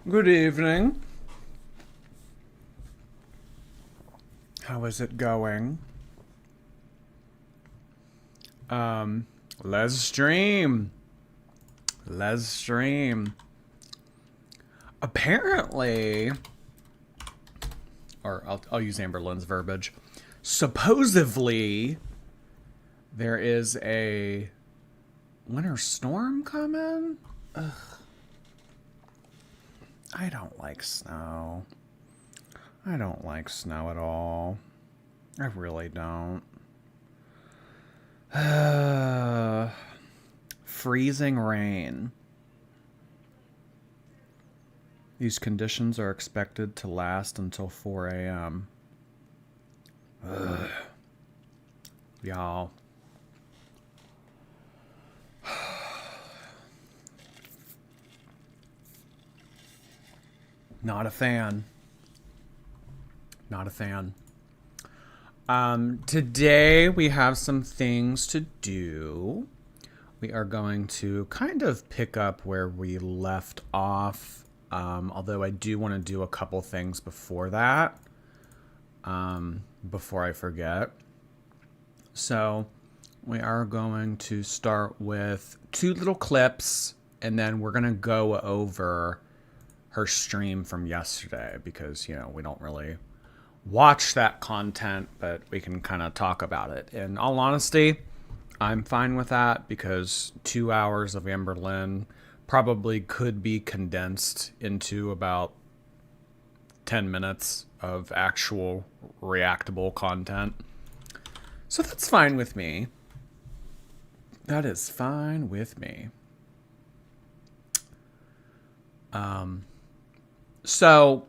Good evening. How is it going? Let's stream. Let's stream. Apparently, or I'll use Amberlynn's verbiage. Supposedly, there is a winter storm coming. Ugh. I don't like snow. I don't like snow at all. I really don't. Freezing rain. These conditions are expected to last until 4 a.m. Ugh. Y'all. Not a fan. Not a fan. Today we have some things to do. We are going to kind of pick up where we left off. Although I do want to do a couple things before that. Before I forget. So we are going to start with 2 little clips, and then we're going to go over her stream from yesterday because, you know, we don't really watch that content, but we can kind of talk about it. In all honesty, I'm fine with that because 2 hours of Amberlynn probably could be condensed into about 10 minutes of actual reactable content. So that's fine with me. That is fine with me. So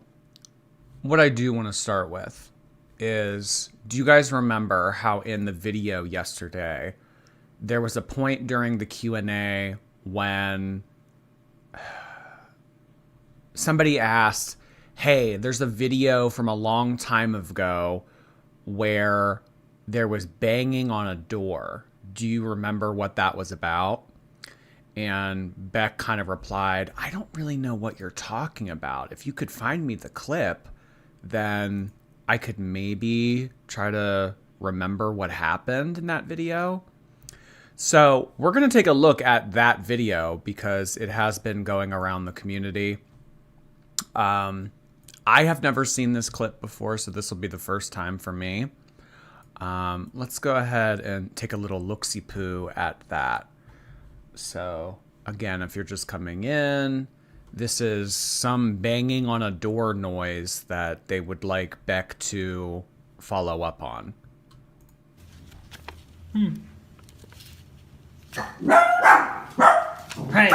what I do want to start with is, do you guys remember how in the video yesterday, there was a point during the Q&A when somebody asked, hey, there's a video from a long time ago where there was banging on a door. Do you remember what that was about? And Beck kind of replied, I don't really know what you're talking about. If you could find me the clip, then I could maybe try to remember what happened in that video. So we're going to take a look at that video because it has been going around the community. I have never seen this clip before, so this will be the first time for me. Let's go ahead and take a little look-see-poo at that. So, again, if you're just coming in, this is some banging on a door noise that they would like Beck to follow up on. Hey.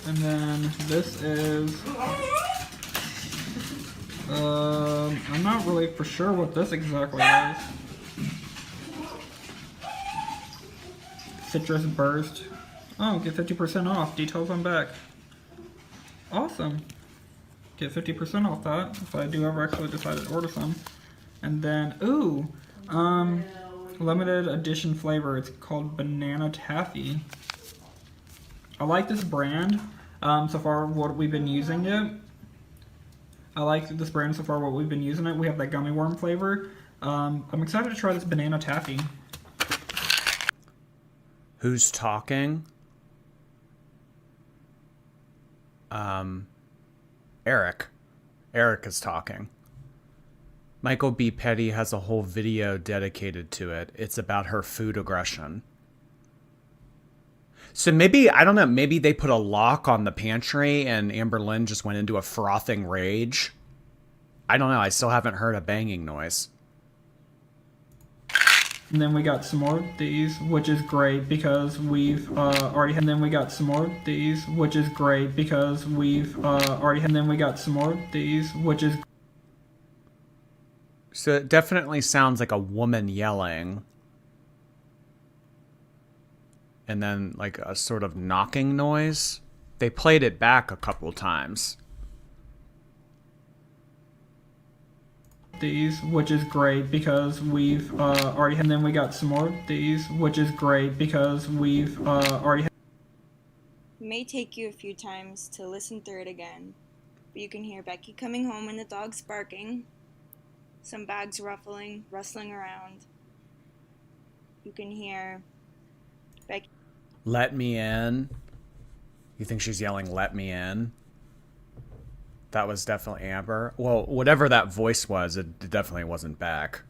And then this is, I'm not really for sure what this exactly is. Citrus Burst. Oh, get 50% off. Details on back. Awesome. Get 50% off that if I do ever actually decide to order some. And then, ooh, limited edition flavor. It's called Banana Taffy. I like this brand. So far, what we've been using it. I like this brand so far. What we've been using it. We have that gummy worm flavor. I'm excited to try this Banana Taffy. Who's talking? Eric. Eric is talking. Michael B. Petty has a whole video dedicated to it. It's about her food aggression. So maybe, I don't know, maybe they put a lock on the pantry and Amberlynn just went into a frothing rage. I don't know. I still haven't heard a banging noise. And then we got some more of these, which is great because we've already had. And then we got some more of these, which is great because we've already had. And then we got some more of these, which is. So it definitely sounds like a woman yelling. and then like a sort of knocking noise. They played it back a couple times. These, which is great because we've already had. And then we got some more of these, which is great because we've already had. It may take you a few times to listen through it again, but you can hear Becky coming home and the dogs barking, some bags rustling around. You can hear Becky. Let me in. You think she's yelling, let me in? That was definitely Amber. Well, whatever that voice was, it definitely wasn't back.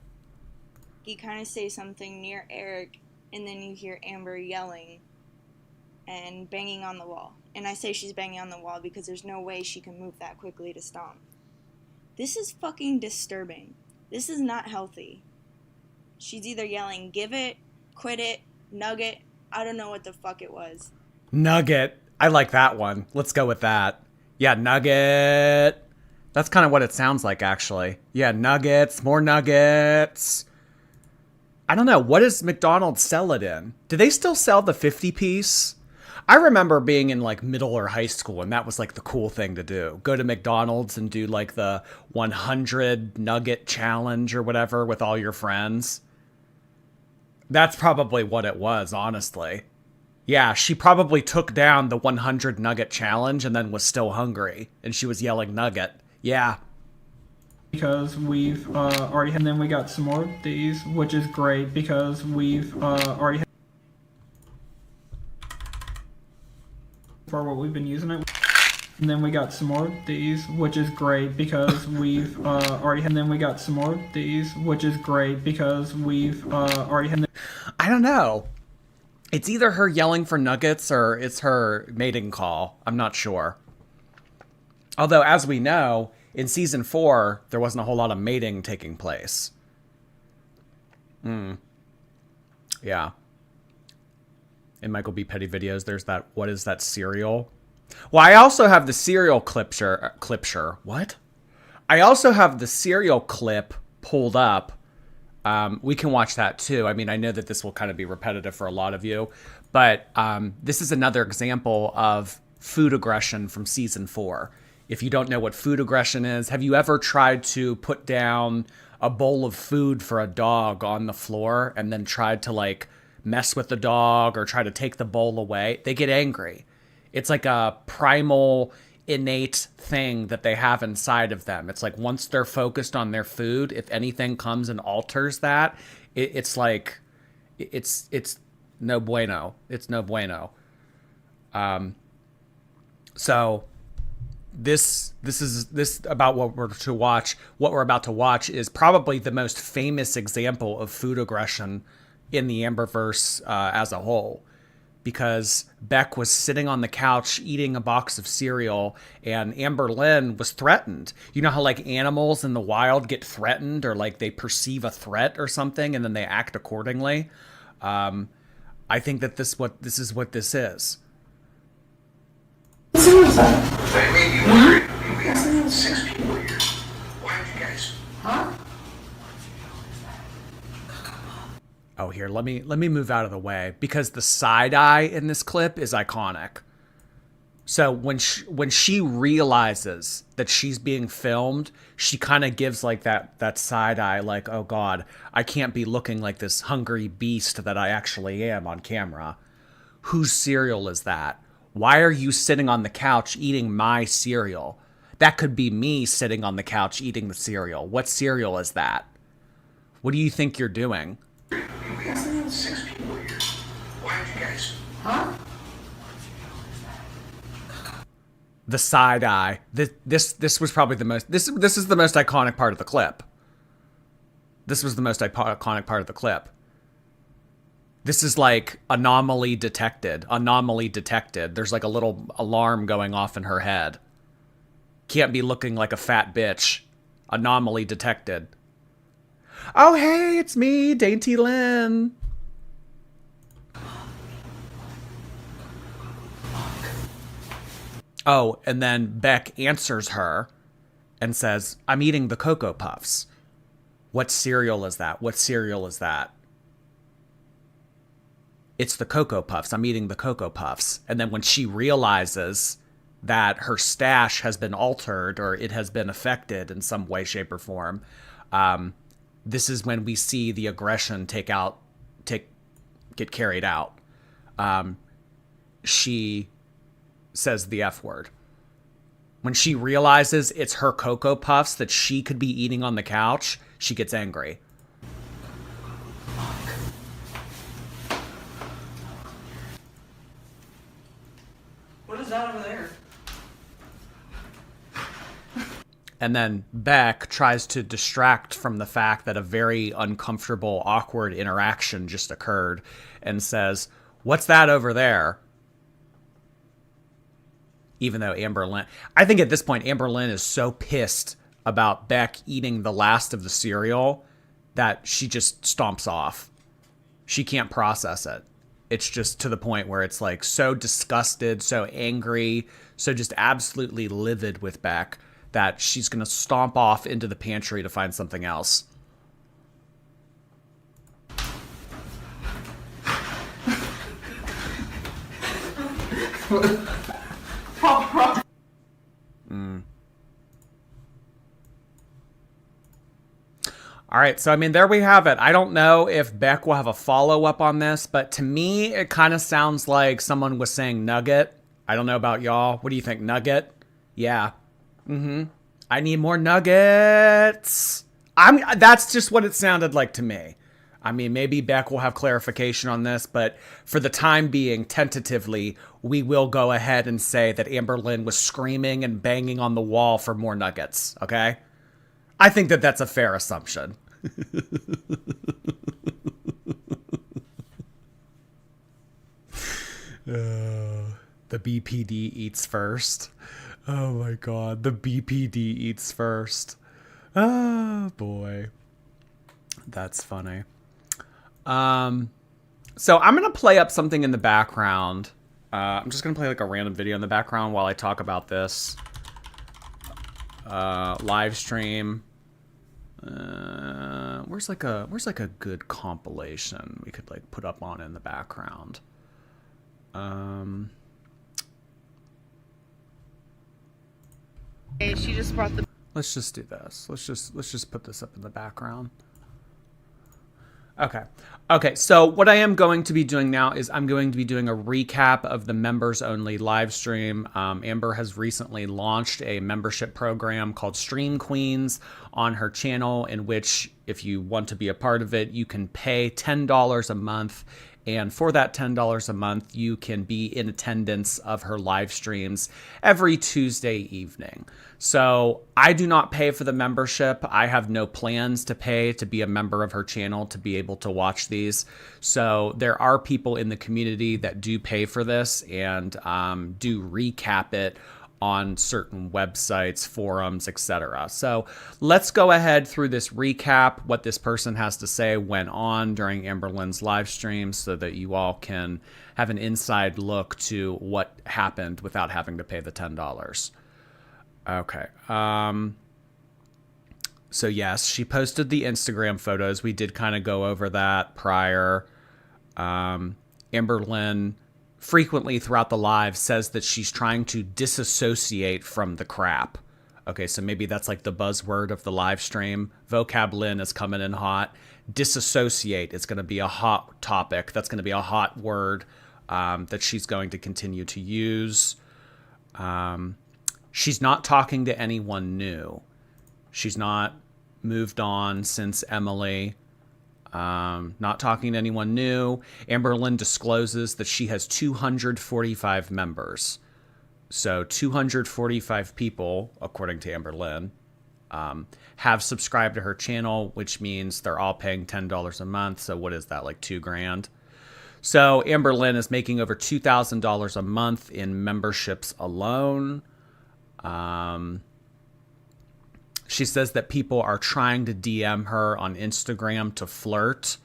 You kind of say something near Eric, and then you hear Amber yelling and banging on the wall. And I say she's banging on the wall because there's no way she can move that quickly to stomp. This is fucking disturbing. This is not healthy. She's either yelling, give it, quit it, nugget. I don't know what the fuck it was. Nugget. I like that one. Let's go with that. Yeah, nugget. That's kind of what it sounds like, actually. Yeah, nuggets, more nuggets. I don't know. What does McDonald's sell it in? Do they still sell the 50 piece? I remember being in like middle or high school, and that was like the cool thing to do. Go to McDonald's and do like the 100 nugget challenge or whatever with all your friends. That's probably what it was, honestly. Yeah, she probably took down the 100 nugget challenge and then was still hungry. And she was yelling nugget. Yeah. Because we've already had. And then we got some more of these, which is great because we've already had. For what we've been using it. And then we got some more of these, which is great because we've already had. And then we got some more of these, which is great because we've already had. I don't know. It's either her yelling for nuggets or it's her mating call. I'm not sure. Although, as we know, in season 4, there wasn't a whole lot of mating taking place. Yeah. In Michael B. Petty videos, there's that, what is that cereal? Well, I also have the cereal clipture. What? I also have the cereal clip pulled up. We can watch that too. I mean, I know that this will kind of be repetitive for a lot of you, but this is another example of food aggression from season 4. If you don't know what food aggression is, have you ever tried to put down a bowl of food for a dog on the floor and then tried to like mess with the dog or try to take the bowl away? They get angry. It's like a primal, innate thing that they have inside of them. It's like once they're focused on their food, if anything comes and alters that, it's like it's no bueno. It's no bueno. So this about what we're to watch. What we're about to watch is probably the most famous example of food aggression in the Amberverse as a whole. Because Beck was sitting on the couch eating a box of cereal and Amberlynn was threatened. You know how like animals in the wild get threatened or like they perceive a threat or something and then they act accordingly? I think that this is what this is. They may be wondering, we have 6 people here. Why did you guys? Huh? Oh, here, let me move out of the way because the side eye in this clip is iconic. So when she realizes that she's being filmed, she kind of gives like that side eye, like, oh God, I can't be looking like this hungry beast that I actually am on camera. Whose cereal is that? Why are you sitting on the couch eating my cereal? That could be me sitting on the couch eating the cereal. What cereal is that? What do you think you're doing? We have 6 people here. Why did you guys? Huh? The side eye. This was probably the most. This is the most iconic part of the clip. This was the most iconic part of the clip. This is like anomaly detected. Anomaly detected. There's like a little alarm going off in her head. Can't be looking like a fat bitch. Anomaly detected. Oh, hey, it's me, Dainty Lynn. Oh, and then Beck answers her and says, I'm eating the Cocoa Puffs. What cereal is that? What cereal is that? it's the Cocoa Puffs. I'm eating the Cocoa Puffs. And then when she realizes that her stash has been altered or it has been affected in some way, shape, or form, this is when we see the aggression get carried out. She says the F word. When she realizes it's her Cocoa Puffs that she could be eating on the couch, she gets angry. What is that over there? And then Beck tries to distract from the fact that a very uncomfortable, awkward interaction just occurred and says, "What's that over there?" Even though Amberlynn, I think at this point, Amberlynn is so pissed about Beck eating the last of the cereal that she just stomps off. She can't process it. It's just to the point where it's like so disgusted, so angry, so just absolutely livid with Beck that she's going to stomp off into the pantry to find something else. All right, so I mean, there we have it. I don't know if Beck will have a follow-up on this, but to me, it kind of sounds like someone was saying nugget. I don't know about y'all. What do you think, nugget? Yeah. I need more nuggets. That's just what it sounded like to me. I mean, maybe Beck will have clarification on this, but for the time being, tentatively, we will go ahead and say that Amberlynn was screaming and banging on the wall for more nuggets, okay? I think that that's a fair assumption. The BPD eats first. Oh my god, the BPD eats first. Oh boy. That's funny. So I'm going to play up something in the background. I'm just going to play like a random video in the background while I talk about this. Live stream. Where's like a good compilation we could like put up on in the background? She just brought the. Let's just do this. Let's just put this up in the background. Okay, so what I am going to be doing now is I'm going to be doing a recap of the members only live stream. Amber has recently launched a membership program called Stream Queens on her channel, in which if you want to be a part of it, you can pay $10 a month. And for that $10 a month, you can be in attendance of her live streams every Tuesday evening. So I do not pay for the membership. I have no plans to pay to be a member of her channel to be able to watch these. So there are people in the community that do pay for this and do recap it on certain websites, forums, etc. So let's go ahead through this recap, what this person has to say went on during Amberlynn's live stream, so that you all can have an inside look to what happened without having to pay the $10. Okay. So yes, she posted the Instagram photos. We did kind of go over that prior. Amberlynn frequently throughout the live says that she's trying to disassociate from the crap. Okay, so maybe that's like the buzzword of the live stream. Vocab Lynn is coming in hot. Disassociate is going to be a hot topic. That's going to be a hot word that she's going to continue to use. She's not talking to anyone new. She's not moved on since Emily. Not talking to anyone new. Amberlynn discloses that she has 245 members. So 245 people, according to Amberlynn, have subscribed to her channel, which means they're all paying $10 a month. So what is that, like $2,000? So Amberlynn is making over $2,000 a month in memberships alone. She says that people are trying to DM her on Instagram to flirt,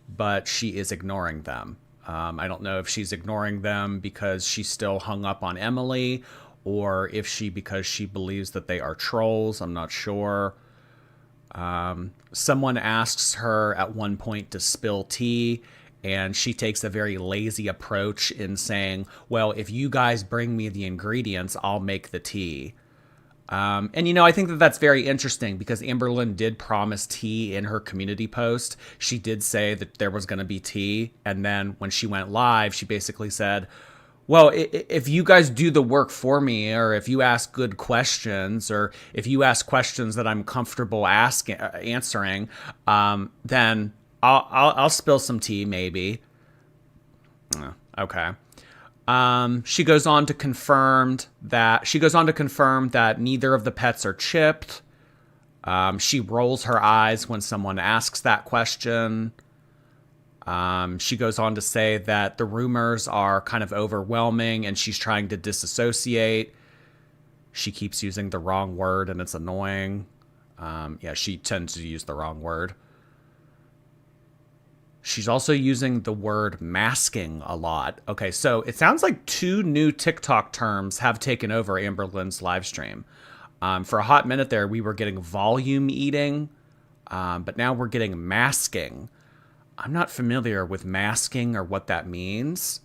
but she is ignoring them. I don't know if she's ignoring them because she's still hung up on Emily, or if because she believes that they are trolls. I'm not sure. Someone asks her at one point to spill tea, And she takes a very lazy approach in saying, well, if you guys bring me the ingredients, I'll make the tea. And, I think that that's very interesting because Amberlynn did promise tea in her community post. She did say that there was going to be tea. And then when she went live, she basically said, well, if you guys do the work for me, or if you ask good questions, or if you ask questions that I'm comfortable answering, then I'll spill some tea, maybe. Okay. She goes on to confirm that neither of the pets are chipped. She rolls her eyes when someone asks that question. She goes on to say that the rumors are kind of overwhelming and she's trying to disassociate. She keeps using the wrong word and it's annoying. She tends to use the wrong word. She's also using the word masking a lot. Okay, so it sounds like 2 new TikTok terms have taken over Amberlynn's live stream. For a hot minute there, we were getting volume eating, but now we're getting masking. I'm not familiar with masking or what that means.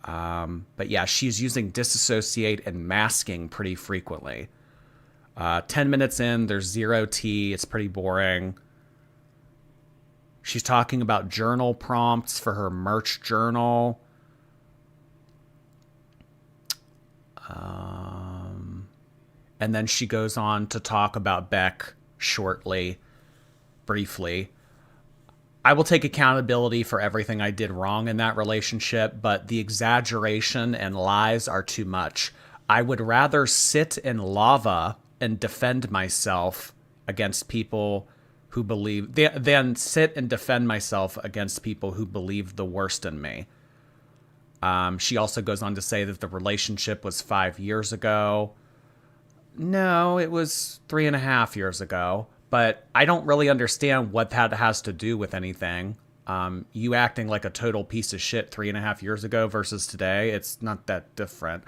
But yeah, she's using disassociate and masking pretty frequently. 10 minutes in, there's 0 tea. It's pretty boring. She's talking about journal prompts for her merch journal. And then she goes on to talk about Beck briefly. I will take accountability for everything I did wrong in that relationship, but the exaggeration and lies are too much. I would rather sit in lava and defend myself against people who believe, than sit and defend myself against people who believe the worst in me. She also goes on to say that the relationship was 5 years ago. No, it was 3.5 years ago. But I don't really understand what that has to do with anything. You acting like a total piece of shit 3.5 years ago versus today, it's not that different.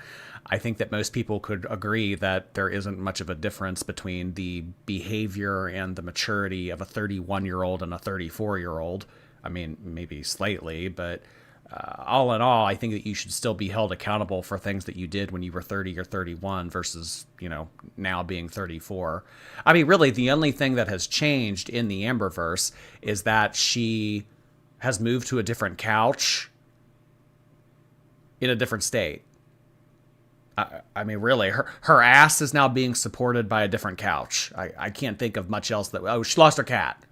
I think that most people could agree that there isn't much of a difference between the behavior and the maturity of a 31-year-old and a 34-year-old. I mean, maybe slightly, but all in all, I think that you should still be held accountable for things that you did when you were 30 or 31 versus, now being 34. I mean, really, the only thing that has changed in the Amberverse is that she has moved to a different couch in a different state. I mean, really, her ass is now being supported by a different couch. I can't think of much else that... Oh, she lost her cat.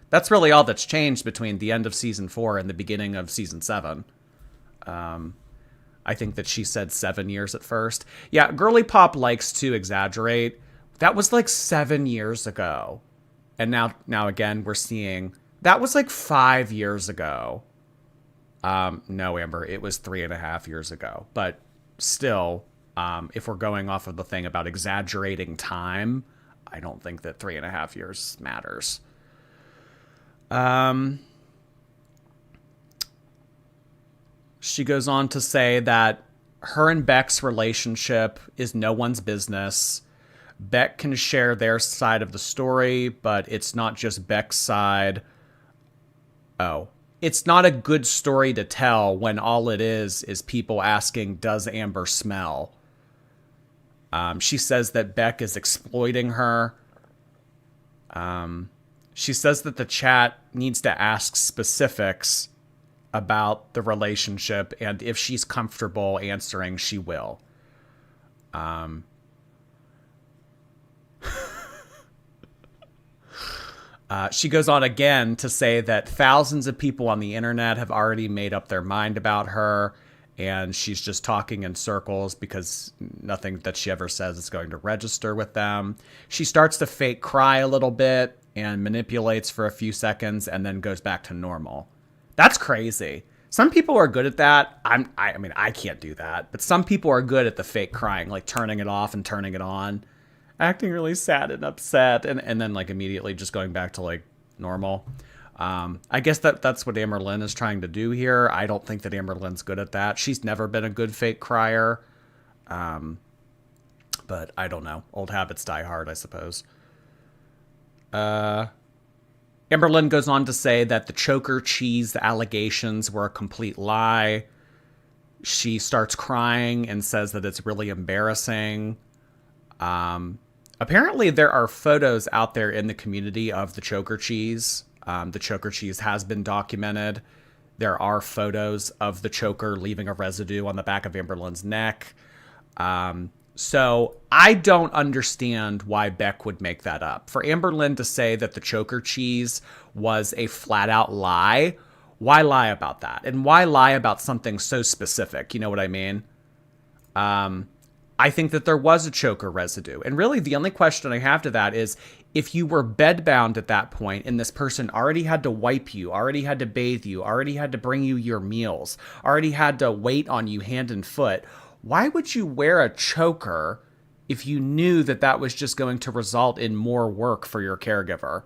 That's really all that's changed between the end of season 4 and the beginning of season 7. I think that she said 7 years at first. Yeah, Girly Pop likes to exaggerate. That was like 7 years ago. And now again, we're seeing... That was like 5 years ago. No, Amber, it was 3.5 years ago. But still, if we're going off of the thing about exaggerating time, I don't think that 3.5 years matters. She goes on to say that her and Beck's relationship is no one's business. Beck can share their side of the story, but it's not just Beck's side. Oh, it's not a good story to tell when all it is people asking, does Amber smell? She says that Beck is exploiting her. She says that the chat needs to ask specifics about the relationship, and if she's comfortable answering, she will. She goes on again to say that thousands of people on the internet have already made up their mind about her, and she's just talking in circles because nothing that she ever says is going to register with them. She starts to fake cry a little bit and manipulates for a few seconds and then goes back to normal. That's crazy. Some people are good at that. I mean, I can't do that, but some people are good at the fake crying, like turning it off and turning it on, acting really sad and upset, and then like immediately just going back to like normal. I guess that's what Amberlynn is trying to do here. I don't think that Amberlynn's good at that. She's never been a good fake crier. But I don't know. Old habits die hard, I suppose. Amberlynn goes on to say that the choker cheese allegations were a complete lie. She starts crying and says that it's really embarrassing. Apparently, there are photos out there in the community of the choker cheese. The choker cheese has been documented. There are photos of the choker leaving a residue on the back of Amberlynn's neck. So I don't understand why Beck would make that up. For Amberlynn to say that the choker cheese was a flat out lie, why lie about that? And why lie about something so specific? You know what I mean? I think that there was a choker residue. And really the only question I have to that is, if you were bedbound at that point and this person already had to wipe you, already had to bathe you, already had to bring you your meals, already had to wait on you hand and foot, why would you wear a choker if you knew that that was just going to result in more work for your caregiver?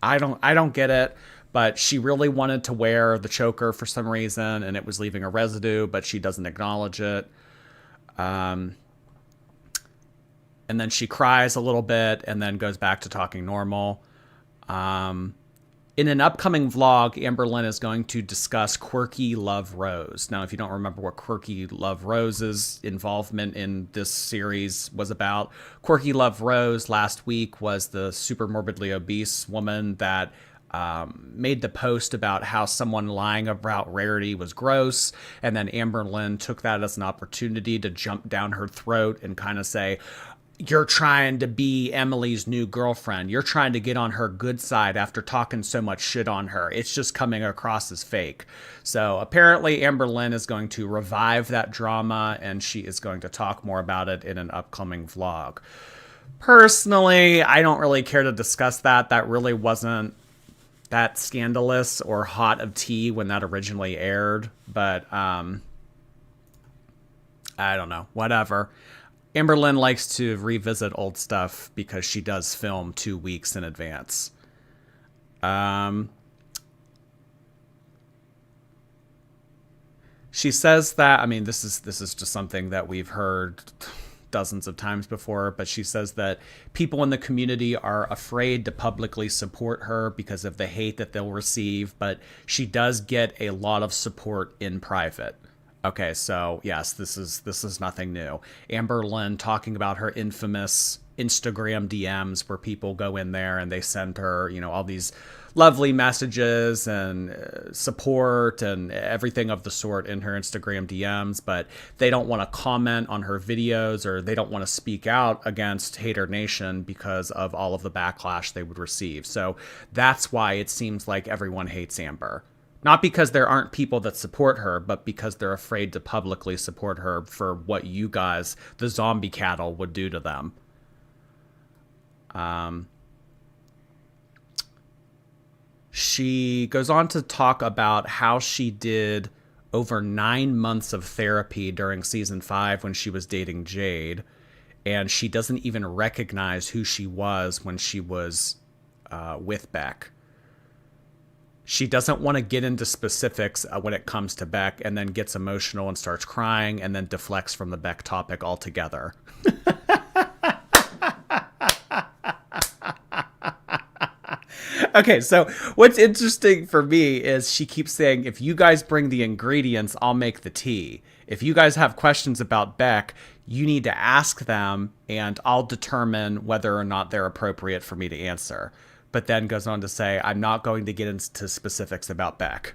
I don't get it, but she really wanted to wear the choker for some reason and it was leaving a residue, but she doesn't acknowledge it. And then she cries a little bit and then goes back to talking normal. In an upcoming vlog, Amberlynn is going to discuss Quirky Love Rose. Now, if you don't remember what Quirky Love Rose's involvement in this series was about, Quirky Love Rose last week was the super morbidly obese woman that made the post about how someone lying about Rarity was gross, and then Amberlynn took that as an opportunity to jump down her throat and kind of say, you're trying to be Emily's new girlfriend. You're trying to get on her good side after talking so much shit on her. It's just coming across as fake. So apparently Amberlynn is going to revive that drama and she is going to talk more about it in an upcoming vlog. Personally, I don't really care to discuss that. That really wasn't that scandalous or hot of tea when that originally aired. But I don't know. Whatever. Amberlynn likes to revisit old stuff because she does film 2 weeks in advance. She says that, I mean, this is just something that we've heard dozens of times before, but she says that people in the community are afraid to publicly support her because of the hate that they'll receive, but she does get a lot of support in private. Okay, so yes, this is nothing new. Amberlynn talking about her infamous Instagram DMs where people go in there and they send her, you know, all these lovely messages and support and everything of the sort in her Instagram DMs, but they don't want to comment on her videos or they don't want to speak out against Hater Nation because of all of the backlash they would receive. So that's why it seems like everyone hates Amber. Not because there aren't people that support her, but because they're afraid to publicly support her for what you guys, the zombie cattle, would do to them. She goes on to talk about how she did over 9 months of therapy during season 5 when she was dating Jade, and she doesn't even recognize who she was when she was with Beck. She doesn't want to get into specifics when it comes to Beck, and then gets emotional and starts crying and then deflects from the Beck topic altogether. Okay, so what's interesting for me is she keeps saying, if you guys bring the ingredients, I'll make the tea. If you guys have questions about Beck, you need to ask them, and I'll determine whether or not they're appropriate for me to answer. But then goes on to say, I'm not going to get into specifics about Beck.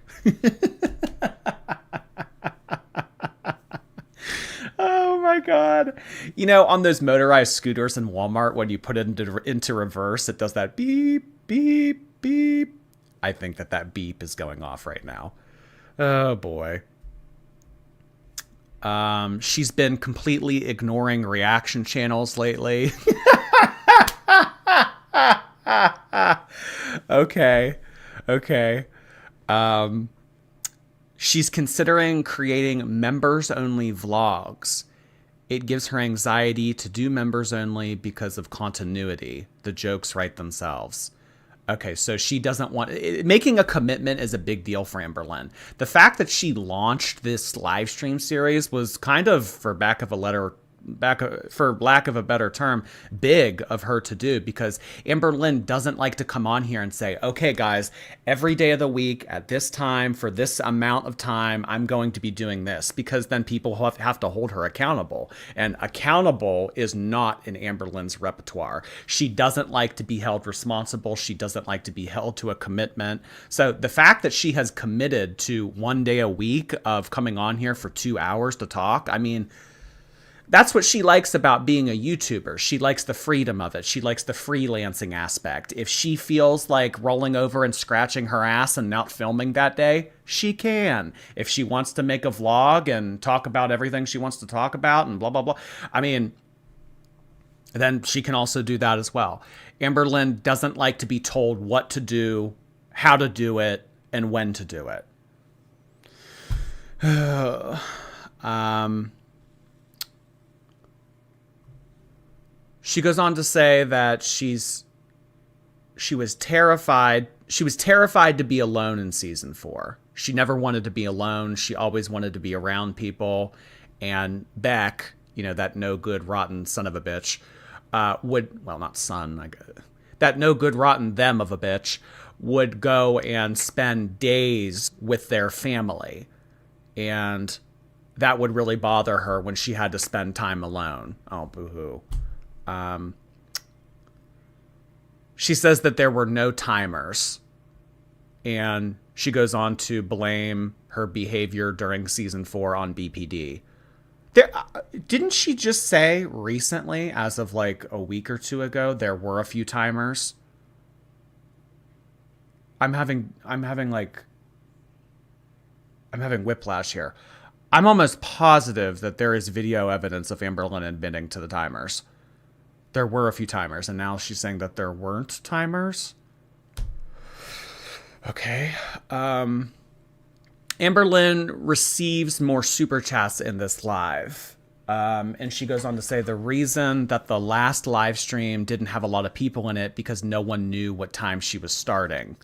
Oh my God. You know, on those motorized scooters in Walmart, when you put it into reverse, it does that beep, beep, beep. I think that beep is going off right now. Oh boy. She's been completely ignoring reaction channels lately. Okay. She's considering creating members-only vlogs. It gives her anxiety to do members-only because of continuity. The jokes write themselves. Okay, so she doesn't want... Making a commitment is a big deal for Amberlynn. The fact that she launched this live stream series was kind of, for back of a letter, for lack of a better term, big of her to do, because Amberlynn doesn't like to come on here and say, okay, guys, every day of the week at this time for this amount of time, I'm going to be doing this, because then people have to hold her accountable. And accountable is not in Amberlynn's repertoire. She doesn't like to be held responsible. She doesn't like to be held to a commitment. So the fact that she has committed to 1 day a week of coming on here for 2 hours to talk, I mean, that's what she likes about being a YouTuber. She likes the freedom of it. She likes the freelancing aspect. If she feels like rolling over and scratching her ass and not filming that day, she can. If she wants to make a vlog and talk about everything she wants to talk about and blah, blah, blah, I mean, then she can also do that as well. Amberlynn doesn't like to be told what to do, how to do it, and when to do it. She goes on to say that she was terrified. She was terrified to be alone in season 4. She never wanted to be alone. She always wanted to be around people. And Beck, that no good, rotten son of a bitch, not son, that no good, rotten them of a bitch would go and spend days with their family. And that would really bother her when she had to spend time alone. Oh, boo-hoo. She says that there were no timers, and she goes on to blame her behavior during season 4 on BPD. Didn't she just say recently, as of like a week or two ago, there were a few timers? I'm having whiplash here. I'm almost positive that there is video evidence of Amberlynn admitting to the timers. There were a few timers, and now she's saying that there weren't timers. Okay. Amberlynn receives more super chats in this live. And she goes on to say the reason that the last live stream didn't have a lot of people in it because no one knew what time she was starting.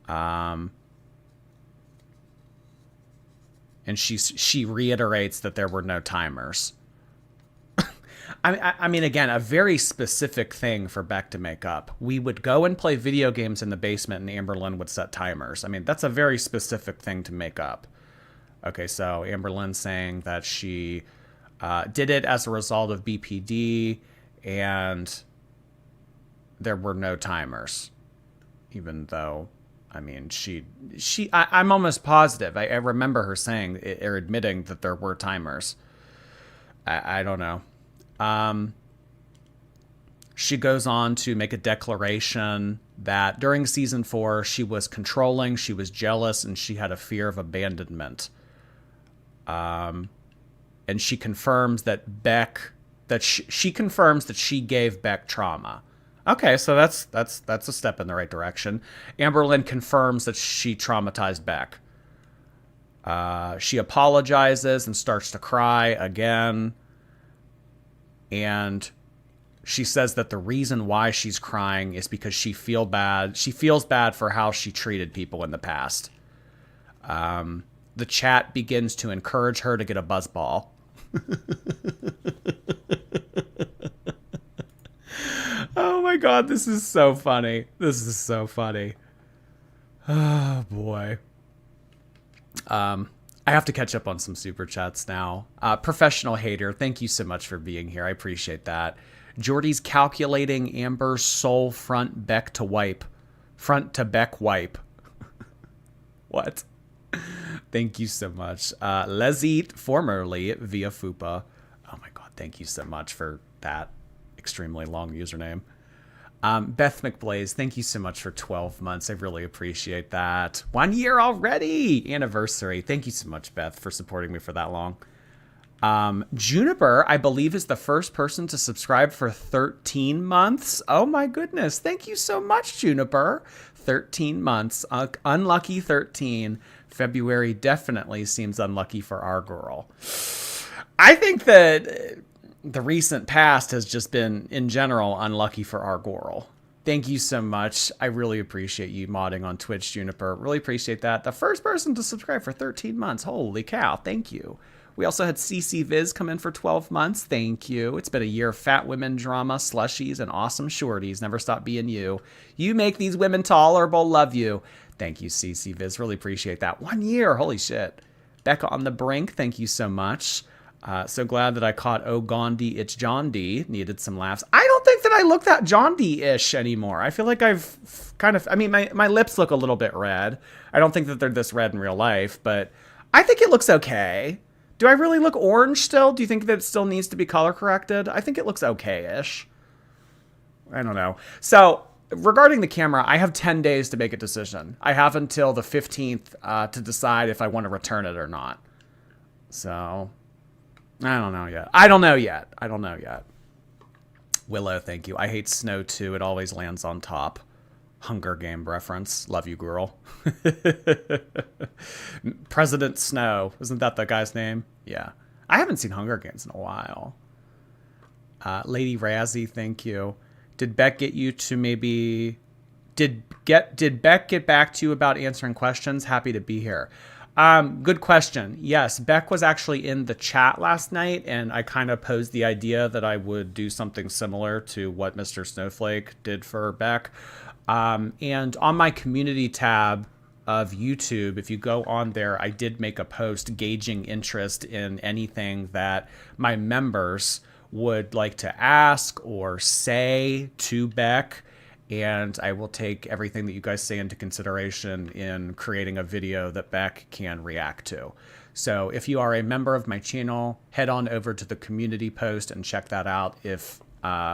And she reiterates that there were no timers. I mean, again, a very specific thing for Beck to make up. We would go and play video games in the basement and Amberlynn would set timers. I mean, that's a very specific thing to make up. Okay, so Amberlynn's saying that she did it as a result of BPD and there were no timers. Even though, I mean, I'm almost positive. I remember her saying or admitting that there were timers. I don't know. She goes on to make a declaration that during season 4, she was controlling, she was jealous, and she had a fear of abandonment. And she confirms that she confirms that she gave Beck trauma. Okay, so that's a step in the right direction. Amberlynn confirms that she traumatized Beck. She apologizes and starts to cry again. And she says that the reason why she's crying is because she feels bad for how she treated people in the past. The chat begins to encourage her to get a buzzball. Oh my God, this is so funny. This is so funny. Oh boy. I have to catch up on some super chats now. Professional Hater, thank you so much for being here. I appreciate that. Jordy's calculating Amber's soul front Beck to wipe. Front to Beck wipe. What? Thank you so much. Lesit, formerly via Fupa. Oh my God, thank you so much for that extremely long username. Beth McBlaze, thank you so much for 12 months. I really appreciate that. 1 year already! Anniversary. Thank you so much, Beth, for supporting me for that long. Juniper, I believe, is the first person to subscribe for 13 months. Oh my goodness. Thank you so much, Juniper. 13 months. Unlucky 13. February definitely seems unlucky for our girl. I think that the recent past has just been, in general, unlucky for our girl. Thank you so much. I really appreciate you modding on Twitch, Juniper. Really appreciate that. The first person to subscribe for 13 months. Holy cow. Thank you. We also had CC Viz come in for 12 months. Thank you. It's been a year of fat women drama, slushies, and awesome shorties. Never stop being you. You make these women tolerable. Love you. Thank you, CC Viz. Really appreciate that. 1 year. Holy shit. Becca on the Brink. Thank you so much. So glad that I caught Oh Gandhi, It's John D. Needed some laughs. I don't think that I look that John D-ish anymore. I feel like I've kind of, I mean, my lips look a little bit red. I don't think that they're this red in real life, but I think it looks okay. Do I really look orange still? Do you think that it still needs to be color corrected? I think it looks okay-ish. I don't know. So regarding the camera, I have 10 days to make a decision. I have until the 15th to decide if I want to return it or not. So I don't know yet. Willow, thank you. I hate snow too. It always lands on top. Hunger Game reference. Love you, girl. President Snow. Isn't that the guy's name? Yeah. I haven't seen Hunger Games in a while. Lady Razzie, thank you. Did Beck get you to maybe... Did Beck get back to you about answering questions? Happy to be here. Good question. Yes, Beck was actually in the chat last night, and I kind of posed the idea that I would do something similar to what Mr. Snowflake did for Beck. And on my community tab of YouTube, if you go on there, I did make a post gauging interest in anything that my members would like to ask or say to Beck. And I will take everything that you guys say into consideration in creating a video that Beck can react to. So if you are a member of my channel, head on over to the community post and check that out if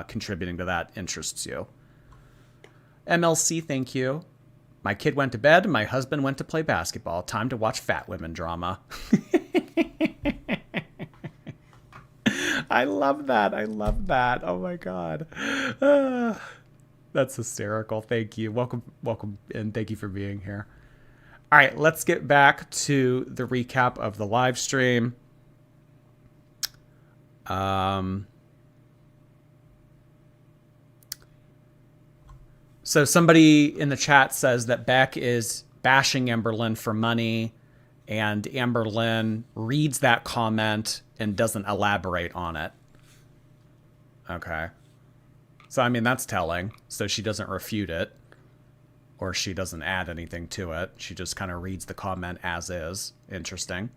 contributing to that interests you. MLC, thank you. My kid went to bed, my husband went to play basketball. Time to watch fat women drama. I love that. Oh my God. That's hysterical. Thank you. Welcome, and thank you for being here. All right, let's get back to the recap of the live stream. So somebody in the chat says that Beck is bashing Amberlynn for money, and Amberlynn reads that comment and doesn't elaborate on it. Okay. So, I mean, that's telling. So she doesn't refute it, or she doesn't add anything to it. She just kind of reads the comment as is. Interesting.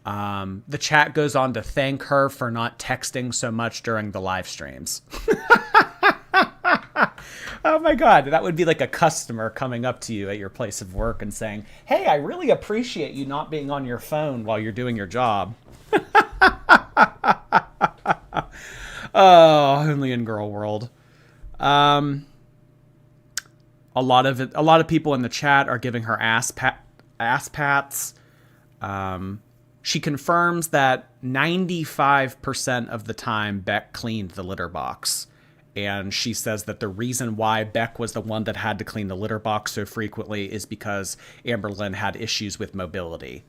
The chat goes on to thank her for not texting so much during the live streams. Oh my God, that would be like a customer coming up to you at your place of work and saying, hey, I really appreciate you not being on your phone while you're doing your job. Oh, only in girl world. A lot of people in the chat are giving her ass pats. She confirms that 95% of the time Beck cleaned the litter box. And she says that the reason why Beck was the one that had to clean the litter box so frequently is because Amberlynn had issues with mobility.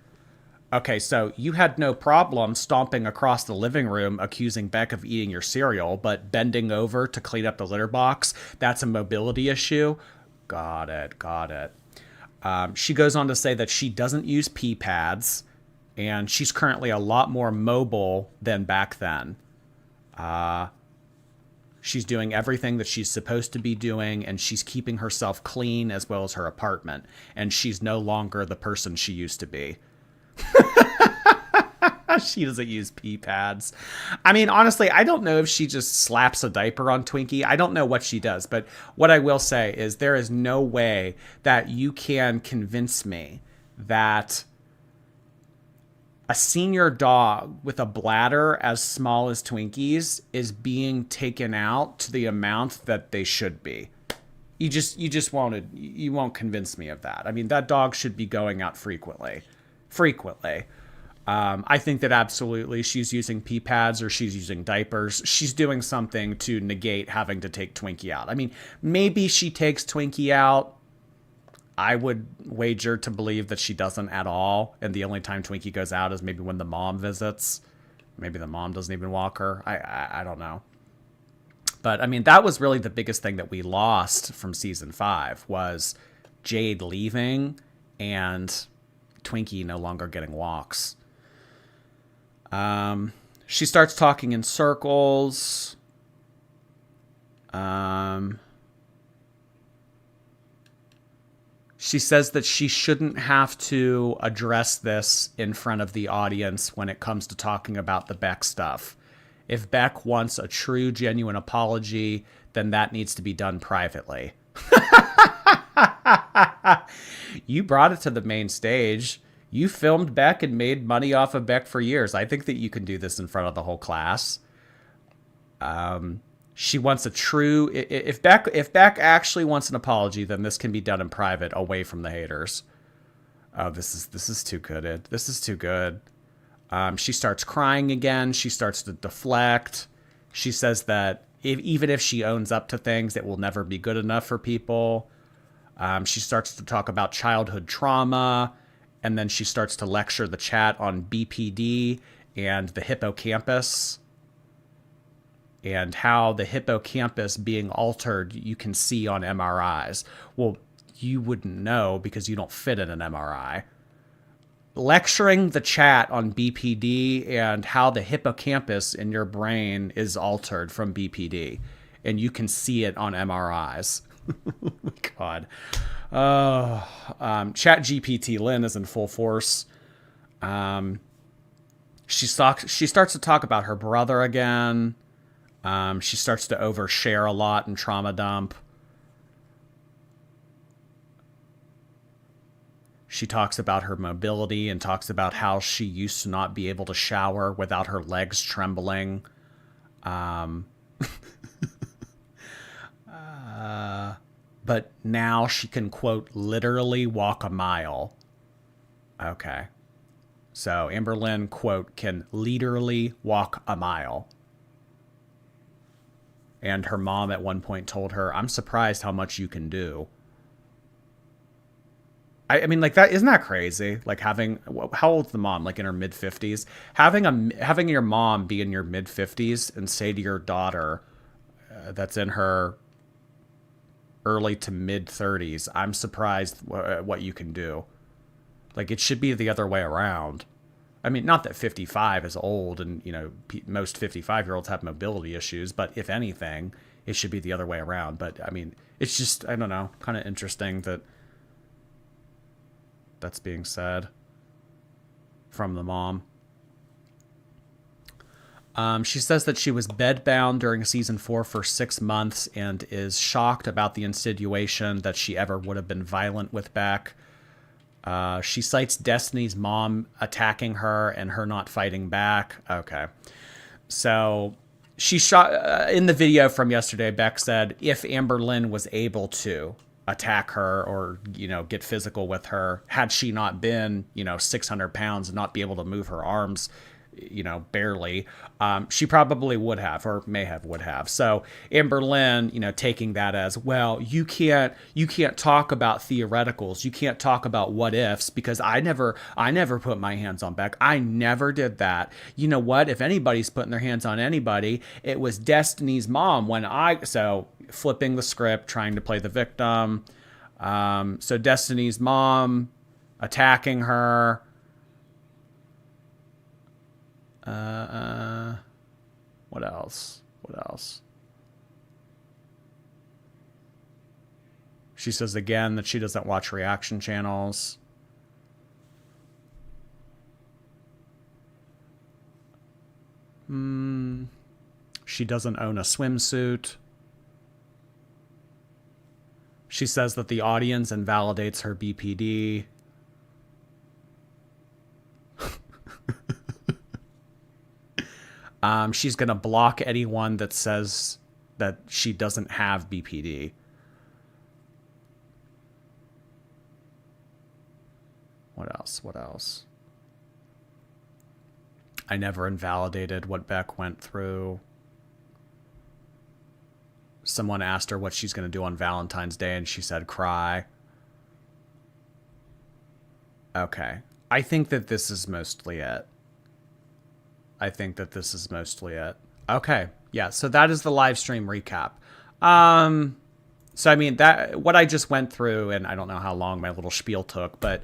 Okay, so you had no problem stomping across the living room accusing Beck of eating your cereal, but bending over to clean up the litter box, that's a mobility issue? Got it. She goes on to say that she doesn't use pee pads, and she's currently a lot more mobile than back then. She's doing everything that she's supposed to be doing, and she's keeping herself clean as well as her apartment. And she's no longer the person she used to be. She doesn't use pee pads. I mean, honestly, I don't know if she just slaps a diaper on Twinkie. I don't know what she does. But what I will say is there is no way that you can convince me that a senior dog with a bladder as small as Twinkie's is being taken out to the amount that they should be. You won't convince me of that. I mean, that dog should be going out frequently. I think that absolutely she's using pee pads or she's using diapers. She's doing something to negate having to take Twinkie out. I mean, maybe she takes Twinkie out. I would wager to believe that she doesn't at all. And the only time Twinkie goes out is maybe when the mom visits. Maybe the mom doesn't even walk her. I don't know. But I mean, that was really the biggest thing that we lost from season 5 was Jade leaving and Twinkie no longer getting walks. She starts talking in circles. She says that she shouldn't have to address this in front of the audience when it comes to talking about the Beck stuff. If Beck wants a true, genuine apology, then that needs to be done privately. You brought it to the main stage. You filmed Beck and made money off of Beck for years. I think that you can do this in front of the whole class. She wants a true... If Beck actually wants an apology, then this can be done in private, away from the haters. Oh, this is too good. This is too good. She starts crying again. She starts to deflect. She says that even if she owns up to things, it will never be good enough for people. She starts to talk about childhood trauma, and then she starts to lecture the chat on BPD and the hippocampus, and how the hippocampus being altered you can see on MRIs. Well, you wouldn't know because you don't fit in an MRI. Lecturing the chat on BPD and how the hippocampus in your brain is altered from BPD, and you can see it on MRIs. God. Chat GPT Lynn is in full force. She starts to talk about her brother again. She starts to overshare a lot and trauma dump. She talks about her mobility and talks about how she used to not be able to shower without her legs trembling. But now she can, quote, literally walk a mile. Okay. So Amberlynn, quote, can literally walk a mile. And her mom at one point told her, "I'm surprised how much you can do." I mean, like, that, isn't that crazy? Like, having, how old's the mom? Like in her mid 50s? Having your mom be in your mid 50s and say to your daughter that's in her early to mid 30s, "I'm surprised what you can do." Like, it should be the other way around. I mean, not that 55 is old and, most 55-year-olds have mobility issues, but if anything, it should be the other way around. But, I mean, it's just, I don't know, kind of interesting that that's being said from the mom. She says that she was bedbound during season 4 for 6 months and is shocked about the insinuation that she ever would have been violent with Beck. She cites Destiny's mom attacking her and her not fighting back. Okay. So she shot in the video from yesterday. Beck said if Amberlynn was able to attack her or, get physical with her, had she not been, 600 pounds and not be able to move her arms, barely, she probably would have, or would have. So Amberlynn, taking that as, well, you can't talk about theoreticals. You can't talk about what ifs because I never put my hands on Beck. I never did that. You know what? If anybody's putting their hands on anybody, it was Destiny's mom so flipping the script, trying to play the victim. So Destiny's mom attacking her. What else? She says again that she doesn't watch reaction channels. She doesn't own a swimsuit. She says that the audience invalidates her BPD. She's going to block anyone that says that she doesn't have BPD. What else? I never invalidated what Beck went through. Someone asked her what she's going to do on Valentine's Day, and she said cry. Okay. I think that this is mostly it. Okay. Yeah, so that is the live stream recap. So, I mean, what I just went through, and I don't know how long my little spiel took, but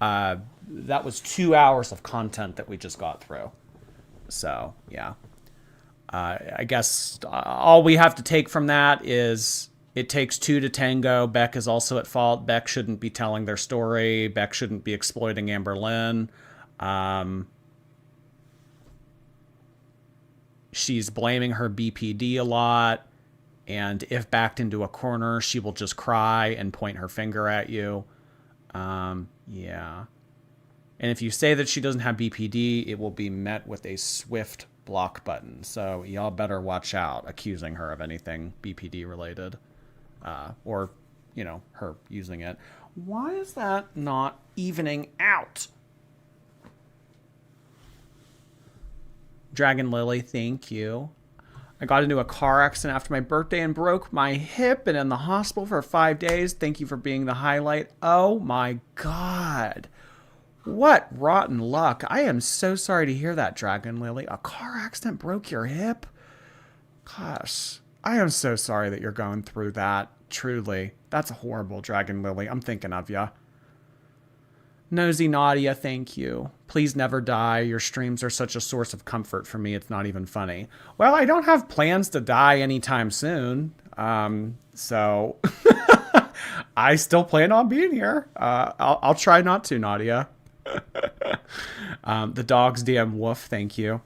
that was 2 hours of content that we just got through. So, yeah. I guess all we have to take from that is it takes two to tango. Beck is also at fault. Beck shouldn't be telling their story. Beck shouldn't be exploiting Amberlynn. She's blaming her BPD a lot. And if backed into a corner, she will just cry and point her finger at you. Yeah. And if you say that she doesn't have BPD, it will be met with a swift block button. So y'all better watch out accusing her of anything BPD related. Or, you know, her using it. Why is that not evening out? Dragon Lily, thank you. I got into a car accident after my birthday and broke my hip and in the hospital for 5 days. Thank you for being the highlight. Oh my God. What rotten luck. I am so sorry to hear that, Dragon Lily. A car accident broke your hip? Gosh, I am so sorry that you're going through that. Truly. That's horrible, Dragon Lily. I'm thinking of ya. Nosy Nadia, thank you. Please never die. Your streams are such a source of comfort for me. It's not even funny. Well, I don't have plans to die anytime soon. So I still plan on being here. I'll try not to, Nadia. The dog's damn woof, thank you.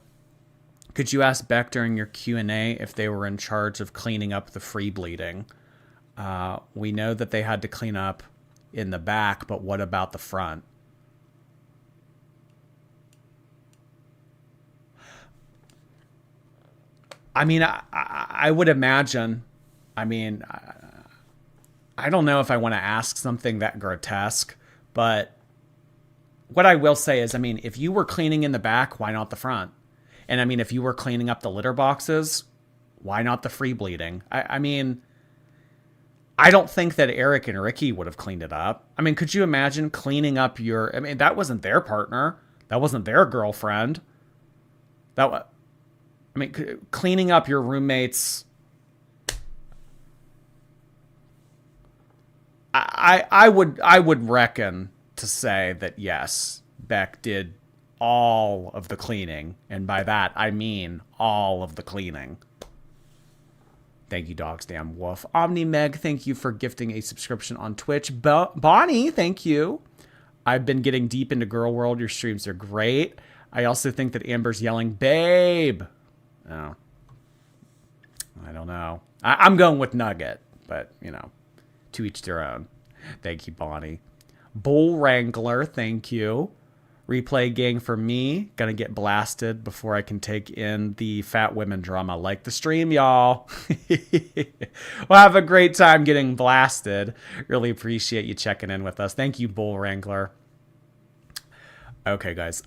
Could you ask Beck during your Q&A if they were in charge of cleaning up the free bleeding? We know that they had to clean up in the back, but what about the front? I mean, I would imagine, I mean, I don't know if I want to ask something that grotesque, but what I will say is, I mean, if you were cleaning in the back, why not the front? And I mean, if you were cleaning up the litter boxes, why not the free bleeding? I mean, I don't think that Eric and Ricky would have cleaned it up. I mean, could you imagine cleaning up your, I mean, that wasn't their partner. That wasn't their girlfriend. That was, I mean, cleaning up your roommate's. I would reckon to say that yes, Beck did all of the cleaning, and by that I mean all of the cleaning. Thank you, Dogs Damn Wolf. Omni Meg, thank you for gifting a subscription on Twitch. Bonnie, thank you. I've been getting deep into Girl World. Your streams are great. I also think that Amber's yelling, babe. Oh, I don't know. I'm going with Nugget, but, you know, to each their own. Thank you, Bonnie. Bull Wrangler, thank you. Replay gang for me. Gonna get blasted before I can take in the fat women drama. Like the stream, y'all. We'll have a great time getting blasted. Really appreciate you checking in with us. Thank you, Bull Wrangler. Okay, guys.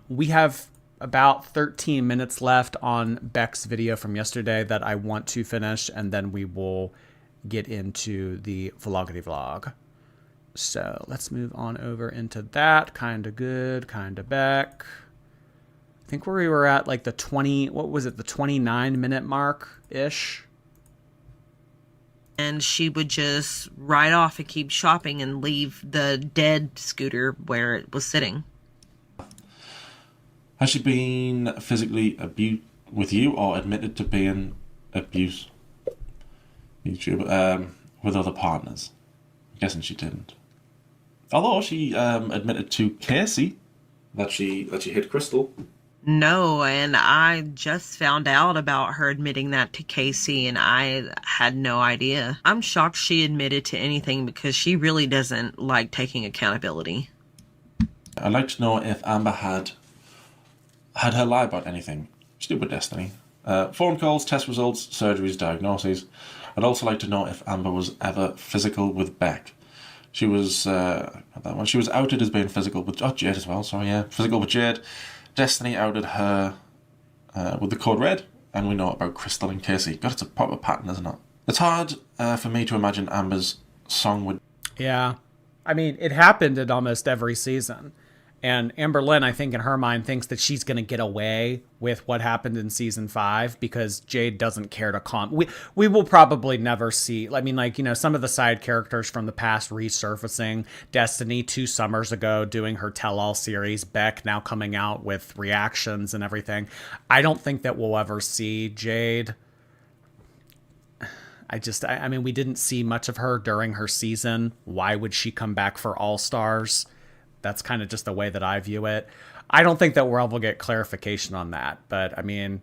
We have about 13 minutes left on Beck's video from yesterday that I want to finish, and then we will get into the vloggity vlog. So let's move on over into that. Kinda good, kinda Beck. I think where we were at like the 20, what was it, the 29-minute mark-ish? And she would just ride off and keep shopping and leave the dead scooter where it was sitting. Has she been physically abused with you or admitted to being abused with other partners? I'm guessing she didn't. Although she admitted to Casey that she hit Crystal. No, and I just found out about her admitting that to Casey, and I had no idea. I'm shocked she admitted to anything because she really doesn't like taking accountability. I'd like to know if Amber had her lie about anything. She did with Destiny. Phone calls, test results, surgeries, diagnoses. I'd also like to know if Amber was ever physical with Beck. She was She was outed as being physical with Jade as well. Sorry, yeah, physical with Jade. Destiny outed her with the code red, and we know about Crystal and Casey. God, it's a proper pattern, isn't it? It's hard for me to imagine Amber's song would. Yeah, I mean, it happened in almost every season. And Amberlynn, I think in her mind, thinks that she's going to get away with what happened in season 5 because Jade doesn't care to we will probably never see, I mean, like, you know, some of the side characters from the past resurfacing. Destiny 2 summers ago doing her tell-all series. Beck now coming out with reactions and everything. I don't think that we'll ever see Jade. I mean, we didn't see much of her during her season. Why would she come back for All Stars? That's kind of just the way that I view it. I don't think that we'll ever get clarification on that. But, I mean,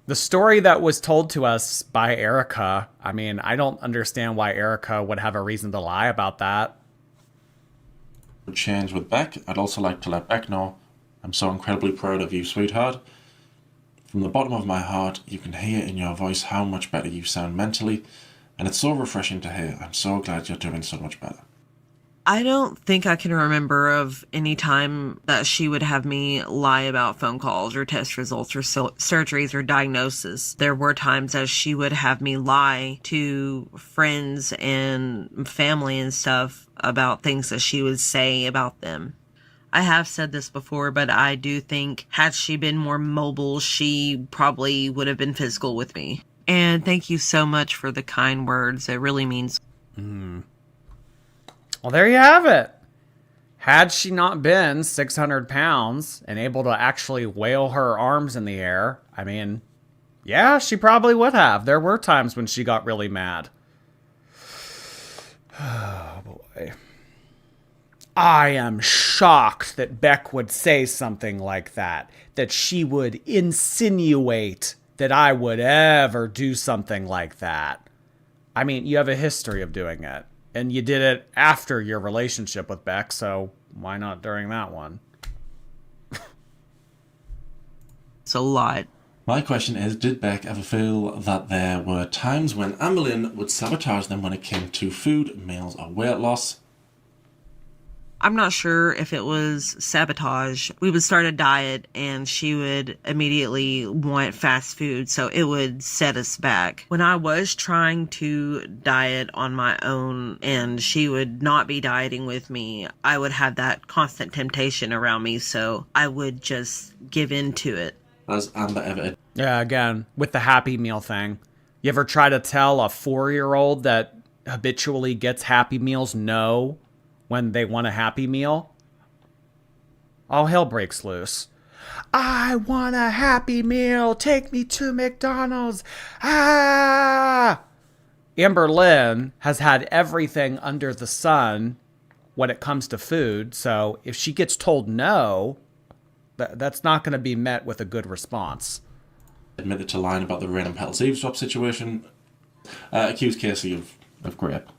the story that was told to us by Erica, I mean, I don't understand why Erica would have a reason to lie about that. Change with Beck. I'd also like to let Beck know I'm so incredibly proud of you, sweetheart. From the bottom of my heart, you can hear in your voice how much better you sound mentally, and it's so refreshing to hear. I'm so glad you're doing so much better. I don't think I can remember of any time that she would have me lie about phone calls or test results or surgeries or diagnosis. There were times that she would have me lie to friends and family and stuff about things that she would say about them. I have said this before, but I do think had she been more mobile, she probably would have been physical with me. And thank you so much for the kind words. It really means. Well, there you have it. Had she not been 600 pounds and able to actually wail her arms in the air, I mean, yeah, she probably would have. There were times when she got really mad. Oh, boy. I am shocked that Beck would say something like that. That she would insinuate that I would ever do something like that. I mean, you have a history of doing it. And you did it after your relationship with Beck, so why not during that one? It's a lot. My question is, did Beck ever feel that there were times when Amberlynn would sabotage them when it came to food, meals, or weight loss? I'm not sure if it was sabotage. We would start a diet and she would immediately want fast food, so it would set us back. When I was trying to diet on my own and she would not be dieting with me, I would have that constant temptation around me, so I would just give in to it. Has Amber ever... Yeah, again, with the Happy Meal thing. You ever try to tell a 4-year-old that habitually gets Happy Meals no when they want a Happy Meal? All hell breaks loose. I want a Happy Meal. Take me to McDonald's. Ah! Amberlynn has had everything under the sun when it comes to food. So if she gets told no, that's not going to be met with a good response. Admitted to lying about the Rain and Petals eavesdrop situation. Accused Casey of grape.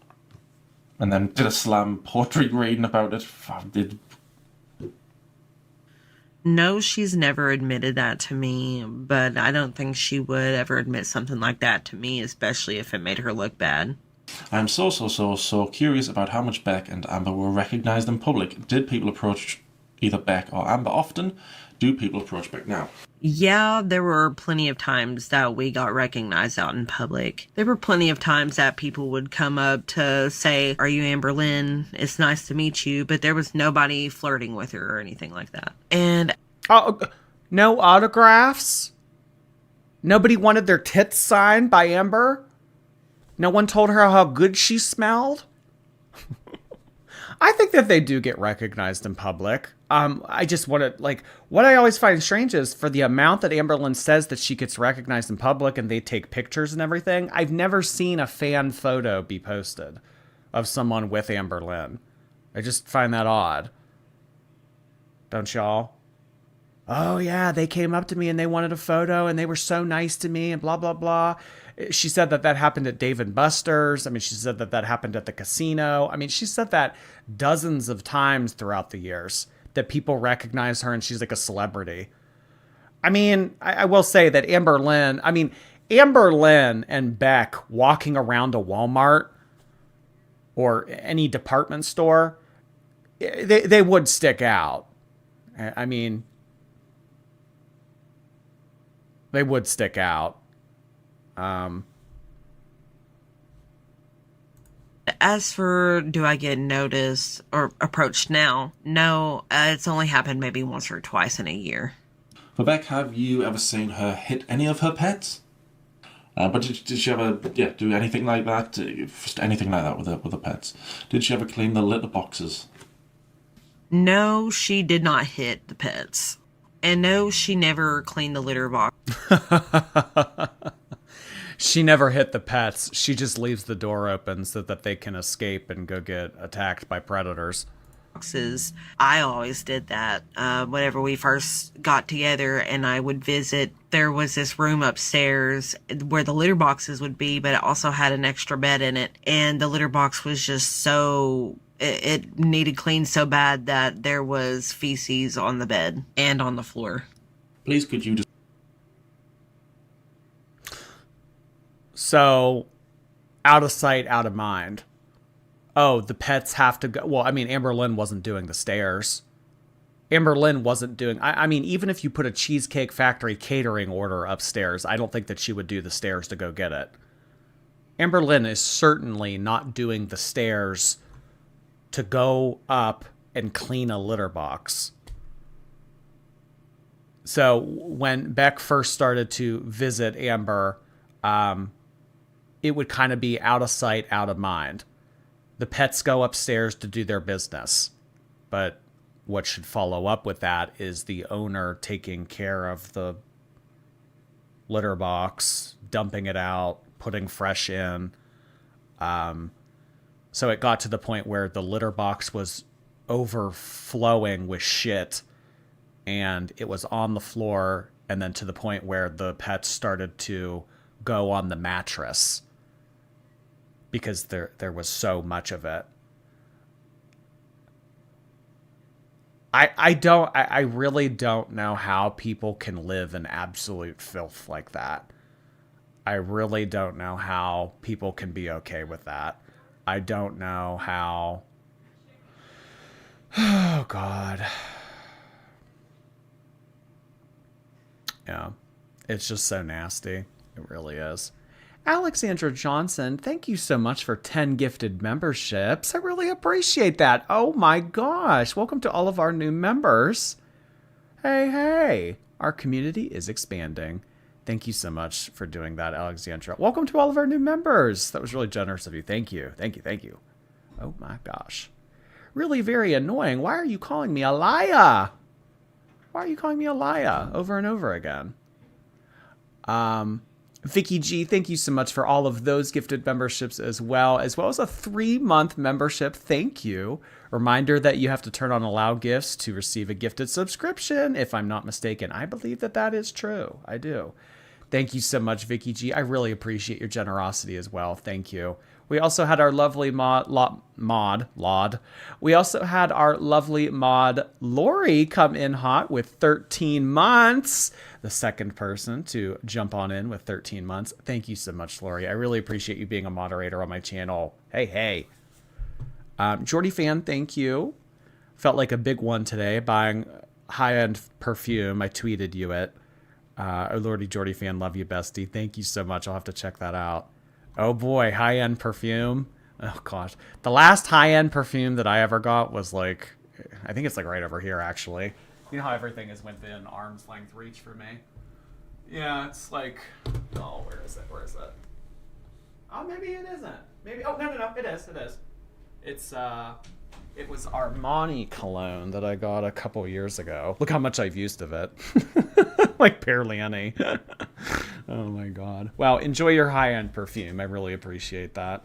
And then did a slam poetry reading about it. No, she's never admitted that to me, but I don't think she would ever admit something like that to me, especially if it made her look bad. I'm so curious about how much Beck and Amber were recognised in public. Did people approach either Beck or Amber often? Do people approach Beck now? Yeah, there were plenty of times that we got recognized out in public. There were plenty of times that people would come up to say, "Are you Amberlynn? It's nice to meet you," but there was nobody flirting with her or anything like that. And no autographs? Nobody wanted their tits signed by Amber? No one told her how good she smelled? I think that they do get recognized in public. I just want to, like, what I always find strange is for the amount that Amberlynn says that she gets recognized in public and they take pictures and everything, I've never seen a fan photo be posted of someone with Amberlynn. I just find that odd. Don't y'all? Oh, yeah, they came up to me and they wanted a photo and they were so nice to me and blah, blah, blah. She said that that happened at Dave & Buster's. I mean, she said that that happened at the casino. I mean, she said that dozens of times throughout the years that people recognize her and she's like a celebrity. I mean, I will say that Amberlynn and Beck walking around a Walmart or any department store, they would stick out. I mean, they would stick out. As for do I get noticed or approached now? No, it's only happened maybe once or twice in a year. Vivek, have you ever seen her hit any of her pets? But did she ever do anything like that? Anything like that with her pets? Did she ever clean the litter boxes? No, she did not hit the pets. And no, she never cleaned the litter box. She never hit the pets. She just leaves the door open so that they can escape and go get attacked by predators. Boxes. I always did that. Whenever we first got together and I would visit, there was this room upstairs where the litter boxes would be, but it also had an extra bed in it. And the litter box was just so... It needed cleaned so bad that there was feces on the bed and on the floor. Please could you just... So, out of sight, out of mind. Oh, the pets have to go. Well, I mean, Amberlynn wasn't doing the stairs. Amberlynn wasn't doing... I mean, even if you put a Cheesecake Factory catering order upstairs, I don't think that she would do the stairs to go get it. Amberlynn is certainly not doing the stairs to go up and clean a litter box. So when Beck first started to visit Amber, it would kind of be out of sight, out of mind. The pets go upstairs to do their business. But what should follow up with that is the owner taking care of the litter box, dumping it out, putting fresh in. So it got to the point where the litter box was overflowing with shit and it was on the floor, and then to the point where the pets started to go on the mattress because there was so much of it. I really don't know how people can live in absolute filth like that. I really don't know how people can be okay with that. I don't know how... Oh, God. Yeah. It's just so nasty. It really is. Alexandra Johnson, thank you so much for 10 gifted memberships. I really appreciate that. Oh, my gosh. Welcome to all of our new members. Hey. Our community is expanding. Thank you so much for doing that, Alexandra. Welcome to all of our new members. That was really generous of you. Thank you. Oh my gosh. Really very annoying. Why are you calling me a liar? Over and over again? Vicky G, thank you so much for all of those gifted memberships as well as a 3-month membership. Thank you. Reminder that you have to turn on allow gifts to receive a gifted subscription, if I'm not mistaken. I believe that is true. I do. Thank you so much, Vicky G. I really appreciate your generosity as well. Thank you. We also had our lovely mod. We also had our lovely mod Lori come in hot with 13 months. The second person to jump on in with 13 months. Thank you so much, Lori. I really appreciate you being a moderator on my channel. Hey. Jordy Fan, thank you. Felt like a big one today buying high-end perfume. I tweeted you it. Lordy Jordy Fan, love you, bestie. Thank you so much. I'll have to check that out. Oh boy, high-end perfume. Oh gosh. The last high-end perfume that I ever got was like, I think it's like right over here actually. You know how everything is within arm's length reach for me? Yeah, it's like, oh, where is it? Oh, maybe it isn't. Maybe, oh, no, it is. It was Armani cologne that I got a couple years ago. Look how much I've used of it. Like barely any. Oh my God. Wow, enjoy your high-end perfume. I really appreciate that.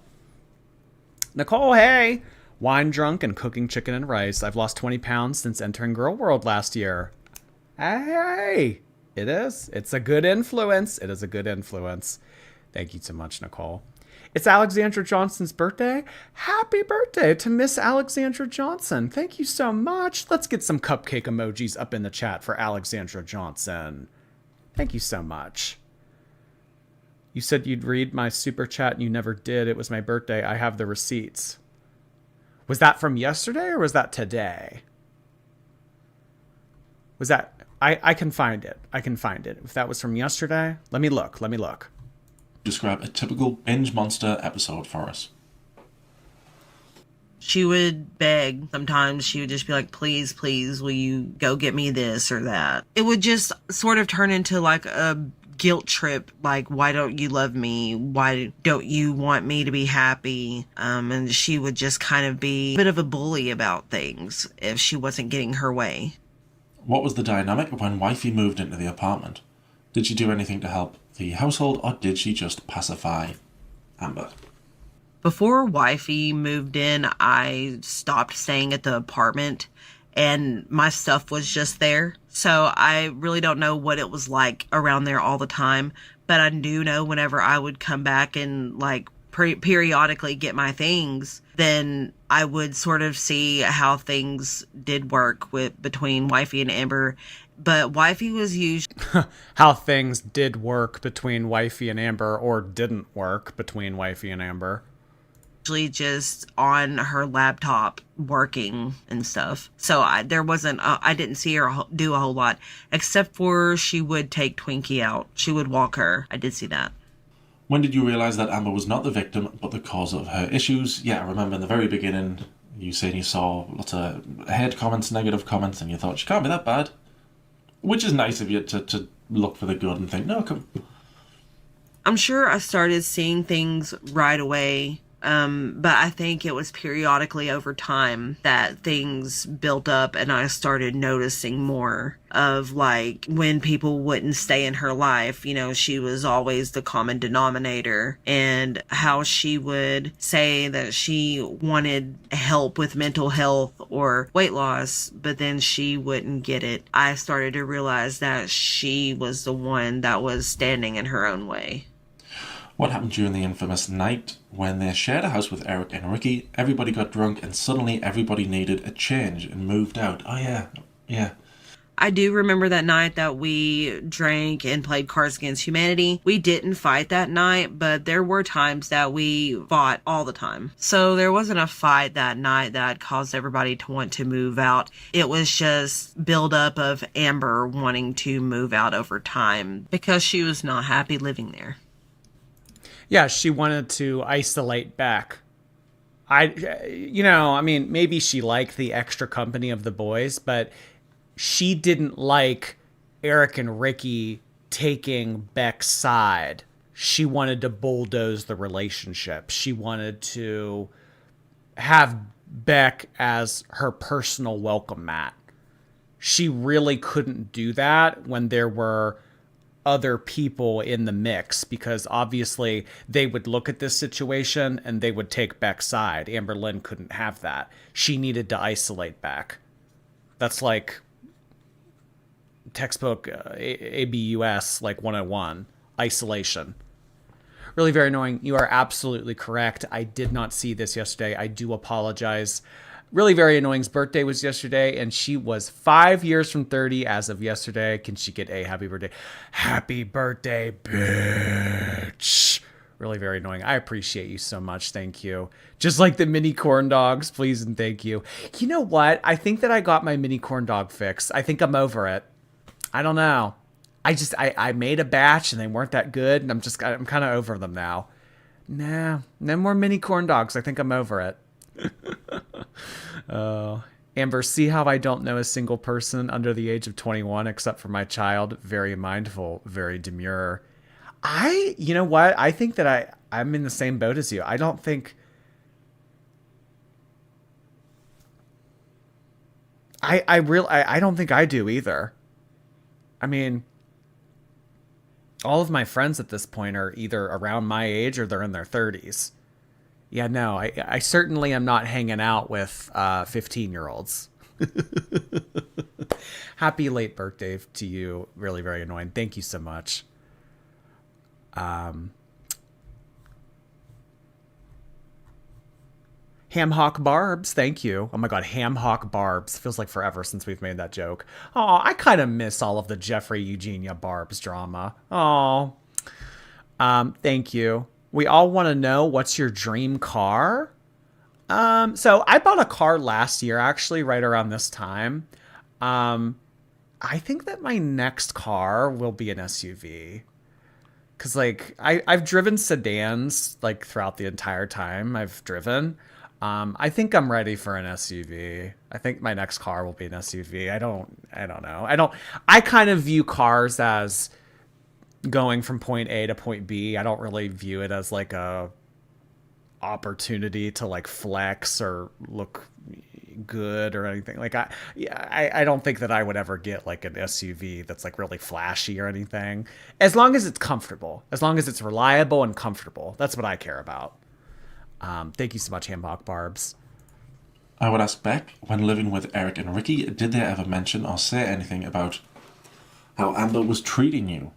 Nicole, hey! Wine drunk and cooking chicken and rice. I've lost 20 pounds since entering Girl World last year. Hey! It is. It's a good influence. It is a good influence. Thank you so much, Nicole. It's Alexandra Johnson's birthday. Happy birthday to Miss Alexandra Johnson. Thank you so much. Let's get some cupcake emojis up in the chat for Alexandra Johnson. Thank you so much. You said you'd read my super chat and you never did. It was my birthday. I have the receipts. Was that from yesterday or was that today? Was that... I can find it. If that was from yesterday, let me look. Describe a typical binge monster episode for us. She would beg. Sometimes she would just be like, please, please, will you go get me this or that? It would just sort of turn into like a guilt trip. Like, why don't you love me? Why don't you want me to be happy? And she would just kind of be a bit of a bully about things if she wasn't getting her way. What was the dynamic when Wifey moved into the apartment? Did she do anything to help the household, or did she just pacify Amber? Before Wifey moved in, I stopped staying at the apartment and my stuff was just there. So I really don't know what it was like around there all the time. But I do know whenever I would come back and like periodically get my things, then I would sort of see how things did work between Wifey and Amber. But Wifey was usually How things did work between Wifey and Amber, or didn't work between Wifey and Amber. just on her laptop working and stuff. So I didn't see her do a whole lot, except for she would take Twinkie out. She would walk her. I did see that. When did you realise that Amber was not the victim, but the cause of her issues? Yeah, I remember in the very beginning, you saying you saw lots of hate comments, negative comments, and you thought, she can't be that bad. Which is nice of you to look for the good and think, no, come. I'm sure I started seeing things right away. But I think it was periodically over time that things built up and I started noticing more of like when people wouldn't stay in her life. You know, she was always the common denominator, and how she would say that she wanted help with mental health or weight loss, but then she wouldn't get it. I started to realize that she was the one that was standing in her own way. What happened during the infamous night when they shared a house with Eric and Ricky? Everybody got drunk and suddenly everybody needed a change and moved out. Oh yeah. I do remember that night that we drank and played Cards Against Humanity. We didn't fight that night, but there were times that we fought all the time. So there wasn't a fight that night that caused everybody to want to move out. It was just build-up of Amber wanting to move out over time because she was not happy living there. Yeah, she wanted to isolate back. Maybe she liked the extra company of the boys, but she didn't like Eric and Ricky taking Beck's side. She wanted to bulldoze the relationship. She wanted to have Beck as her personal welcome mat. She really couldn't do that when there were other people in the mix, because obviously they would look at this situation and they would take Beck's side. Amberlynn couldn't have that. She needed to isolate Beck. That's like textbook ABUS like 101, isolation. Really very annoying. You are absolutely correct. I did not see this yesterday. I do apologize. Really very annoying's birthday was yesterday, and she was 5 years from 30 as of yesterday. Can she get a happy birthday? Happy birthday, bitch. Really very annoying. I appreciate you so much. Thank you. Just like the mini corn dogs, please and thank you. You know what? I think that I got my mini corn dog fix. I think I'm over it. I don't know. I made a batch and they weren't that good, and I'm kind of over them now. Nah, no more mini corn dogs. I think I'm over it. Amber, see how I don't know a single person under the age of 21 except for my child? Very mindful, very demure. You know what? I think that I'm in the same boat as you. I don't think I don't think I do either. I mean, all of my friends at this point are either around my age or they're in their 30s. Yeah, no, I certainly am not hanging out with 15-year-olds. Happy late birthday to you. Really very annoying. Thank you so much. Ham Hawk Barbs, thank you. Oh my god, Ham Hawk Barbs. Feels like forever since we've made that joke. Oh, I kind of miss all of the Jeffrey Eugenia Barbs drama. Oh, thank you. We all want to know, what's your dream car? So I bought a car last year, actually, right around this time. I think that my next car will be an SUV. Because, like, I've driven sedans, like, throughout the entire time I've driven. I think I'm ready for an SUV. I think my next car will be an SUV. I don't know. I kind of view cars as going from point A to point B. I don't really view it as like a opportunity to like flex or look good or anything. Like I don't think that I would ever get like an SUV that's like really flashy or anything. As long as it's comfortable, as long as it's reliable and comfortable, that's what I care about. Thank you so much, Hambach Barbs. I would ask Beck, when living with Eric and Ricky, did they ever mention or say anything about how Amber was treating you?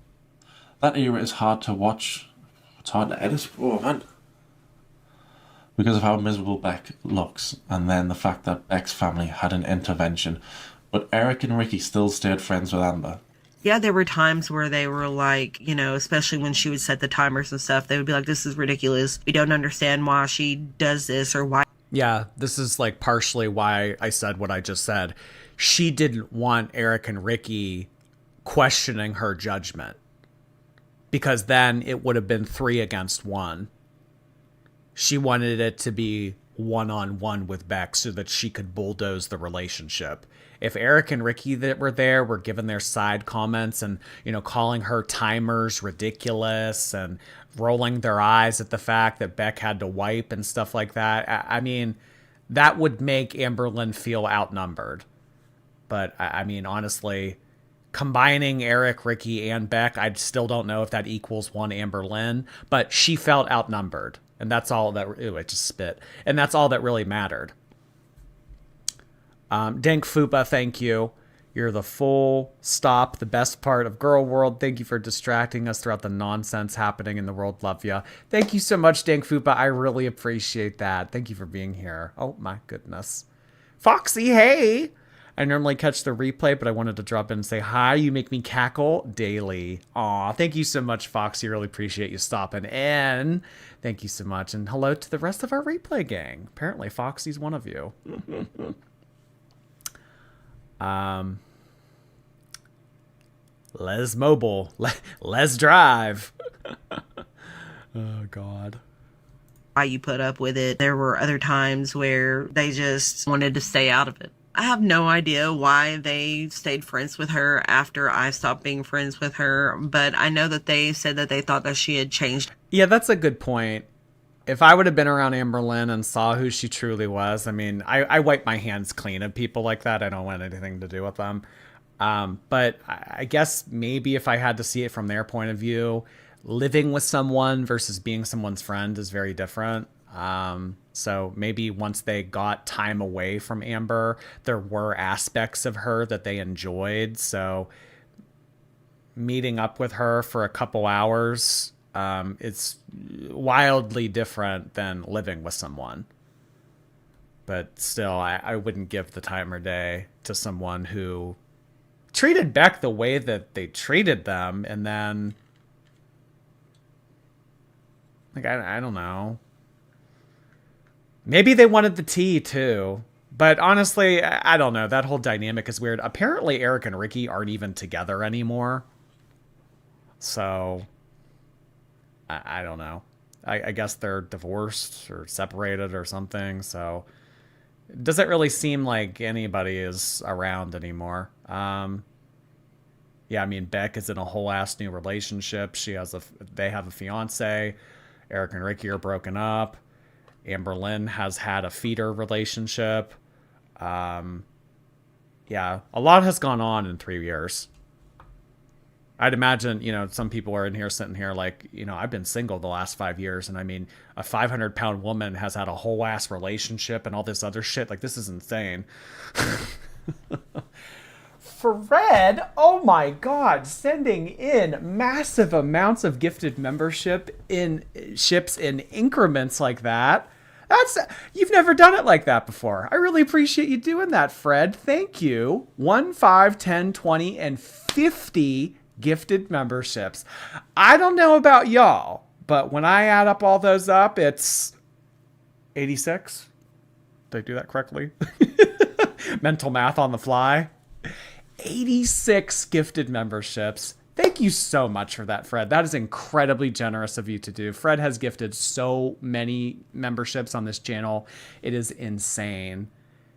That era is hard to watch. It's hard to edit. Oh, man. Because of how miserable Beck looks, and then the fact that Beck's family had an intervention. But Eric and Ricky still stayed friends with Amber. Yeah, there were times where they were like, you know, especially when she would set the timers and stuff, they would be like, this is ridiculous. We don't understand why she does this or why. Yeah, this is like partially why I said what I just said. She didn't want Eric and Ricky questioning her judgment, because then it would have been 3 against 1. She wanted it to be 1-on-1 with Beck so that she could bulldoze the relationship. If Eric and Ricky that were there were giving their side comments and, you know, calling her timers ridiculous and rolling their eyes at the fact that Beck had to wipe and stuff like that, I mean, that would make Amberlynn feel outnumbered. But I mean, honestly, combining Eric, Ricky, and Beck, I still don't know if that equals one Amberlynn, but she felt outnumbered. And that's all that, I just spit. And that's all that really mattered. Dank Fupa, thank you. You're the full stop, the best part of Girl World. Thank you for distracting us throughout the nonsense happening in the world. Love ya. Thank you so much, Dank Fupa. I really appreciate that. Thank you for being here. Oh my goodness. Foxy, hey! I normally catch the replay, but I wanted to drop in and say hi. You make me cackle daily. Aw, thank you so much, Foxy. Really appreciate you stopping in. Thank you so much. And hello to the rest of our replay gang. Apparently, Foxy's one of you. Les Mobile. Les Drive. Oh, God. Why you put up with it. There were other times where they just wanted to stay out of it. I have no idea why they stayed friends with her after I stopped being friends with her, but I know that they said that they thought that she had changed. Yeah, that's a good point. If I would have been around Amberlynn and saw who she truly was, I mean, I wipe my hands clean of people like that. I don't want anything to do with them. But I guess maybe if I had to see it from their point of view, living with someone versus being someone's friend is very different. So maybe once they got time away from Amber, there were aspects of her that they enjoyed. So meeting up with her for a couple hours, it's wildly different than living with someone. But still, I wouldn't give the time or day to someone who treated Beck the way that they treated them. And then, like, I don't know. Maybe they wanted the tea too. But honestly, I don't know. That whole dynamic is weird. Apparently, Eric and Ricky aren't even together anymore. So, I don't know. I guess they're divorced or separated or something. So, it doesn't really seem like anybody is around anymore. Yeah, I mean, Beck is in a whole ass new relationship. They have a fiance. Eric and Ricky are broken up. Amberlynn has had a feeder relationship. Yeah, a lot has gone on in 3 years. I'd imagine, some people are in here sitting here like, I've been single the last 5 years. And I mean, a 500-pound woman has had a whole ass relationship and all this other shit. Like, this is insane. Fred, oh my God, sending in massive amounts of gifted membership in ships in increments like that. You've never done it like that before. I really appreciate you doing that, Fred. Thank you. 1, 5, 10, 20, and 50 gifted memberships. I don't know about y'all, but when I add up all those up, it's 86. Did I do that correctly? Mental math on the fly. 86 gifted memberships. Thank you so much for that, Fred. That is incredibly generous of you to do. Fred has gifted so many memberships on this channel. It is insane.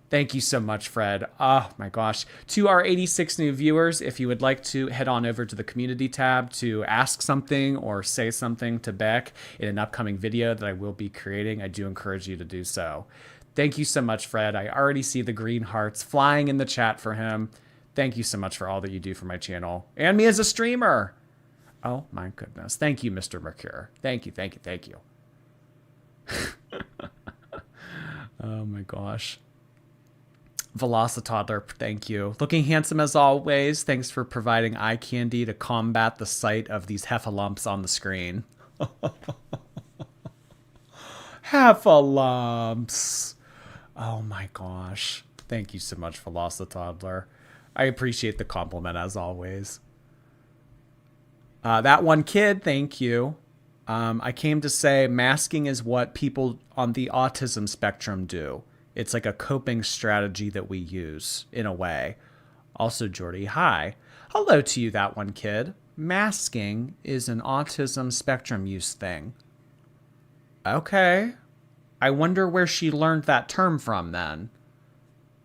Thank you so much, Fred. Oh my gosh. To our 86 new viewers, if you would like to head on over to the community tab to ask something or say something to Beck in an upcoming video that I will be creating, I do encourage you to do so. Thank you so much, Fred. I already see the green hearts flying in the chat for him. Thank you so much for all that you do for my channel and me as a streamer. Oh my goodness. Thank you, Mr. Mercure. Thank you, thank you, thank you. Oh my gosh. Velocitoddler, thank you. Looking handsome as always. Thanks for providing eye candy to combat the sight of these heffalumps on the screen. Heffalumps. Oh my gosh. Thank you so much, Velocitoddler. I appreciate the compliment as always. That one kid, thank you. I came to say masking is what people on the autism spectrum do. It's like a coping strategy that we use, in a way. Also, Jordy, hi. Hello to you, that one kid. Masking is an autism spectrum use thing. Okay. I wonder where she learned that term from, then.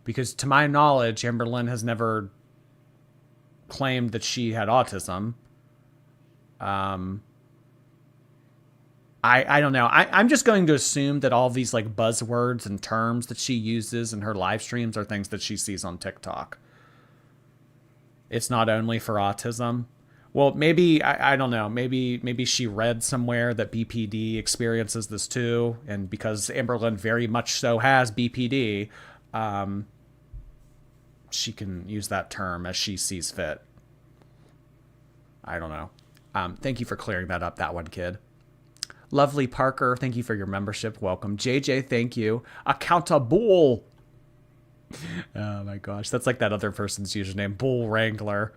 Because to my knowledge, Amberlynn has never claimed that she had autism. I don't know. I'm just going to assume that all these like buzzwords and terms that she uses in her live streams are things that she sees on TikTok. It's not only for autism. Well, maybe, I don't know. Maybe she read somewhere that BPD experiences this too. And because Amberlynn very much so has BPD, she can use that term as she sees fit. I don't know. Thank you for clearing that up, that one kid. Lovely Parker, thank you for your membership. Welcome. JJ, thank you. Accountable. Oh my gosh, that's like that other person's username, Bull Wrangler.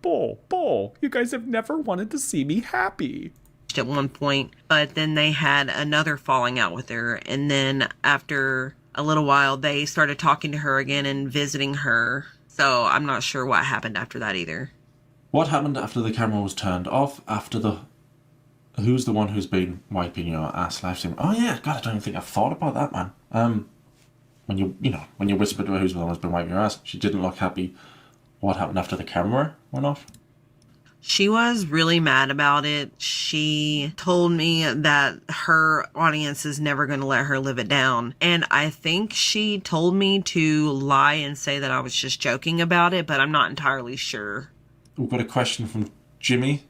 Bull, you guys have never wanted to see me happy. At one point, but then they had another falling out with her, and then after a little while, they started talking to her again and visiting her. So I'm not sure what happened after that either. What happened after the camera was turned off? After the... Who's the one who's been wiping your ass live stream? Oh yeah, God, I don't even think I've thought about that, man. When you whispered to her who's the one who's been wiping your ass, she didn't look happy. What happened after the camera went off? She was really mad about it. She told me that her audience is never going to let her live it down. And I think she told me to lie and say that I was just joking about it, but I'm not entirely sure. We've got a question from Jimmy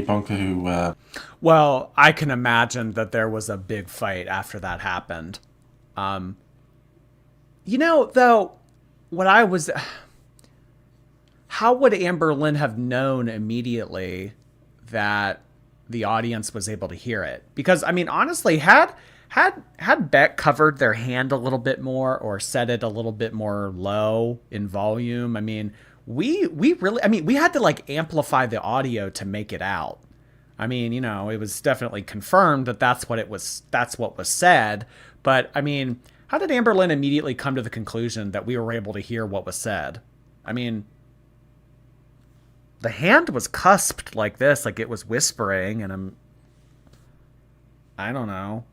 Bunker, who... Well, I can imagine that there was a big fight after that happened. Though, what I was... How would Amberlynn have known immediately that the audience was able to hear it? Because, I mean, honestly, had Beck covered their hand a little bit more or set it a little bit more low in volume, I mean... We really, I mean, we had to like amplify the audio to make it out. I mean, it was definitely confirmed that that's what was said. But I mean, how did Amberlynn immediately come to the conclusion that we were able to hear what was said? I mean, the hand was cusped like this, like it was whispering, and I don't know.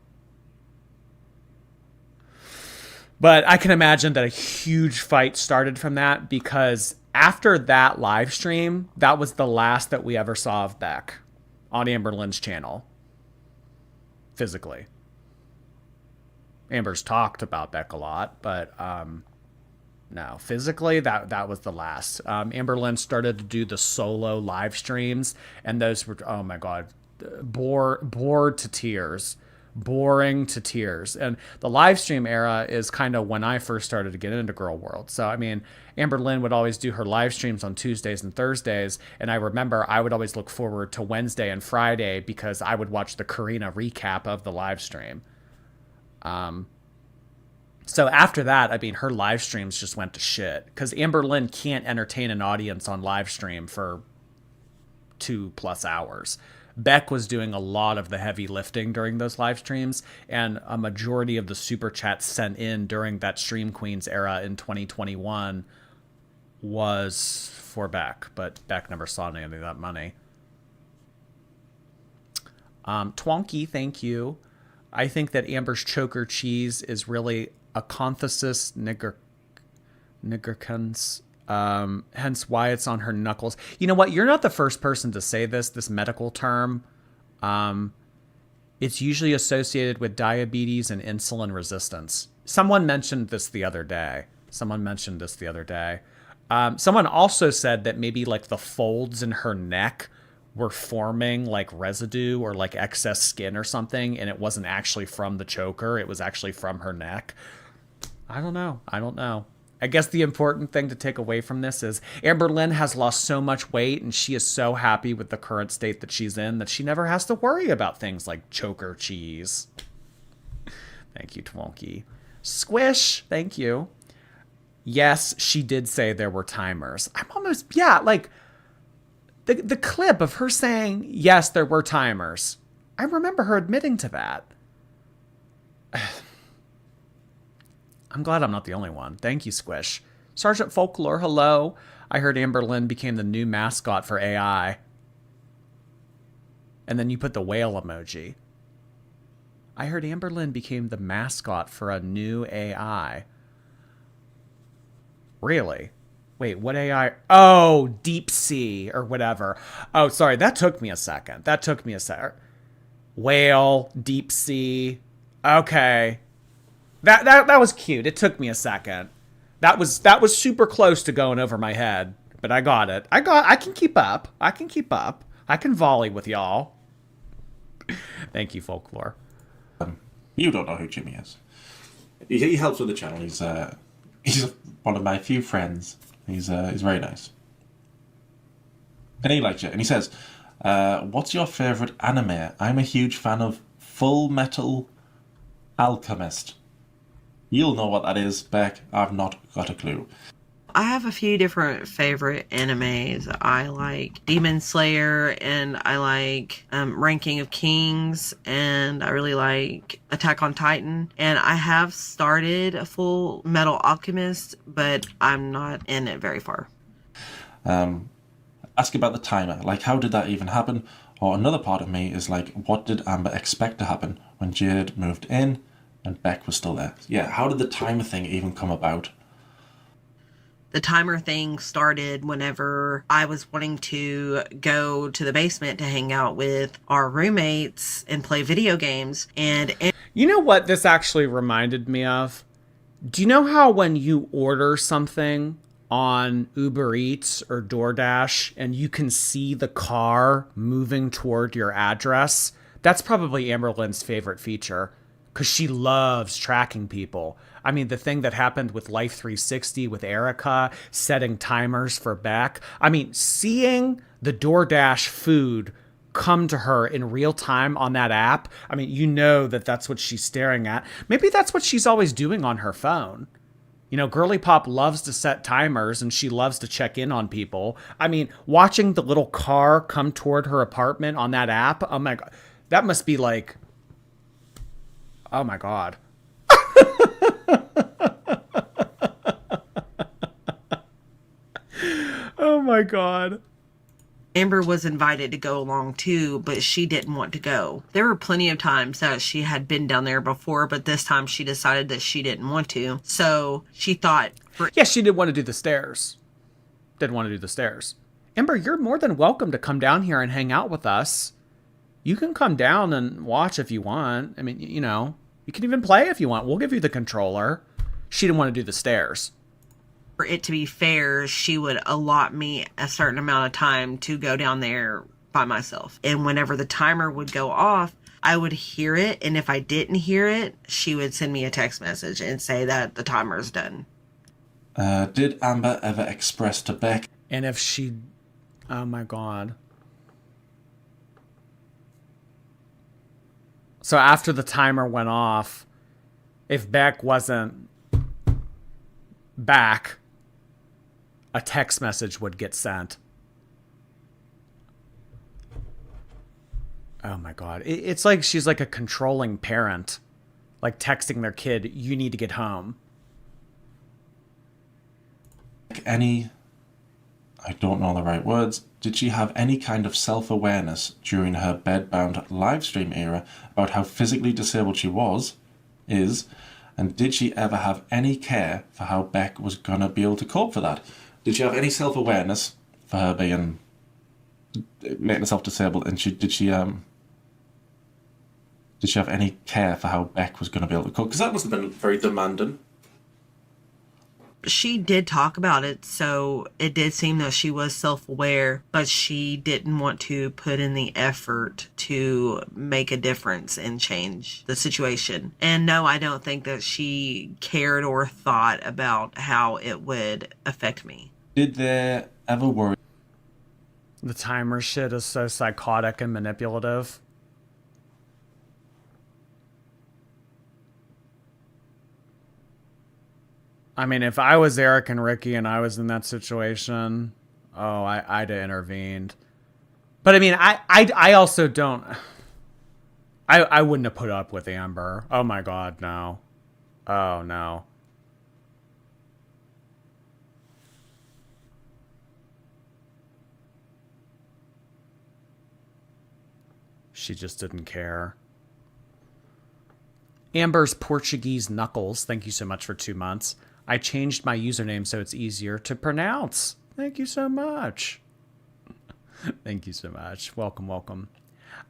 But I can imagine that a huge fight started from that, because after that live stream, that was the last that we ever saw of Beck on Amberlynn's channel. Physically. Amber's talked about Beck a lot, but no, physically, that was the last. Amberlynn started to do the solo live streams, and those were, oh my God, bored to tears. Boring to tears. And the live stream era is kind of when I first started to get into Girl World. So, I mean, Amberlynn would always do her live streams on Tuesdays and Thursdays. And I remember I would always look forward to Wednesday and Friday because I would watch the Karina recap of the live stream. So after that, I mean, her live streams just went to shit because Amberlynn can't entertain an audience on live stream for 2+ hours. Beck was doing a lot of the heavy lifting during those live streams, and a majority of the super chats sent in during that Stream Queens era in 2021 was for Beck, but Beck never saw any of that money. Twonky, thank you. I think that Amber's choker cheese is really Acanthus nigricans, hence why it's on her knuckles. You know what? You're not the first person to say this medical term. It's usually associated with diabetes and insulin resistance. Someone mentioned this the other day. Someone also said that maybe like the folds in her neck were forming like residue or like excess skin or something, and it wasn't actually from the choker. It was actually from her neck. I don't know. I guess the important thing to take away from this is Amberlynn has lost so much weight, and she is so happy with the current state that she's in that she never has to worry about things like choker cheese. Thank you, Twonky. Squish, thank you. Yes, she did say there were timers. I'm almost, like the clip of her saying, yes, there were timers. I remember her admitting to that. I'm glad I'm not the only one. Thank you, Squish. Sergeant Folklore, hello. I heard Amberlynn became the new mascot for AI. And then you put the whale emoji. I heard Amberlynn became the mascot for a new AI. Really? Wait, what AI? Oh, Deep Sea or whatever. Oh, sorry. That took me a second. Whale, Deep Sea. Okay. That was cute. It took me a second. That was super close to going over my head, but I got it. I can keep up. I can volley with y'all. Thank you, Folklore. You don't know who Jimmy is. He helps with the channel. He's one of my few friends. He's very nice. And he likes it. And he says, what's your favourite anime? I'm a huge fan of Full Metal Alchemist. You'll know what that is, Beck. I've not got a clue. I have a few different favorite animes. I like Demon Slayer, and I like Ranking of Kings, and I really like Attack on Titan. And I have started a Full Metal Alchemist, but I'm not in it very far. Ask about the timer. Like, how did that even happen? Or another part of me is like, what did Amber expect to happen when Jade moved in and Beck was still there? Yeah, how did the timer thing even come about? The timer thing started whenever I was wanting to go to the basement to hang out with our roommates and play video games. And you know what this actually reminded me of? Do you know how when you order something on Uber Eats or DoorDash and you can see the car moving toward your address? That's probably Amberlynn's favorite feature, because she loves tracking people. I mean, the thing that happened with Life 360 with Erica, setting timers for Beck. I mean, seeing the DoorDash food come to her in real time on that app. I mean, you know that that's what she's staring at. Maybe that's what she's always doing on her phone. You know, Girly Pop loves to set timers and she loves to check in on people. I mean, watching the little car come toward her apartment on that app. Oh my God. That must be like, oh my God. Oh my God. Amber was invited to go along too, but she didn't want to go. There were plenty of times that she had been down there before, but this time she decided that she didn't want to. So she thought... Yeah, she didn't want to do the stairs. Amber, you're more than welcome to come down here and hang out with us. You can come down and watch if you want. I mean, you know, you can even play if you want. We'll give you the controller. She didn't want to do the stairs. For it to be fair, she would allot me a certain amount of time to go down there by myself. And whenever the timer would go off, I would hear it. And if I didn't hear it, she would send me a text message and say that the timer's done. Did Amber ever express to Beck? And if she... Oh my God. So after the timer went off, if Beck wasn't back, a text message would get sent. Oh my God. It's like she's like a controlling parent, like texting their kid, you need to get home. Any I don't know the right words. Did she have any kind of self-awareness during her bedbound livestream era about how physically disabled she is, and did she ever have any care for how Beck was gonna be able to cope for that? Did she have any self-awareness for her making herself disabled, and did she have any care for how Beck was gonna be able to cope? Because that must have been very demanding. She did talk about it, so it did seem that she was self-aware, but she didn't want to put in the effort to make a difference and change the situation. And no, I don't think that she cared or thought about how it would affect me. Did they ever worry The timer shit is so psychotic and manipulative. I mean, if I was Eric and Ricky and I was in that situation, I'd have intervened. But I mean, I also don't. I wouldn't have put up with Amber. Oh my God, no. Oh no. She just didn't care. Amber's Portuguese Knuckles, thank you so much for 2 months. I changed my username so it's easier to pronounce. Thank you so much. Thank you so much. Welcome, welcome.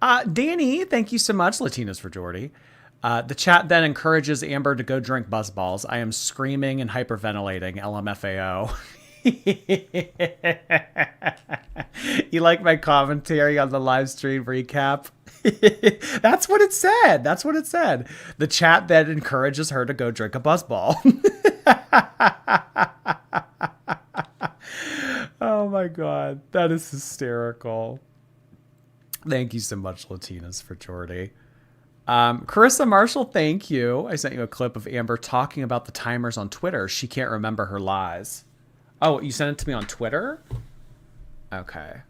Danny, thank you so much. Latinas for Jordy. The chat then encourages Amber to go drink buzzballs. I am screaming and hyperventilating. LMFAO. You like my commentary on the live stream recap? That's what it said. That's what it said. The chat then encourages her to go drink a buzzball. Oh my God. That is hysterical. Thank you so much, Latinas, for Jordy. Carissa Marshall, thank you. I sent you a clip of Amber talking about the timers on Twitter. She can't remember her lies. Oh, you sent it to me on Twitter? Okay.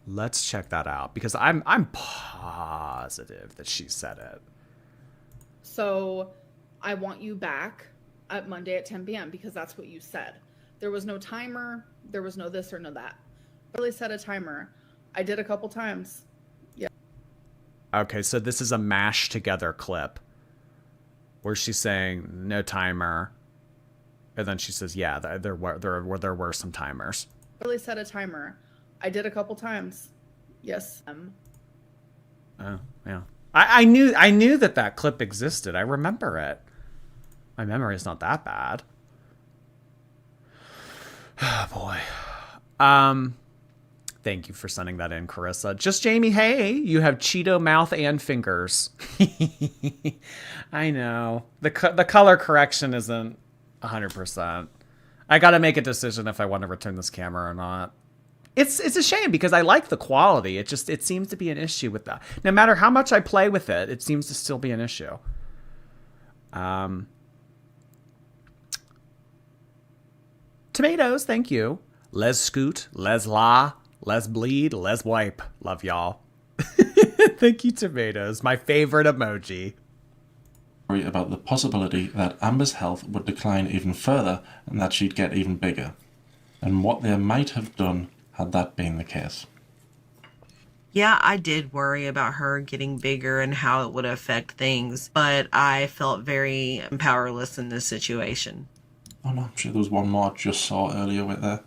Let's check that out because I'm positive that she said it. So I want you back at Monday at 10 p.m. because that's what you said. There was no timer. There was no this or no that. I really set a timer. I did a couple times. Yeah. Okay, so this is a mashed together clip where she's saying no timer. And then she says, yeah, there were some timers. I really set a timer. I did a couple times. Yes. Oh, yeah. I knew that clip existed. I remember it. My memory is not that bad. Oh, boy. Thank you for sending that in, Carissa. Just Jamie, hey, you have Cheeto mouth and fingers. I know. The color correction isn't 100%. I got to make a decision if I want to return this camera or not. It's a shame because I like the quality. It seems to be an issue with that. No matter how much I play with it, it seems to still be an issue. Tomatoes, thank you. Les scoot, les la, les bleed, les wipe. Love y'all. Thank you, tomatoes. My favorite emoji. about the possibility that Amber's health would decline even further and that she'd get even bigger, and what they might have done had that been the case? Yeah, I did worry about her getting bigger and how it would affect things, but I felt very powerless in this situation. Oh no, I'm sure there was one more I just saw earlier with her.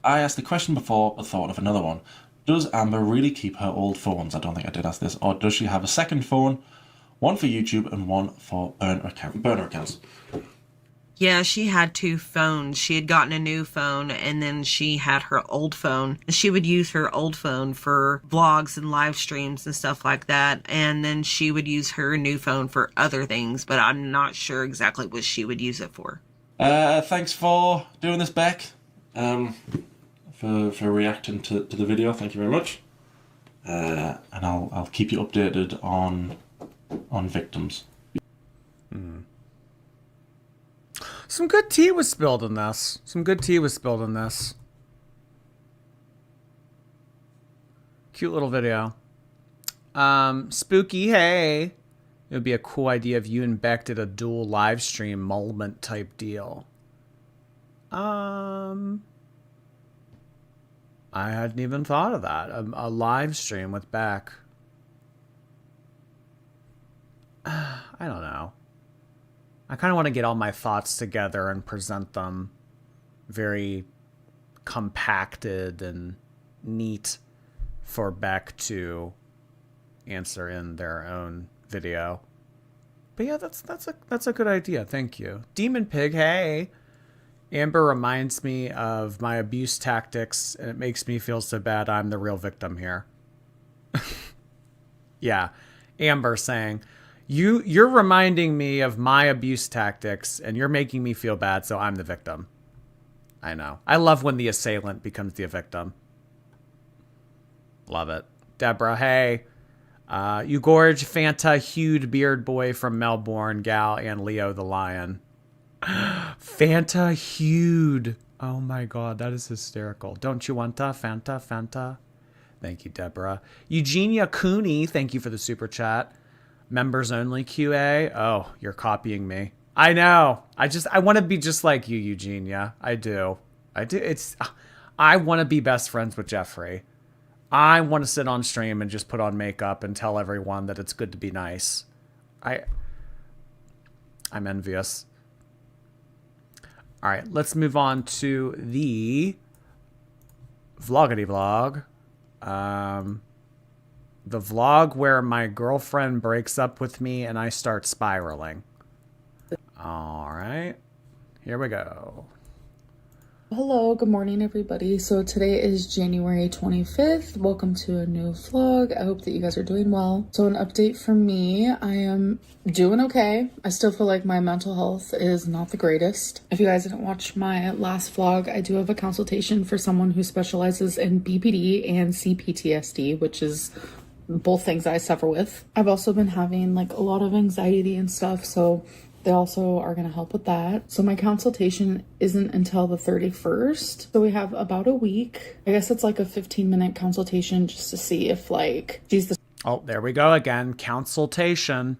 I asked the question before, but thought of another one. Does Amber really keep her old phones? I don't think I did ask this. Or does she have a second phone, one for YouTube and one for burner accounts? Yeah, she had 2 phones. She had gotten a new phone, and then she had her old phone. She would use her old phone for vlogs and live streams and stuff like that, and then she would use her new phone for other things, but I'm not sure exactly what she would use it for. Thanks for doing this, Beck. For reacting to the video. Thank you very much. And I'll keep you updated on victims. Some good tea was spilled in this. Cute little video. Spooky, hey. It would be a cool idea if you and Beck did a dual live stream moment type deal. I hadn't even thought of that. A live stream with Beck. I don't know. I kind of want to get all my thoughts together and present them very compacted and neat for Beck to answer in their own video. But yeah, that's a good idea. Thank you. Demon Pig, hey. Amber reminds me of my abuse tactics, and it makes me feel so bad I'm the real victim here. Yeah. Amber saying, you're reminding me of my abuse tactics, and you're making me feel bad, so I'm the victim. I know. I love when the assailant becomes the victim. Love it. Deborah, hey. You gorge Fanta hued beard boy from Melbourne, gal, and Leo the lion. Fanta hued. Oh my god, that is hysterical. Don't you want Fanta? Thank you, Deborah. Eugenia Cooney, thank you for the super chat. Members only QA. Oh, you're copying me. I know. I want to be just like you, Eugenia. I do. I want to be best friends with Jeffrey. I want to sit on stream and just put on makeup and tell everyone that it's good to be nice. I'm envious. All right, let's move on to the vloggity vlog. The vlog where my girlfriend breaks up with me and I start spiraling. All right, here we go. Hello, good morning everybody. So today is January 25th. Welcome to a new vlog. I hope that you guys are doing well. So an update from me, I am doing okay. I still feel like my mental health is not the greatest. If you guys didn't watch my last vlog, I do have a consultation for someone who specializes in BPD and CPTSD, which is both things I suffer with. I've also been having like a lot of anxiety and stuff, so they also are going to help with that. So my consultation isn't until the 31st. So we have about a week. I guess it's like a 15-minute consultation just to see if like she's the Oh, there we go again. Consultation.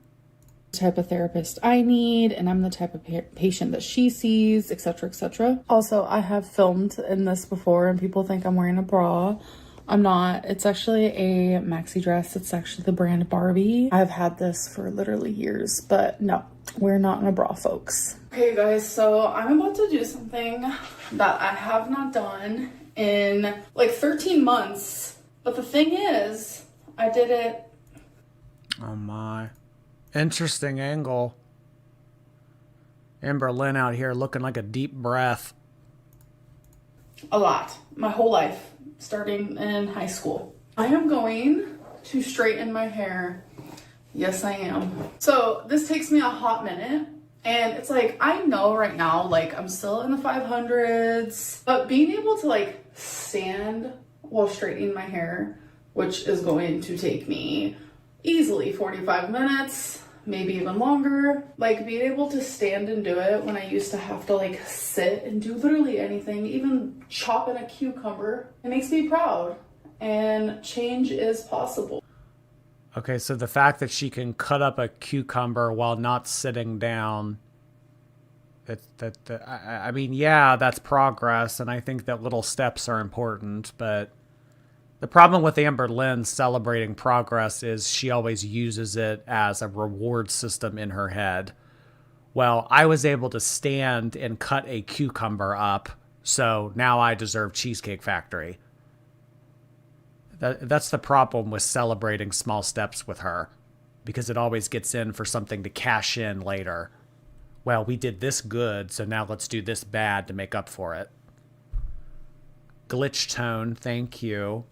type of therapist I need, and I'm the type of patient that she sees, etc., etc. Also, I have filmed in this before and people think I'm wearing a bra. I'm not. It's actually a maxi dress. It's actually the brand Barbie. I've had this for literally years, but no, we're not in a bra, folks. Okay, guys, so I'm about to do something that I have not done in like 13 months. But the thing is, I did it. Oh my. Interesting angle. Amberlynn out here looking like a deep breath. A lot. My whole life. Starting in high school. I am going to straighten my hair. Yes, I am. So this takes me a hot minute. And it's like, I know right now, like I'm still in the 500s, but being able to like stand while straightening my hair, which is going to take me easily 45 minutes, maybe even longer. Like being able to stand and do it when I used to have to like sit and do literally anything, even chopping a cucumber, it makes me proud. And change is possible. Okay, so the fact that she can cut up a cucumber while not sitting down, I mean, yeah, that's progress, and I think that little steps are important, but the problem with Amberlynn celebrating progress is she always uses it as a reward system in her head. Well, I was able to stand and cut a cucumber up, so now I deserve Cheesecake Factory. That's the problem with celebrating small steps with her, because it always gets in for something to cash in later. Well, we did this good, so now let's do this bad to make up for it. Glitch Tone, thank you.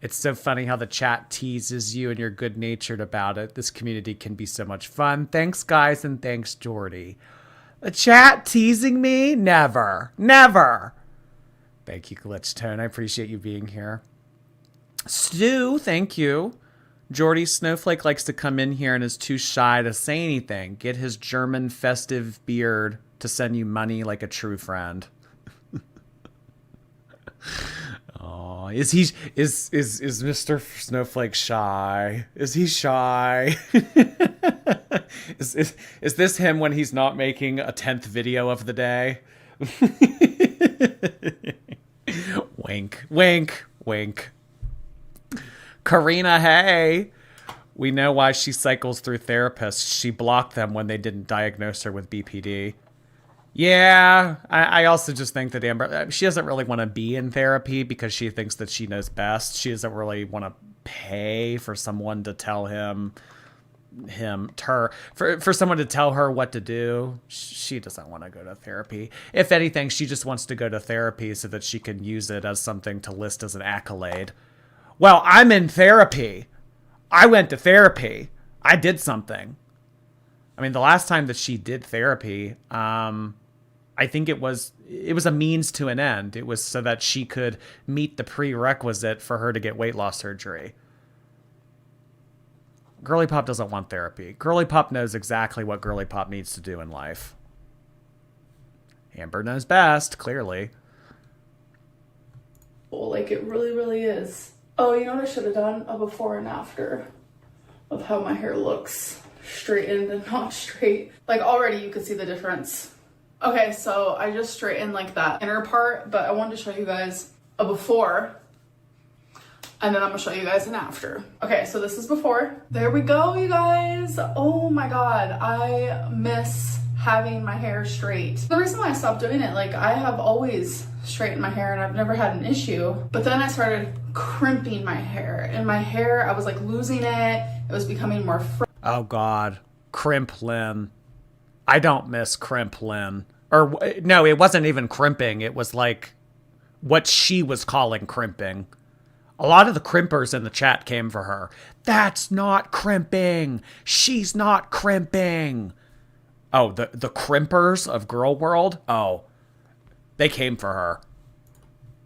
It's so funny how the chat teases you and you're good-natured about it. This community can be so much fun. Thanks, guys, and thanks, Jordy. The chat teasing me? Never. Never. Thank you, Glitch Tone. I appreciate you being here. Stu, thank you. Jordy Snowflake likes to come in here and is too shy to say anything. Get his German festive beard to send you money like a true friend. Oh, is Mr. Snowflake shy? Is he shy? Is this him when he's not making a 10th video of the day? Wink, wink, Wink. Karina, hey. We know why she cycles through therapists. She blocked them when they didn't diagnose her with BPD. Yeah, I also just think that Amber, she doesn't really want to be in therapy because she thinks that she knows best. She doesn't really want to pay for someone to tell for someone to tell her what to do. She doesn't want to go to therapy. If anything, she just wants to go to therapy so that she can use it as something to list as an accolade. Well, I'm in therapy. I went to therapy. I did something. I mean, the last time that she did therapy, I think it was a means to an end. It was so that she could meet the prerequisite for her to get weight loss surgery. Girly Pop doesn't want therapy. Girly Pop knows exactly what Girly Pop needs to do in life. Amber knows best, clearly. Like, it really, really is. Oh, you know what I should have done? A before and after of how my hair looks straightened and not straight. Like, already you could see the difference. Okay, so I just straightened like that inner part, but I wanted to show you guys a before, and then I'm gonna show you guys an after. Okay, so this is before. There we go, you guys. Oh my God, I miss having my hair straight. The reason why I stopped doing it, like, I have always straightened my hair and I've never had an issue, but then I started crimping my hair, and my hair, I was like losing it. It was becoming more Oh God, Crimplin. I don't miss Crimplin. Or no, it wasn't even crimping. It was like what she was calling crimping. A lot of the crimpers in the chat came for her. That's not crimping. She's not crimping. Oh, the crimpers of Girl World? Oh, they came for her.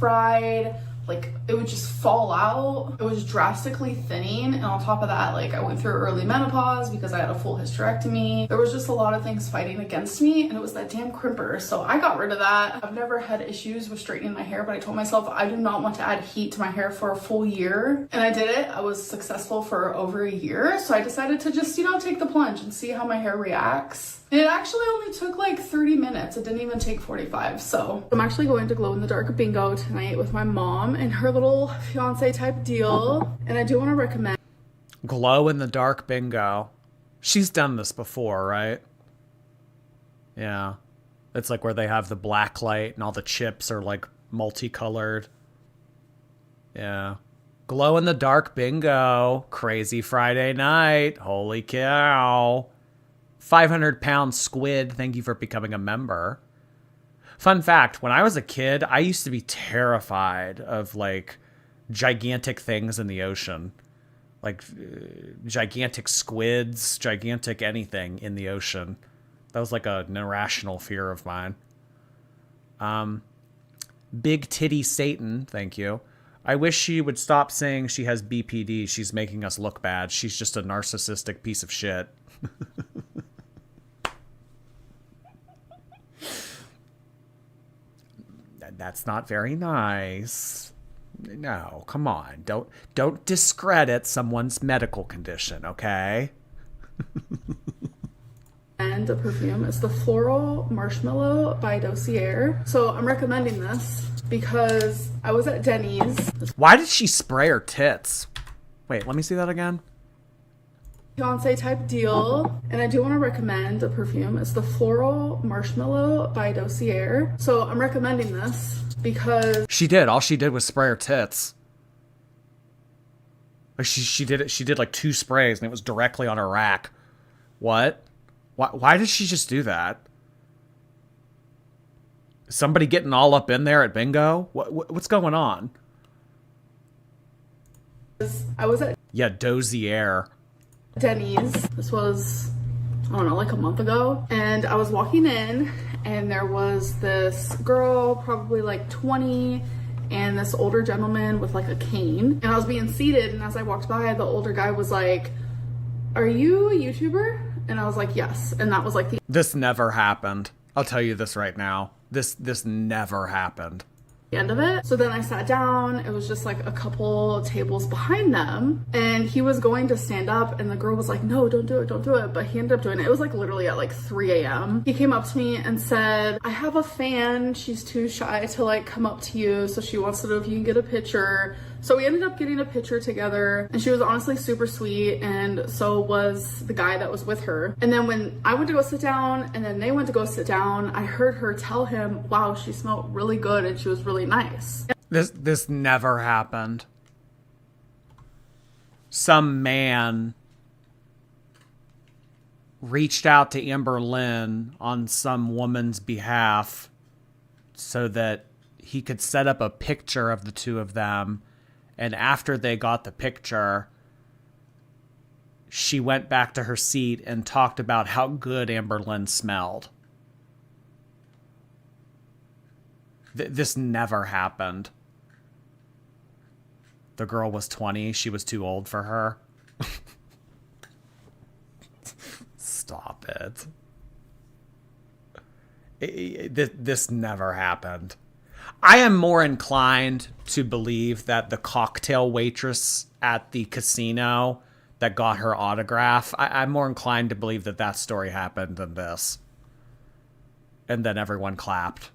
fried, like it would just fall out. It was drastically thinning, and on top of that, like I went through early menopause because I had a full hysterectomy. There was just a lot of things fighting against me, and it was that damn crimper. So I got rid of that. I've never had issues with straightening my hair, but I told myself I do not want to add heat to my hair for a full year, and I did it. I was successful for over a year, so I decided to just, you know, take the plunge and see how my hair reacts. And it actually only took like 30 minutes. It didn't even take 45. So I'm actually going to glow in the dark bingo tonight with my mom and her little fiance type deal. And I do want to recommend Glow in the dark bingo. She's done this before, right? Yeah. It's like where they have the black light and all the chips are like multicolored. Yeah. Glow in the dark bingo. Crazy Friday night. Holy cow. 500-pound squid, thank you for becoming a member. Fun fact, when I was a kid, I used to be terrified of, like, gigantic things in the ocean. Like, gigantic squids, gigantic anything in the ocean. That was, like, an irrational fear of mine. Big Titty Satan, thank you. I wish she would stop saying she has BPD. She's making us look bad. She's just a narcissistic piece of shit. That's not very nice. No, come on. Don't discredit someone's medical condition, okay? and a perfume. It's the Floral Marshmallow by Dossier. So I'm recommending this because I was at Denny's. Why did she spray her tits? Wait, let me see that again. Fiance type deal, and I do want to recommend a perfume. It's the Floral Marshmallow by Dossier. So I'm recommending this because she did. All she did was spray her tits. Like she did it. She did like 2 sprays, and it was directly on her rack. What? Why did she just do that? Somebody getting all up in there at bingo? What's going on? I was at Dozier. Denny's. This was, I don't know, like a month ago. And I was walking in and there was this girl, probably like 20, and this older gentleman with like a cane. And I was being seated, and as I walked by, the older guy was like, "Are you a YouTuber?" And I was like, "Yes." And that was like the This never happened. I'll tell you this right now. This never happened. end of it. So then I sat down. It was just like a couple tables behind them, and he was going to stand up, and the girl was like, "No, don't do it, don't do it." But he ended up doing it. It was like literally at like 3 a.m. He came up to me and said, "I have a fan. She's too shy to like come up to you, so she wants to know if you can get a picture. So we ended up getting a picture together, and she was honestly super sweet, and so was the guy that was with her. And then when I went to go sit down and then they went to go sit down, I heard her tell him, wow, she smelled really good and she was really nice. This never happened. Some man reached out to Amberlynn on some woman's behalf so that he could set up a picture of the two of them. And after they got the picture, she went back to her seat and talked about how good Amberlynn smelled. This never happened. The girl was 20. She was too old for her. Stop it. This never happened. I am more inclined to believe that the cocktail waitress at the casino that got her autograph, I'm more inclined to believe that that story happened than this. And then everyone clapped.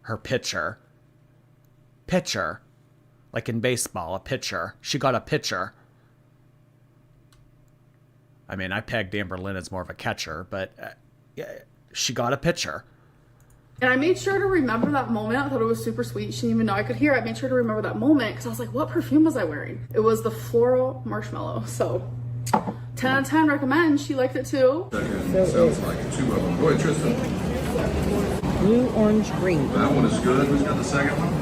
Her pitcher. Pitcher. Like in baseball, a pitcher. She got a pitcher. I mean, I pegged Amberlynn as more of a catcher, but she got a pitcher. And I made sure to remember that moment. I thought it was super sweet. She didn't even know I could hear. I made sure to remember that moment because I was like, what perfume was I wearing? It was the floral marshmallow. So 10 out of 10 recommend. She liked it too. Sounds like two of them. Go ahead, Tristan. Blue, orange, green. That one is good. Who's got the second one?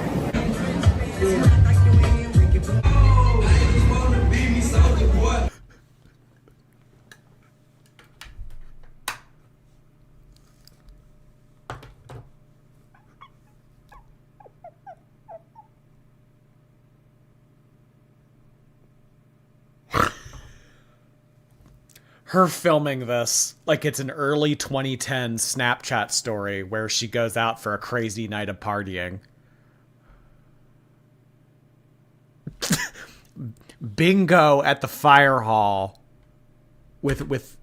Her filming this like it's an early 2010 Snapchat story where she goes out for a crazy night of partying. Bingo at the fire hall with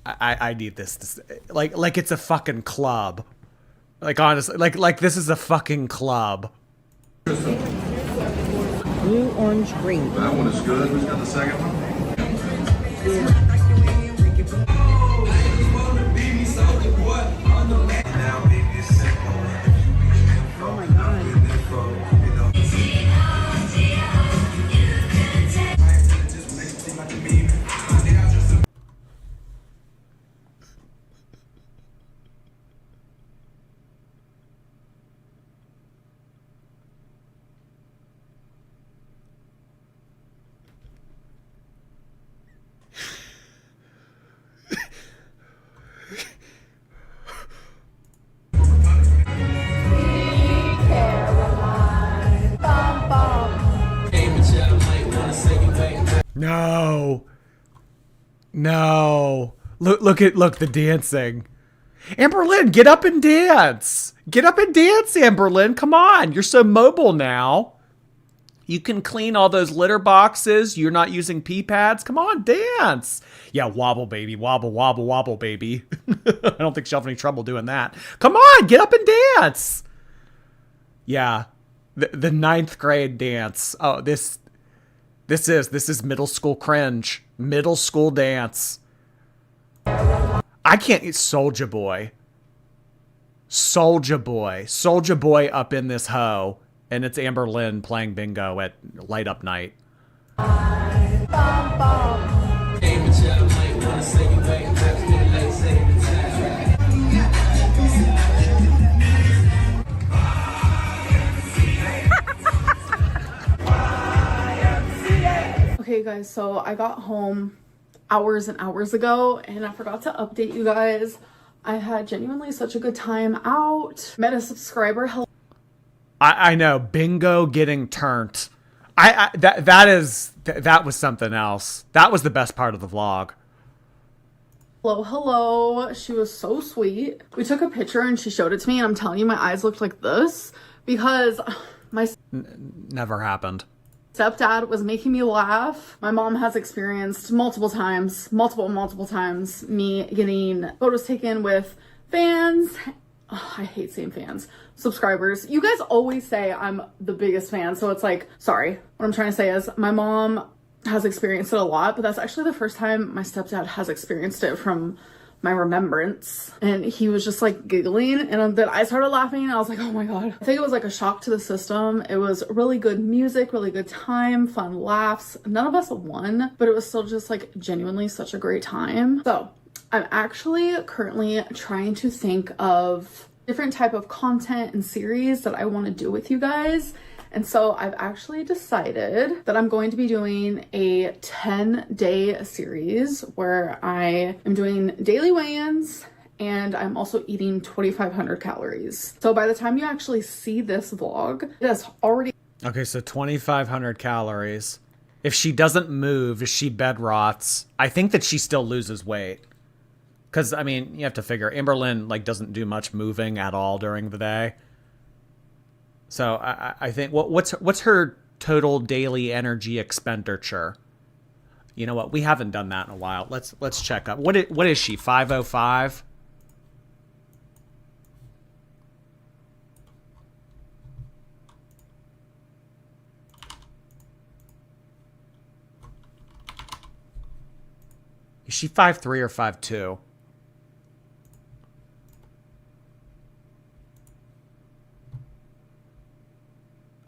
I need this like it's a fucking club. Like honestly, like this is a fucking club. Blue, orange, green. That one is good. Who's got the second one? Oh my god. No. No. Look the dancing. Amberlynn, get up and dance. Get up and dance, Amberlynn. Come on. You're so mobile now. You can clean all those litter boxes. You're not using pee pads. Come on, dance. Yeah, wobble, baby. Wobble, wobble, wobble, baby. I don't think she'll have any trouble doing that. Come on, get up and dance. Yeah, the 9th grade dance. Oh, this is middle school cringe. Middle school dance. I can't eat Soulja Boy. Soulja Boy. Soulja Boy up in this hoe. And it's Amberlynn playing bingo at Light Up Night. Okay guys, so I got home hours and hours ago and I forgot to update you guys. I had genuinely such a good time out. Met a subscriber. I know, bingo getting turned. That was something else. That was the best part of the vlog. Hello. She was so sweet. We took a picture and she showed it to me and I'm telling you my eyes looked like this because my never happened. Stepdad was making me laugh. My mom has experienced multiple times, me getting photos taken with fans I hate saying fans, subscribers. You guys always say I'm the biggest fan, so it's like, sorry. What I'm trying to say is my mom has experienced it a lot, but that's actually the first time my stepdad has experienced it from my remembrance. And he was just like giggling, and then I started laughing, and I was like, oh my god. I think it was like a shock to the system. It was really good music, really good time, fun laughs. None of us won, but it was still just like genuinely such a great time. So I'm actually currently trying to think of different type of content and series that I want to do with you guys. And so I've actually decided that I'm going to be doing a 10-day series where I am doing daily weigh-ins, and I'm also eating 2,500 calories. So by the time you actually see this vlog, it has already... Okay, so 2,500 calories. If she doesn't move, if she bed rots, I think that she still loses weight. Because, I mean, you have to figure, Amberlynn, like, doesn't do much moving at all during the day. So I think what's her total daily energy expenditure? You know what? We haven't done that in a while. Let's check up. What is she? 505? Is she 5'3" or 5'2"?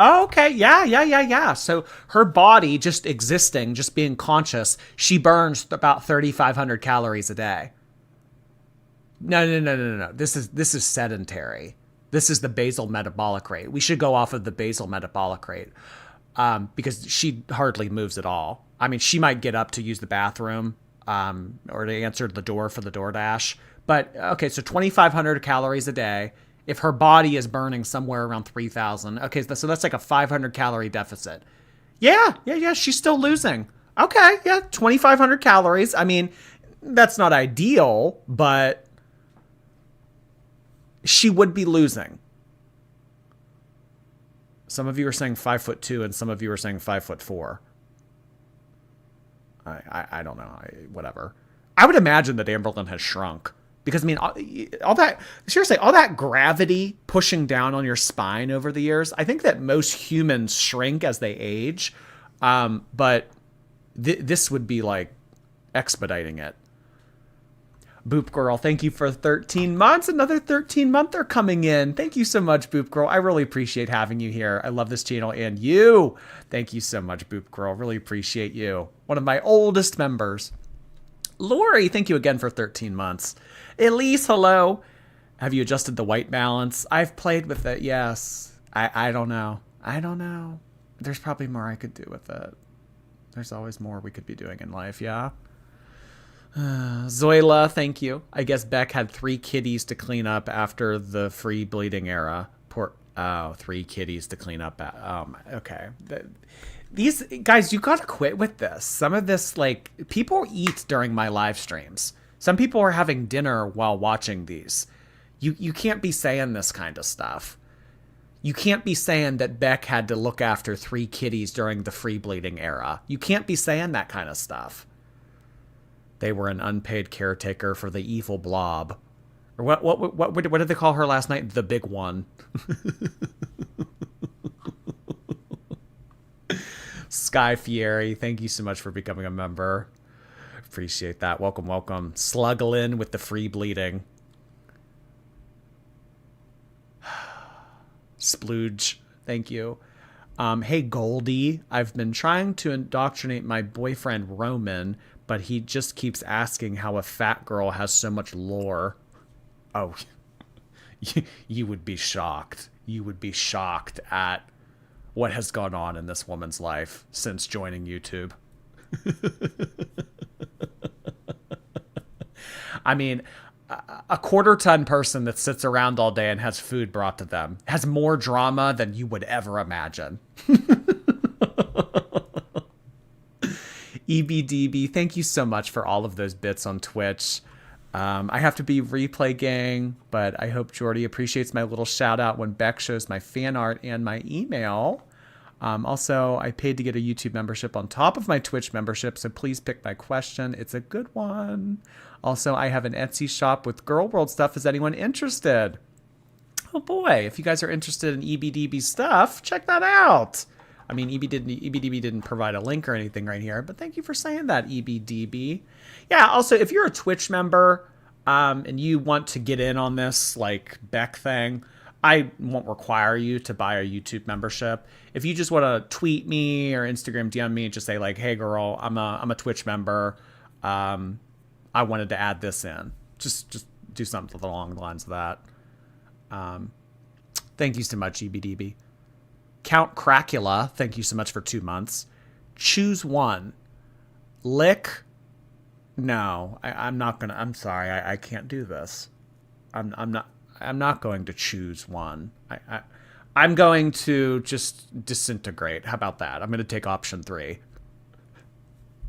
Oh, okay. Yeah. So her body just existing, just being conscious, she burns about 3,500 calories a day. No. This is sedentary. This is the basal metabolic rate. We should go off of the basal metabolic rate because she hardly moves at all. I mean, she might get up to use the bathroom or to answer the door for the DoorDash. But, okay, so 2,500 calories a day. If her body is burning somewhere around 3,000, okay, so that's like a 500 calorie deficit. Yeah, she's still losing. Okay, yeah, 2,500 calories. I mean, that's not ideal, but she would be losing. Some of you are saying 5'2", and some of you are saying 5'4". I don't know, whatever. I would imagine that Amberlynn has shrunk. Because, I mean, all that gravity pushing down on your spine over the years, I think that most humans shrink as they age. But this would be like expediting it. Boop Girl, thank you for 13 months. Another 13-monther coming in. Thank you so much, Boop Girl. I really appreciate having you here. I love this channel and you. Thank you so much, Boop Girl. Really appreciate you. One of my oldest members. Lori, thank you again for 13 months. Elise, hello. Have you adjusted the white balance? I've played with it, yes. I don't know. There's probably more I could do with it. There's always more we could be doing in life, yeah? Zoila, thank you. I guess Beck had 3 kitties to clean up after the free bleeding era. 3 kitties to clean up. Okay. These guys, you gotta quit with this. Some of this, like, people eat during my live streams. Some people are having dinner while watching these. You can't be saying this kind of stuff. You can't be saying that Beck had to look after 3 kitties during the free bleeding era. You can't be saying that kind of stuff. They were an unpaid caretaker for the evil blob. Or what did they call her last night? The big one. Sky Fieri, thank you so much for becoming a member. Appreciate that. Welcome. Slugglin with the free bleeding. Splooge, thank you. Hey, Goldie, I've been trying to indoctrinate my boyfriend Roman, but he just keeps asking how a fat girl has so much lore. Oh, you would be shocked. You would be shocked at what has gone on in this woman's life since joining YouTube. I mean, a quarter-ton person that sits around all day and has food brought to them has more drama than you would ever imagine. EBDB, thank you so much for all of those bits on Twitch. I have to be replay gang, but I hope Jordy appreciates my little shout out when Beck shows my fan art and my email. Also, I paid to get a YouTube membership on top of my Twitch membership, so please pick my question. It's a good one. Also, I have an Etsy shop with Girl World stuff. Is anyone interested? oh boy, if you guys are interested in EBDB stuff, check that out. I mean, EBDB didn't provide a link or anything right here, but thank you for saying that, EBDB. Yeah, also, if you're a Twitch member and you want to get in on this, like, Beck thing, I won't require you to buy a YouTube membership. If you just want to tweet me or Instagram DM me and just say, like, hey, girl, I'm a Twitch member. I wanted to add this in. Just do something along the lines of that. Thank you so much, EBDB. Count Cracula, thank you so much for 2 months. Choose one. Lick. No, I'm not gonna. I'm sorry, I can't do this. I'm not going to choose one. I'm going to just disintegrate. How about that? I'm going to take option 3.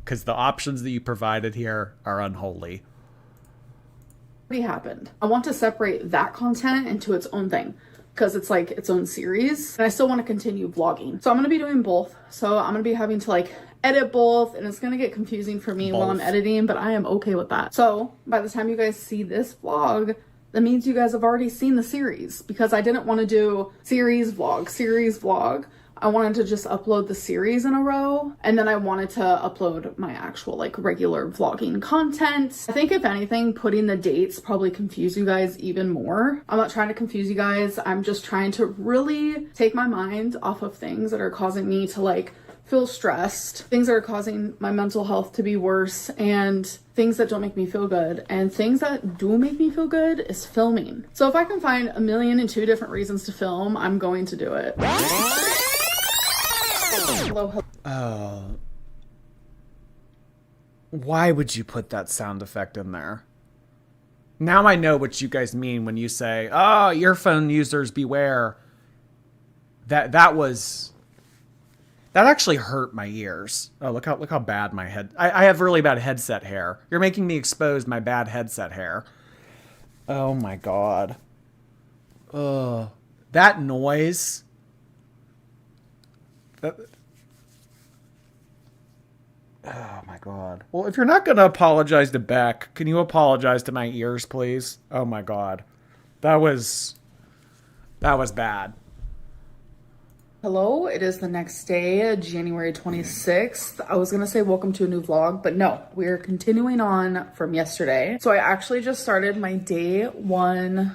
Because the options that you provided here are unholy. Already happened. I want to separate that content into its own thing because it's like its own series, and I still want to continue vlogging. So I'm going to be doing both. So I'm going to be having to like edit both, and it's going to get confusing for me while I'm editing, but I am okay with that. So by the time you guys see this vlog, that means you guys have already seen the series, because I didn't want to do series vlog. I wanted to just upload the series in a row, and then I wanted to upload my actual like regular vlogging content. I think if anything, putting the dates probably confuse you guys even more. I'm not trying to confuse you guys. I'm just trying to really take my mind off of things that are causing me to like feel stressed, things that are causing my mental health to be worse, and things that don't make me feel good. And things that do make me feel good is filming. So if I can find 1,002 different reasons to film, I'm going to do it. Hello. Oh. Why would you put that sound effect in there? Now I know what you guys mean when you say, oh, earphone users beware. That actually hurt my ears. Oh, look how bad my head... I have really bad headset hair. You're making me expose my bad headset hair. Oh my god. Ugh. That noise... Oh my god. Well, if you're not going to apologize to Beck, can you apologize to my ears, please? Oh my god. That was bad. Hello, it is the next day, January 26th. I was gonna say welcome to a new vlog, but no, we're continuing on from yesterday. So I actually just started my day 1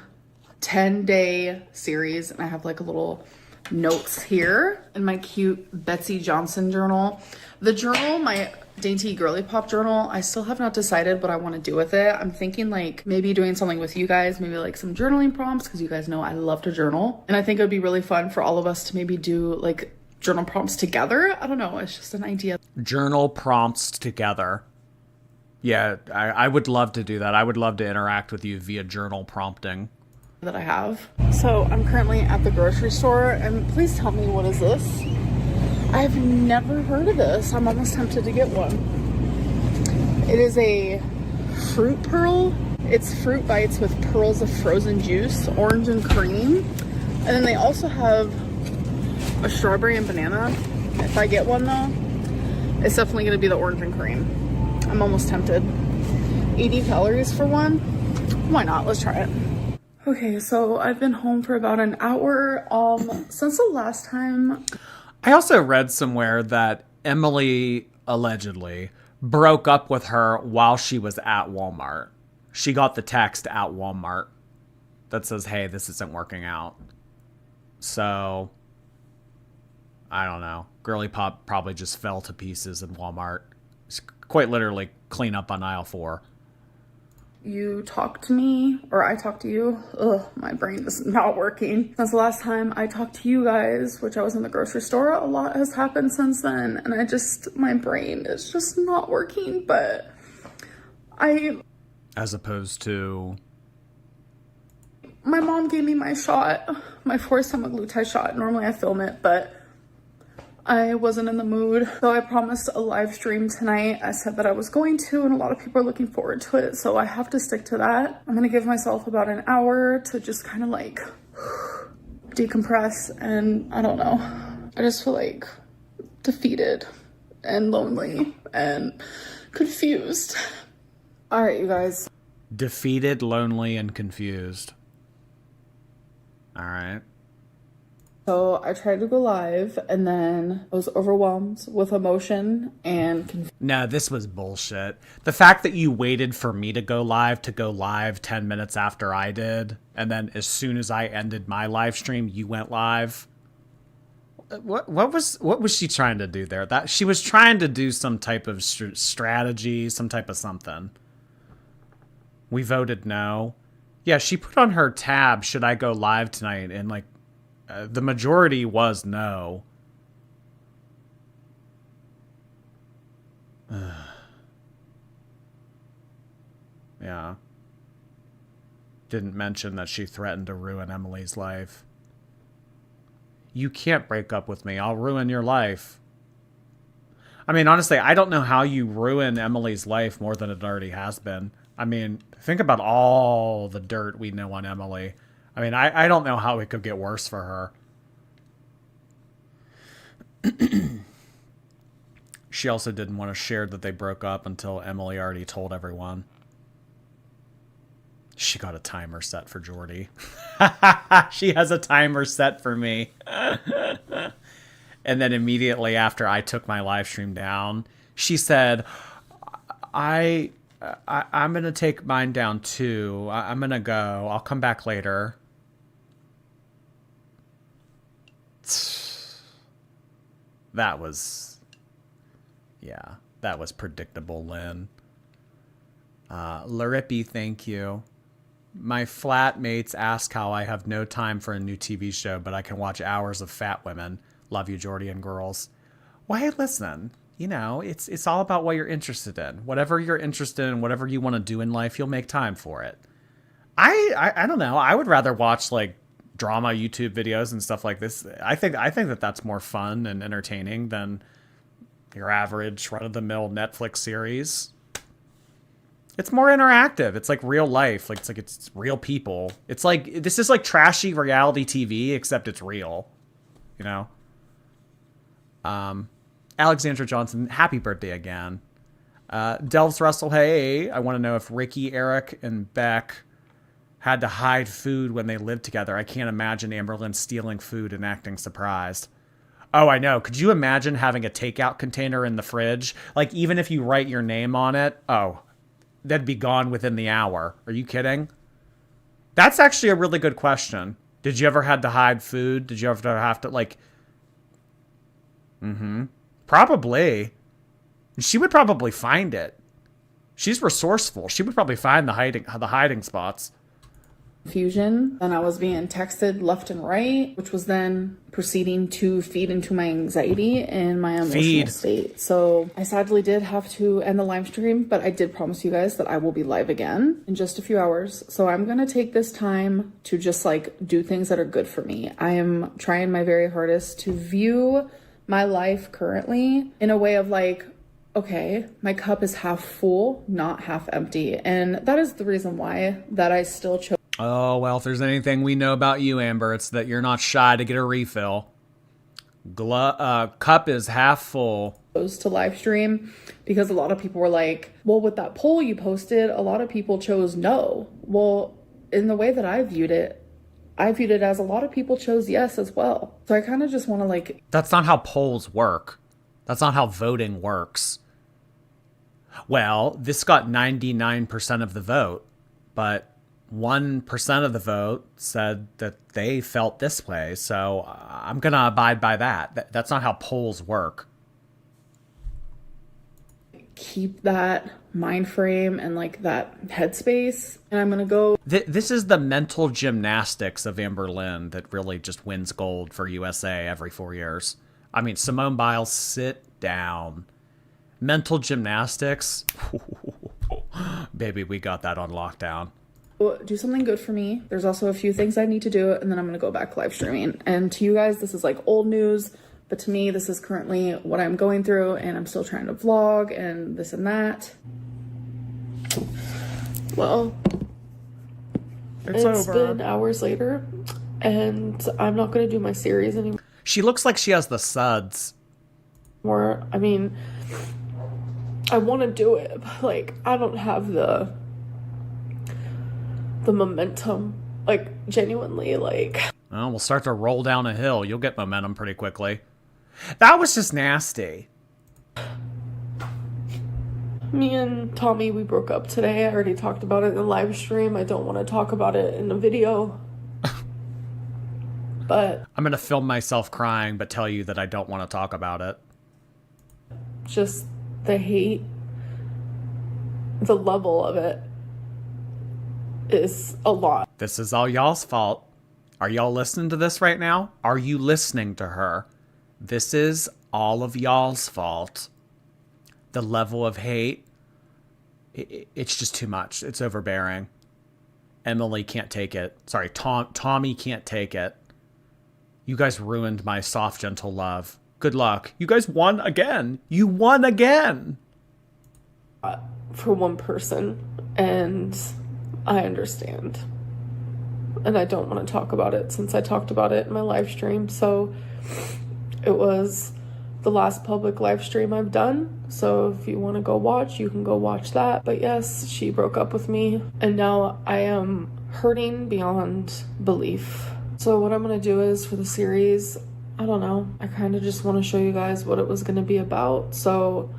10-day series, and I have like a little notes here in my cute Betsy Johnson journal. The journal, my Dainty Girly Pop journal, I still have not decided what I want to do with it. I'm thinking like maybe doing something with you guys, maybe like some journaling prompts, because you guys know I love to journal. And I think it would be really fun for all of us to maybe do like journal prompts together. I don't know, it's just an idea. Journal prompts together. Yeah, I would love to do that. I would love to interact with you via journal prompting. That I have. So I'm currently at the grocery store, and please tell me, what is this? I've never heard of this. I'm almost tempted to get one. It is a fruit pearl. It's fruit bites with pearls of frozen juice, orange and cream. And then they also have a strawberry and banana. If I get one though, it's definitely going to be the orange and cream. I'm almost tempted. 80 calories for one? Why not? Let's try it. Okay, so I've been home for about an hour. Since the last time... I also read somewhere that Emily allegedly broke up with her while she was at Walmart. She got the text at Walmart that says, hey, this isn't working out. So, I don't know. Girly Pop probably just fell to pieces in Walmart. It's quite literally clean up on aisle 4. You talk to me, or I talk to you. Ugh, my brain is not working. Since the last time I talked to you guys, which I was in the grocery store, a lot has happened since then, and my brain is just not working, but As opposed to... My mom gave me my shot, my 4th semaglutide shot. Normally I film it, but I wasn't in the mood. So I promised a live stream tonight. I said that I was going to, and a lot of people are looking forward to it. So I have to stick to that. I'm gonna give myself about an hour to just kind of like decompress. And I don't know. I just feel like defeated and lonely and confused. All right, you guys. Defeated, lonely, and confused. All right. So I tried to go live and then I was overwhelmed with emotion and confusion. No, this was bullshit. The fact that you waited for me to go live 10 minutes after I did, and then as soon as I ended my live stream, you went live. What was she trying to do there? That she was trying to do some type of strategy, some type of something. We voted no. Yeah, she put on her tab, should I go live tonight? And like, the majority was no. Yeah. Didn't mention that she threatened to ruin Emily's life. You can't break up with me. I'll ruin your life. I mean, honestly, I don't know how you ruin Emily's life more than it already has been. I mean, think about all the dirt we know on Emily. I mean, I don't know how it could get worse for her. She also didn't want to share that they broke up until Emily already told everyone. She got a timer set for Jordy. She has a timer set for me. And then immediately after I took my live stream down, she said, I'm going to take mine down too. I'm going to go. I'll come back later. That was predictable, Lynn. Larippy, thank you. My flatmates ask how I have no time for a new TV show, but I can watch hours of fat women. Love you, Jordy and girls. Why, listen, you know, it's all about what you're interested in. Whatever you're interested in, whatever you want to do in life, you'll make time for it. I don't know. I would rather watch like drama YouTube videos and stuff like this. I think that that's more fun and entertaining than your average run-of-the-mill Netflix series. It's more interactive. It's like real life. Like it's real people. It's like this is like trashy reality TV, except it's real. You know. Alexandra Johnson, happy birthday again. Delves Russell, hey, I want to know if Ricky, Eric, and Beck had to hide food when they lived together. I can't imagine Amberlynn stealing food and acting surprised. Oh, I know. Could you imagine having a takeout container in the fridge? Like, even if you write your name on it, that'd be gone within the hour. Are you kidding? That's actually a really good question. Did you ever had to hide food? Did you ever have to, like... Probably. She would probably find it. She's resourceful. She would probably find the hiding spots. Confusion, and I was being texted left and right, which was then proceeding to feed into my anxiety and my emotional state. So I sadly did have to end the live stream, but I did promise you guys that I will be live again in just a few hours. So I'm gonna take this time to just like do things that are good for me. I am trying my very hardest to view my life currently in a way of like, okay, my cup is half full, not half empty. And that is the reason why that I still chose. Oh, well, if there's anything we know about you, Amber, it's that you're not shy to get a refill. Cup is half full. To live stream because a lot of people were like, well, with that poll you posted, a lot of people chose no. Well, in the way that I viewed it as a lot of people chose yes as well. So I kind of just want to like... That's not how polls work. That's not how voting works. Well, this got 99% of the vote, but 1% of the vote said that they felt this way. So I'm going to abide by that. That's not how polls work. Keep that mind frame and like that headspace. And I'm going to go... This is the mental gymnastics of Amberlynn that really just wins gold for USA every 4 years. I mean, Simone Biles, sit down. Mental gymnastics. Baby, we got that on lockdown. Do something good for me. There's also a few things I need to do, and then I'm going to go back live streaming. And to you guys, this is like old news, but to me, this is currently what I'm going through, and I'm still trying to vlog and this and that. Well, it's been hours later, and I'm not going to do my series anymore. She looks like she has the suds. I mean, I want to do it, but like, I don't have the momentum, like genuinely, like Well, we'll start to roll down a hill. You'll get momentum pretty quickly. That was just nasty. Me and Tommy, we broke up today. I already talked about it in the live stream. I don't want to talk about it in the video. But I'm going to film myself crying, but tell you that I don't want to talk about it. just the hate, the level of it is a lot. This is all y'all's fault. Are y'all listening to this right now? Are you listening to her? This is all of y'all's fault. The level of hate, it's just too much. It's overbearing. Emily can't take it. Sorry, Tommy can't take it. You guys ruined my soft, gentle love. Good luck. You guys won again. You won again. For one person, and I understand. And I don't want to talk about it since I talked about it in my live stream. So it was the last public live stream I've done. So if you want to go watch, you can go watch that. But yes, she broke up with me, and now I am hurting beyond belief. So what I'm going to do is, for the series, I don't know, I kind of just want to show you guys what it was going to be about. So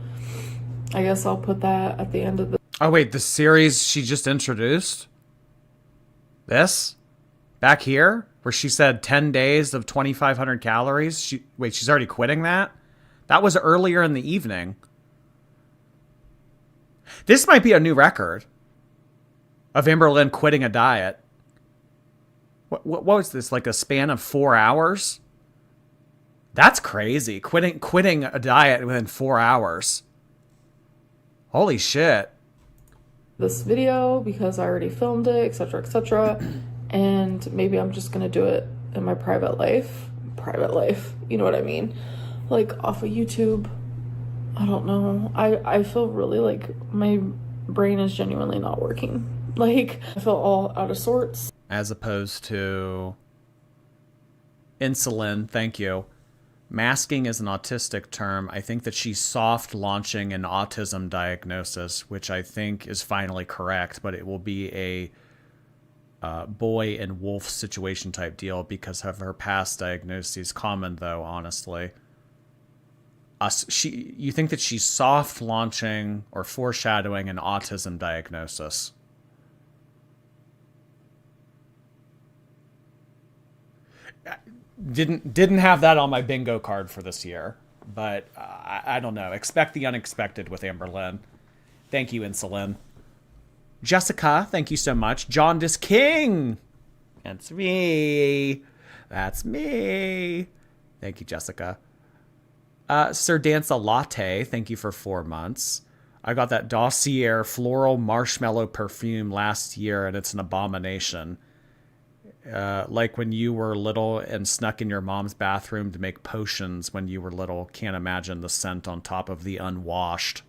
I guess I'll put that at the end of the... Oh, wait, the series she just introduced? This? Back here? Where she said 10 days of 2,500 calories? She's already quitting that? That was earlier in the evening. This might be a new record of Amberlynn quitting a diet. What was this, like a span of 4 hours? That's crazy. Quitting a diet within 4 hours. Holy shit. This video because I already filmed it, etc., etc. And maybe I'm just gonna do it in my private life. You know what I mean? Like off of YouTube. I don't know. I feel really like my brain is genuinely not working. Like, I feel all out of sorts. As opposed to insulin, thank you. Masking is an autistic term. I think that she's soft launching an autism diagnosis, which I think is finally correct, but it will be a boy and wolf situation type deal because of her past diagnoses. Common, though, honestly. You think that she's soft launching or foreshadowing an autism diagnosis. Didn't have that on my bingo card for this year, but I don't know. Expect the unexpected with Amberlynn. Thank you, Insulin. Jessica, thank you so much. Jaundice King. That's me. That's me. Thank you, Jessica. Sir Danza Latte, thank you for 4 months. I got that Dossier floral marshmallow perfume last year, and it's an abomination. Like when you were little and snuck in your mom's bathroom to make potions when you were little. Can't imagine the scent on top of the unwashed.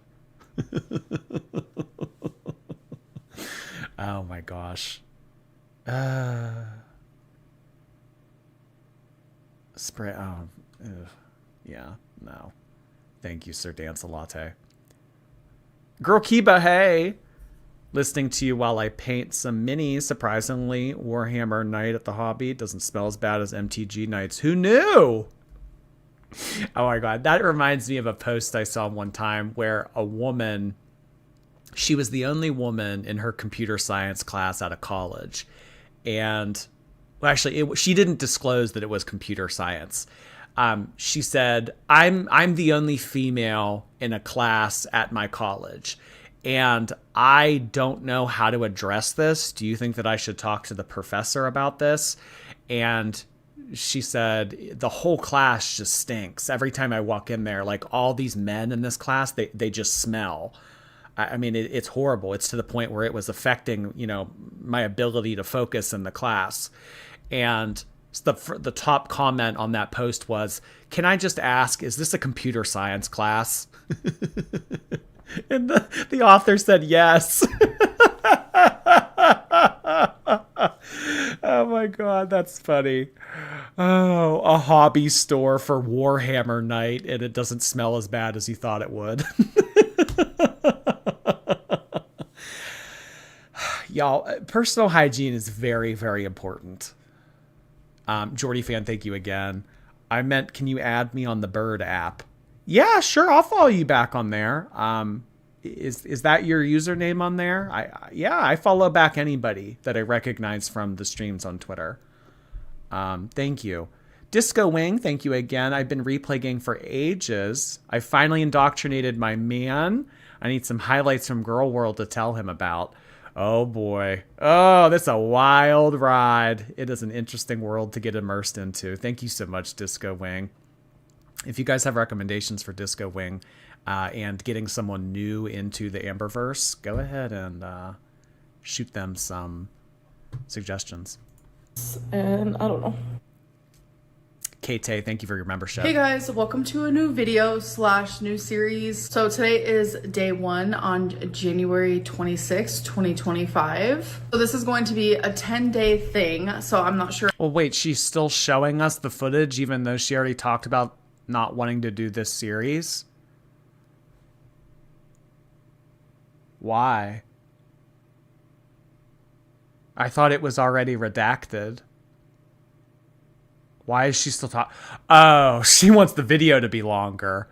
Oh my gosh. Spray. Oh, ugh. Yeah, no. Thank you, Sir Dance Latte. Girl Kiba, hey. Listening to you while I paint some minis. Surprisingly, Warhammer Night at the Hobby doesn't smell as bad as MTG Nights. Who knew? Oh my god, that reminds me of a post I saw one time where a woman, she was the only woman in her computer science class out of college. And, well, actually, she didn't disclose that it was computer science. She said, I'm the only female in a class at my college. And I don't know how to address this. Do you think that I should talk to the professor about this? And she said, the whole class just stinks. Every time I walk in there, like all these men in this class, they just smell. I mean, it's horrible. It's to the point where it was affecting, my ability to focus in the class. And the top comment on that post was, can I just ask, is this a computer science class? And the author said yes. Oh my god, that's funny. Oh, a hobby store for Warhammer Night, and it doesn't smell as bad as you thought it would. Y'all, personal hygiene is very, very important. Jordy fan, thank you again. I meant, can you add me on the Bird app? Yeah, sure. I'll follow you back on there. Is that your username on there? I follow back anybody that I recognize from the streams on Twitter. Thank you. Disco Wing, thank you again. I've been replaying for ages. I finally indoctrinated my man. I need some highlights from Girl World to tell him about. Oh boy. Oh, that's a wild ride. It is an interesting world to get immersed into. Thank you so much, Disco Wing. If you guys have recommendations for Disco Wing and getting someone new into the Amberverse, go ahead and shoot them some suggestions. And I don't know. Kate, thank you for your membership. Hey guys, welcome to a new video / new series. So today is day 1 on January 26, 2025. So this is going to be a 10-day thing. So I'm not sure. Well, wait, she's still showing us the footage even though she already talked about not wanting to do this series? Why? I thought it was already redacted. Why is she still talking? Oh, she wants the video to be longer.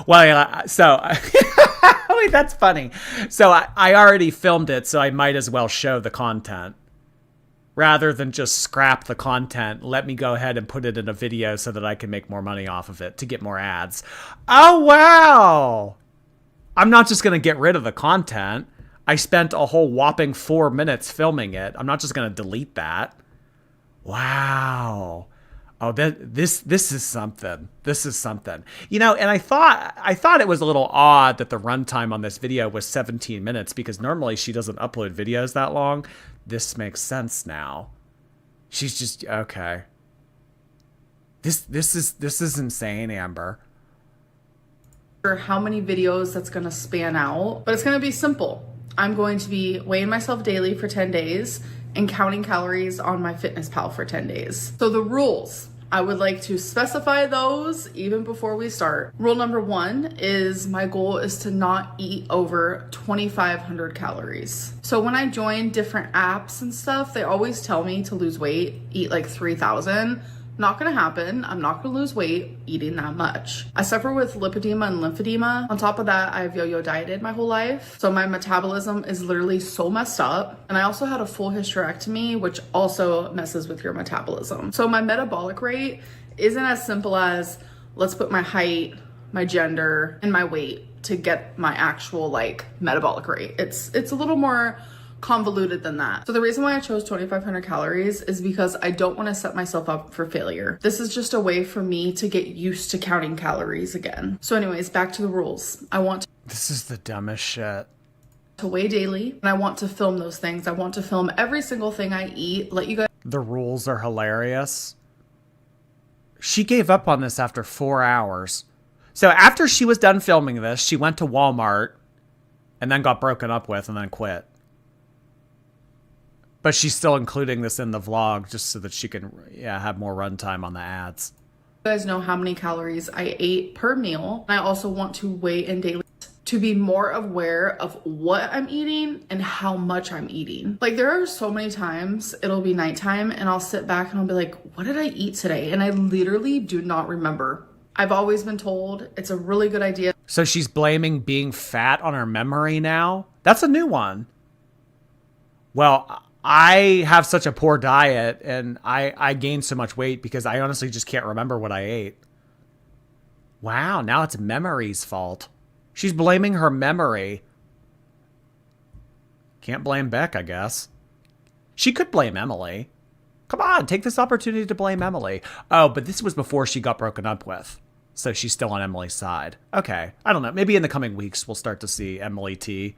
Well, so wait, that's funny. So I already filmed it, so I might as well show the content. Rather than just scrap the content, let me go ahead and put it in a video so that I can make more money off of it to get more ads. Oh, wow. I'm not just going to get rid of the content. I spent a whole whopping 4 minutes filming it. I'm not just going to delete that. Wow. Oh, this is something. This is something. You know, and I thought it was a little odd that the runtime on this video was 17 minutes because normally she doesn't upload videos that long. This makes sense now. She's just okay. This is insane, Amber. How many videos that's going to span out, but it's going to be simple. I'm going to be weighing myself daily for 10 days and counting calories on my FitnessPal for 10 days. So the rules, I would like to specify those even before we start. Rule number 1 is my goal is to not eat over 2,500 calories. So when I join different apps and stuff, they always tell me to lose weight, eat like 3,000. Not gonna happen. I'm not gonna lose weight eating that much. I suffer with lipedema and lymphedema. On top of that, I've yo-yo dieted my whole life. So my metabolism is literally so messed up. And I also had a full hysterectomy, which also messes with your metabolism. So my metabolic rate isn't as simple as let's put my height, my gender, and my weight to get my actual like metabolic rate. It's a little more convoluted than that. So the reason why I chose 2,500 calories is because I don't want to set myself up for failure. This is just a way for me to get used to counting calories again. So anyways, back to the rules. I want This is the dumbest shit. to weigh daily and I want to film those things. I want to film every single thing I eat, let you guys The rules are hilarious. She gave up on this after 4 hours. So after she was done filming this, she went to Walmart and then got broken up with and then quit. But she's still including this in the vlog just so that she can have more runtime on the ads. guys know how many calories I ate per meal. I also want to weigh in daily to be more aware of what I'm eating and how much I'm eating. Like there are so many times it'll be nighttime and I'll sit back and I'll be like, what did I eat today? And I literally do not remember. I've always been told it's a really good idea. So she's blaming being fat on her memory now? That's a new one. Well, I have such a poor diet and I gained so much weight because I honestly just can't remember what I ate. Wow, now it's memory's fault. She's blaming her memory. Can't blame Beck, I guess. She could blame Emily. Come on, take this opportunity to blame Emily. Oh, but this was before she got broken up with. So she's still on Emily's side. Okay, I don't know. Maybe in the coming weeks we'll start to see Emily T.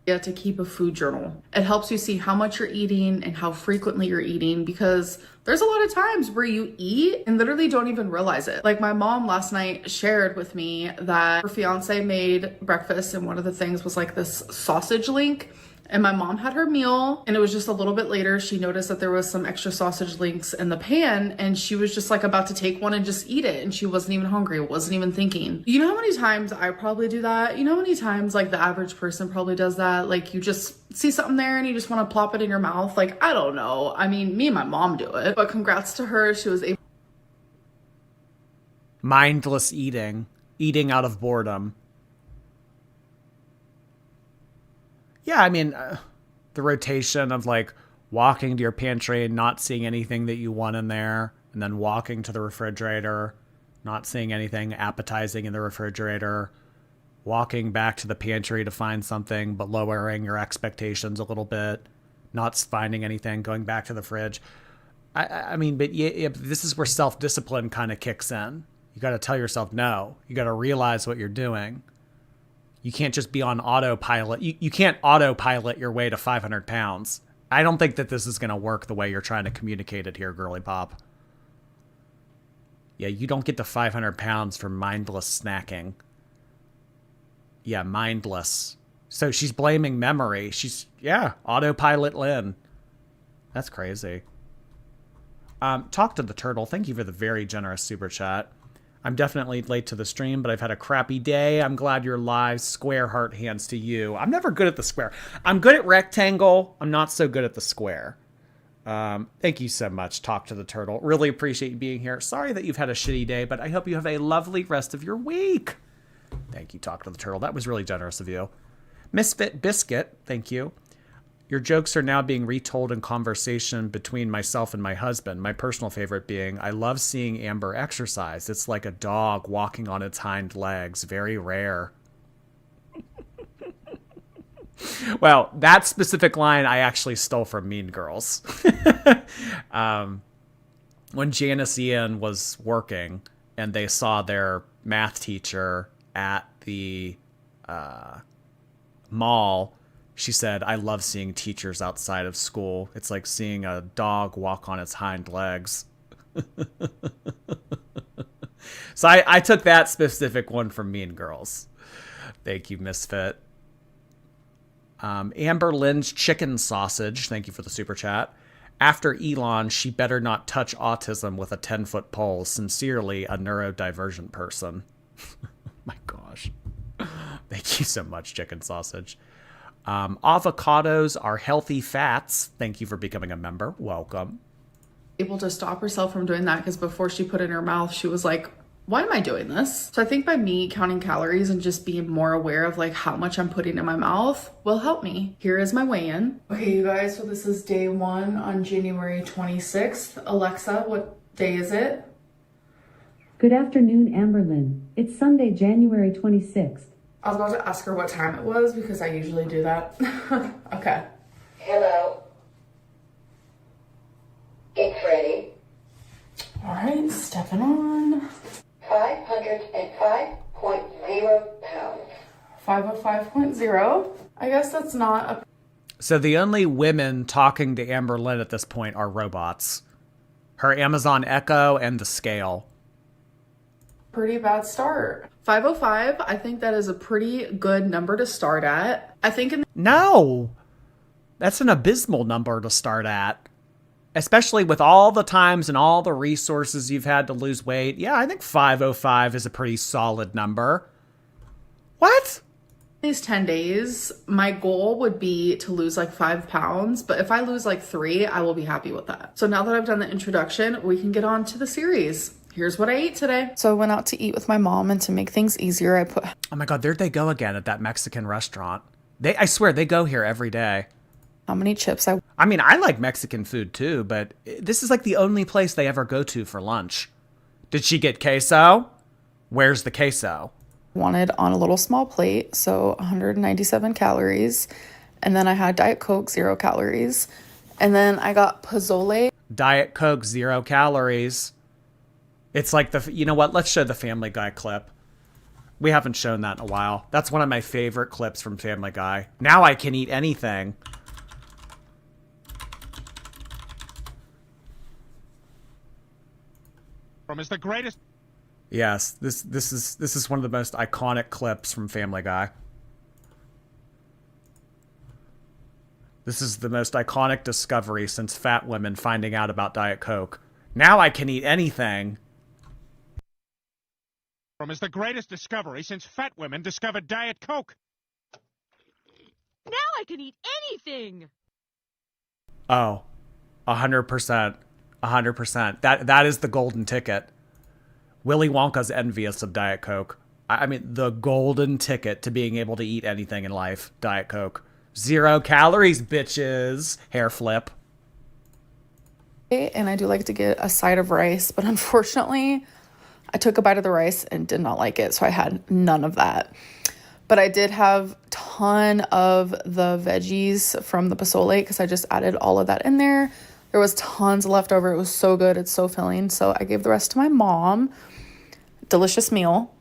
To keep a food journal. It helps you see how much you're eating and how frequently you're eating because there's a lot of times where you eat and literally don't even realize it. Like my mom last night shared with me that her fiance made breakfast and one of the things was like this sausage link. And my mom had her meal, and it was just a little bit later. She noticed that there was some extra sausage links in the pan, and she was just like about to take one and just eat it. And she wasn't even hungry, wasn't even thinking. You know how many times I probably do that? You know how many times like the average person probably does that? Like you just see something there and you just want to plop it in your mouth. Like, I don't know. I mean, me and my mom do it, but congrats to her. She was able. Mindless eating out of boredom. Yeah, I mean, the rotation of like walking to your pantry and not seeing anything that you want in there, and then walking to the refrigerator, not seeing anything appetizing in the refrigerator, walking back to the pantry to find something, but lowering your expectations a little bit, not finding anything, going back to the fridge. I mean, but yeah, this is where self-discipline kind of kicks in. You got to tell yourself no. You got to realize what you're doing. You can't just be on autopilot. You can't autopilot your way to 500 pounds. I don't think that this is going to work the way you're trying to communicate it here, girly pop. Yeah, you don't get to 500 pounds from mindless snacking. Yeah, mindless. So she's blaming memory. Autopilot Lynn. That's crazy. Talk to the turtle. Thank you for the very generous super chat. I'm definitely late to the stream, but I've had a crappy day. I'm glad you're live. Square heart hands to you. I'm never good at the square. I'm good at rectangle. I'm not so good at the square. Thank you so much, Talk to the Turtle. Really appreciate you being here. Sorry that you've had a shitty day, but I hope you have a lovely rest of your week. Thank you, Talk to the Turtle. That was really generous of you. Misfit Biscuit, thank you. Your jokes are now being retold in conversation between myself and my husband. My personal favorite being, I love seeing Amber exercise. It's like a dog walking on its hind legs. Very rare. Well, that specific line I actually stole from Mean Girls. When Janice Ian was working and they saw their math teacher at the mall, she said, I love seeing teachers outside of school. It's like seeing a dog walk on its hind legs. So I took that specific one from Mean Girls. Thank you, Misfit. Amberlynn's chicken sausage. Thank you for the super chat. After Elon, she better not touch autism with a 10-foot pole. Sincerely, a neurodivergent person. My gosh. Thank you so much, chicken sausage. Avocados are healthy fats. Thank you for becoming a member. Welcome. Able to stop herself from doing that because before she put it in her mouth, she was like, why am I doing this? So I think by me counting calories and just being more aware of like how much I'm putting in my mouth will help me. Here is my weigh-in. Okay, you guys, so this is day 1 on January 26th. Alexa, what day is it? Good afternoon, Amberlynn. It's Sunday, January 26th. I was about to ask her what time it was because I usually do that. Okay. Hello. It's ready. All right, stepping on. 505.0 pounds. 505.0. I guess that's not a... So the only women talking to Amberlynn at this point are robots. Her Amazon Echo and the scale. pretty bad start. 505, I think that is a pretty good number to start at. I think No! That's an abysmal number to start at. Especially with all the times and all the resources you've had to lose weight. Yeah, I think 505 is a pretty solid number. What? these 10 days, my goal would be to lose like 5 pounds, but if I lose like 3, I will be happy with that. So now that I've done the introduction, we can get on to the series. Here's what I ate today. So I went out to eat with my mom, and to make things easier, I put... Oh my God, there they go again at that Mexican restaurant. I swear, they go here every day. How many chips I mean, I like Mexican food too, but this is like the only place they ever go to for lunch. Did she get queso? Where's the queso? wanted on a little small plate, so 197 calories. And then I had Diet Coke, 0 calories. And then I got pozole. Diet Coke, 0 calories. It's like you know what? Let's show the Family Guy clip. We haven't shown that in a while. That's one of my favorite clips from Family Guy. Now I can eat anything. Is the greatest. Yes, this is one of the most iconic clips from Family Guy. This is the most iconic discovery since fat women finding out about Diet Coke. Now I can eat anything. Is the greatest discovery since fat women discovered Diet Coke. Now I can eat anything. Oh, 100%. 100%. That is the golden ticket. Willy Wonka's envious of Diet Coke. I mean, the golden ticket to being able to eat anything in life. Diet Coke. 0 calories, bitches. Hair flip. And I do like to get a side of rice, but unfortunately, I took a bite of the rice and did not like it, so I had none of that. But I did have a ton of the veggies from the pozole because I just added all of that in there. There was tons left over. It was so good. It's so filling. So I gave the rest to my mom. Delicious meal.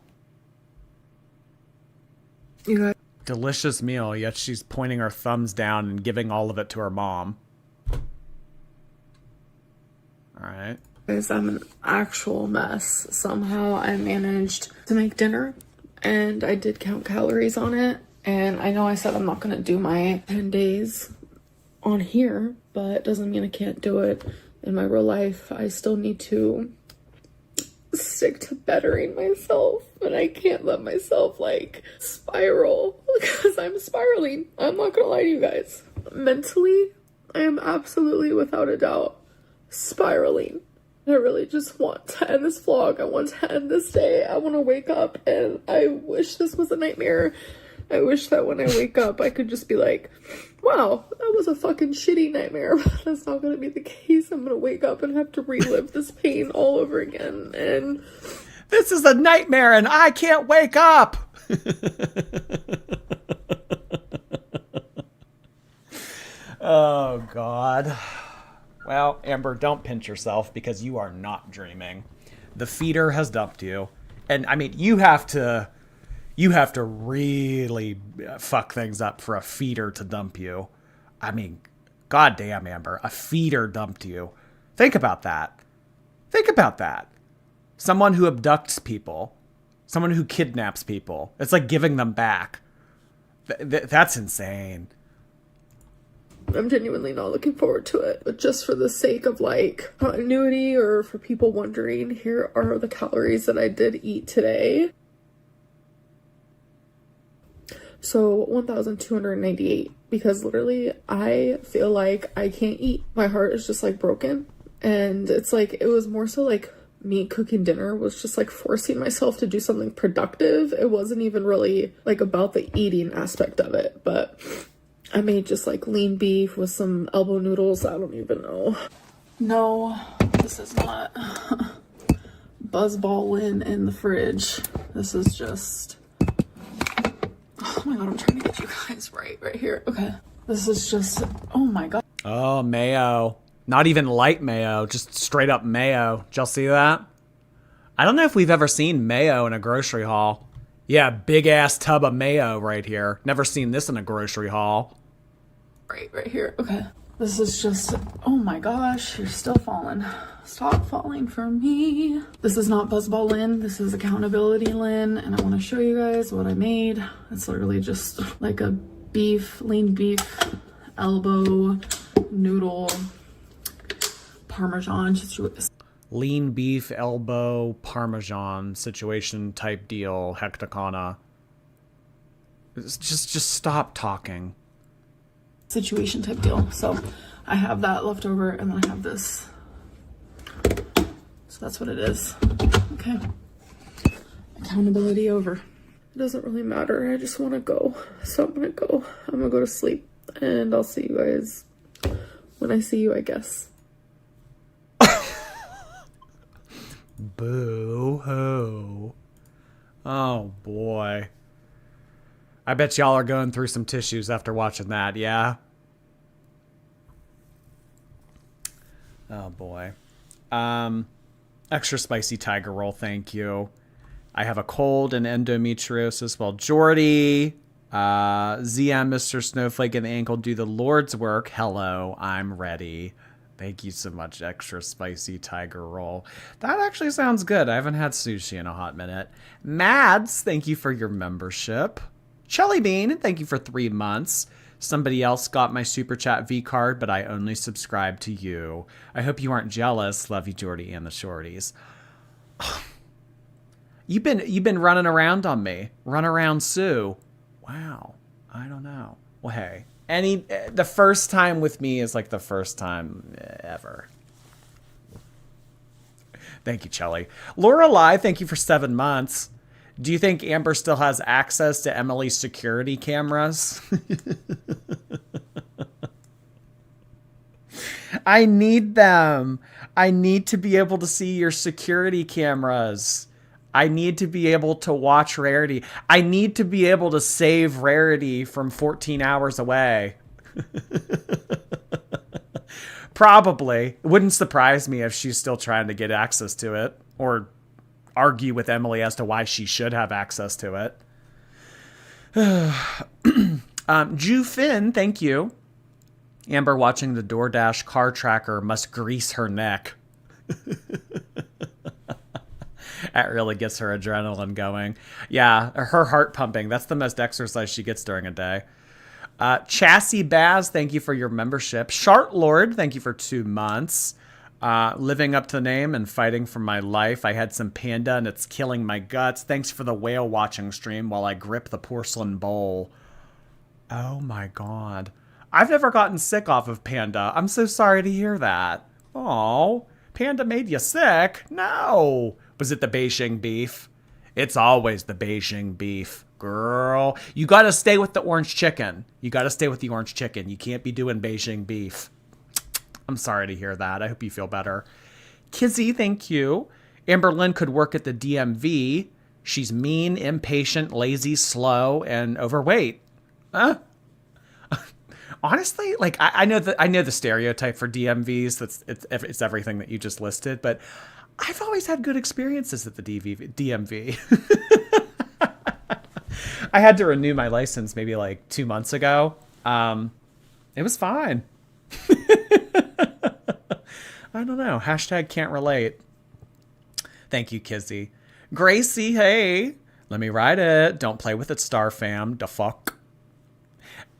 You guys. Delicious meal, yet she's pointing her thumbs down and giving all of it to her mom. All right. Guys, I'm an actual mess. Somehow I managed to make dinner and I did count calories on it. And I know I said I'm not going to do my 10 days on here, but it doesn't mean I can't do it in my real life. I still need to stick to bettering myself, and I can't let myself like spiral because I'm spiraling. I'm not going to lie to you guys. Mentally, I am absolutely without a doubt spiraling. I really just want to end this vlog. I want to end this day. I want to wake up, and I wish this was a nightmare. I wish that when I wake up, I could just be like, wow, that was a fucking shitty nightmare. But that's not going to be the case. I'm going to wake up and have to relive this pain all over again. And this is a nightmare, and I can't wake up. Oh, God. Well, Amber, don't pinch yourself because you are not dreaming. The feeder has dumped you. And, I mean, you have to really fuck things up for a feeder to dump you. I mean, goddamn, Amber, a feeder dumped you. Think about that. Think about that. Someone who abducts people. Someone who kidnaps people. It's like giving them back. That's insane. I'm genuinely not looking forward to it. But just for the sake of like continuity or for people wondering, here are the calories that I did eat today. So 1,298, because literally I feel like I can't eat. My heart is just like broken. And it's like, it was more so like me cooking dinner was just like forcing myself to do something productive. It wasn't even really like about the eating aspect of it, but I made just like lean beef with some elbow noodles. I don't even know. No, this is not Buzzball in the fridge. This is just, oh my God, I'm trying to get you guys right here. Okay. This is just, oh my God. Oh, mayo. Not even light mayo, just straight up mayo. Did y'all see that? I don't know if we've ever seen mayo in a grocery haul. Yeah, big ass tub of mayo right here. Never seen this in a grocery haul. Right here. Okay. This is just, oh my gosh, you're still falling. Stop falling for me. This is not Buzzball Lynn. This is Accountability Lynn. And I want to show you guys what I made. It's literally just like a lean beef, elbow, noodle, Parmesan. Lean beef, elbow, Parmesan situation type deal, hectacana. Just stop talking. Situation type deal. So I have that left over and then I have this. So that's what it is. Okay. Accountability over. It doesn't really matter. I just want to go. So I'm going to go. I'm going to go to sleep and I'll see you guys when I see you, I guess. Boo-hoo. Oh, boy. I bet y'all are going through some tissues after watching that, yeah? Oh, boy. Extra spicy tiger roll, thank you. I have a cold and endometriosis. Well, Jordy, ZM, Mr. Snowflake, and the ankle do the Lord's work. Hello, I'm ready. Thank you so much, extra spicy tiger roll. That actually sounds good. I haven't had sushi in a hot minute. Mads, thank you for your membership. Shelly Bean, thank you for 3 months. Somebody else got my super chat V card, but I only subscribe to you. I hope you aren't jealous. Love you, Jordy and the shorties. You've been running around on me. Run around Sue. Wow. I don't know. Well, hey. The first time with me is like the first time ever. Thank you, Chelly. Lorelei, thank you for 7 months. Do you think Amber still has access to Emily's security cameras? I need them. I need to be able to see your security cameras. I need to be able to watch Rarity. I need to be able to save Rarity from 14 hours away. Probably. It wouldn't surprise me if she's still trying to get access to it or argue with Emily as to why she should have access to it. Ju Finn, thank you. Amber watching the DoorDash car tracker must grease her neck. That really gets her adrenaline going. Yeah, her heart pumping. That's the most exercise she gets during a day. Chassis Baz, thank you for your membership. Shart Lord, thank you for 2 months. Living up to the name and fighting for my life. I had some panda and it's killing my guts. Thanks for the whale watching stream while I grip the porcelain bowl. Oh my god. I've never gotten sick off of panda. I'm so sorry to hear that. Oh, panda made you sick? No. Was it the Beijing beef? It's always the Beijing beef. Girl, you got to stay with the orange chicken. You got to stay with the orange chicken. You can't be doing Beijing beef. I'm sorry to hear that. I hope you feel better. Kizzy, thank you. Amberlynn could work at the DMV. She's mean, impatient, lazy, slow, and overweight. Honestly, like I know the stereotype for DMVs. It's everything that you just listed, but I've always had good experiences at the DMV. I had to renew my license maybe like 2 months ago. It was fine. I don't know. Hashtag can't relate. Thank you, Kizzy. Gracie, hey. Let me ride it. Don't play with it, Star Fam. Da fuck.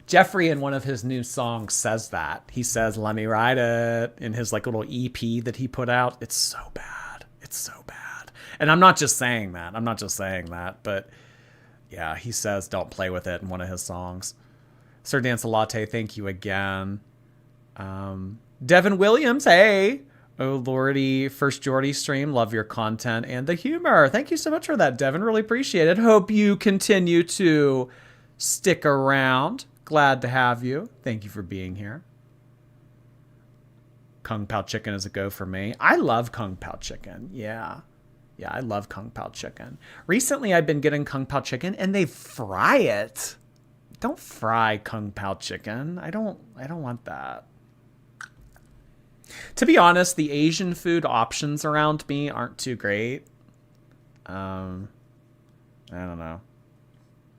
Jeffrey in one of his new songs says that. He says, let me ride it in his like little EP that he put out. It's so bad. It's so bad. And I'm not just saying that. But yeah, he says don't play with it in one of his songs. Sir Dance a Latte, thank you again. Devin Williams, hey. Oh lordy, first Geordie stream. Love your content and the humor. Thank you so much for that, Devin. Really appreciate it. Hope you continue to stick around. Glad to have you. Thank you for being here. Kung Pao chicken is a go for me. I love Kung Pao chicken. Yeah, I love Kung Pao chicken. Recently, I've been getting Kung Pao chicken, and they fry it. Don't fry Kung Pao chicken. I don't want that. To be honest, the Asian food options around me aren't too great. I don't know.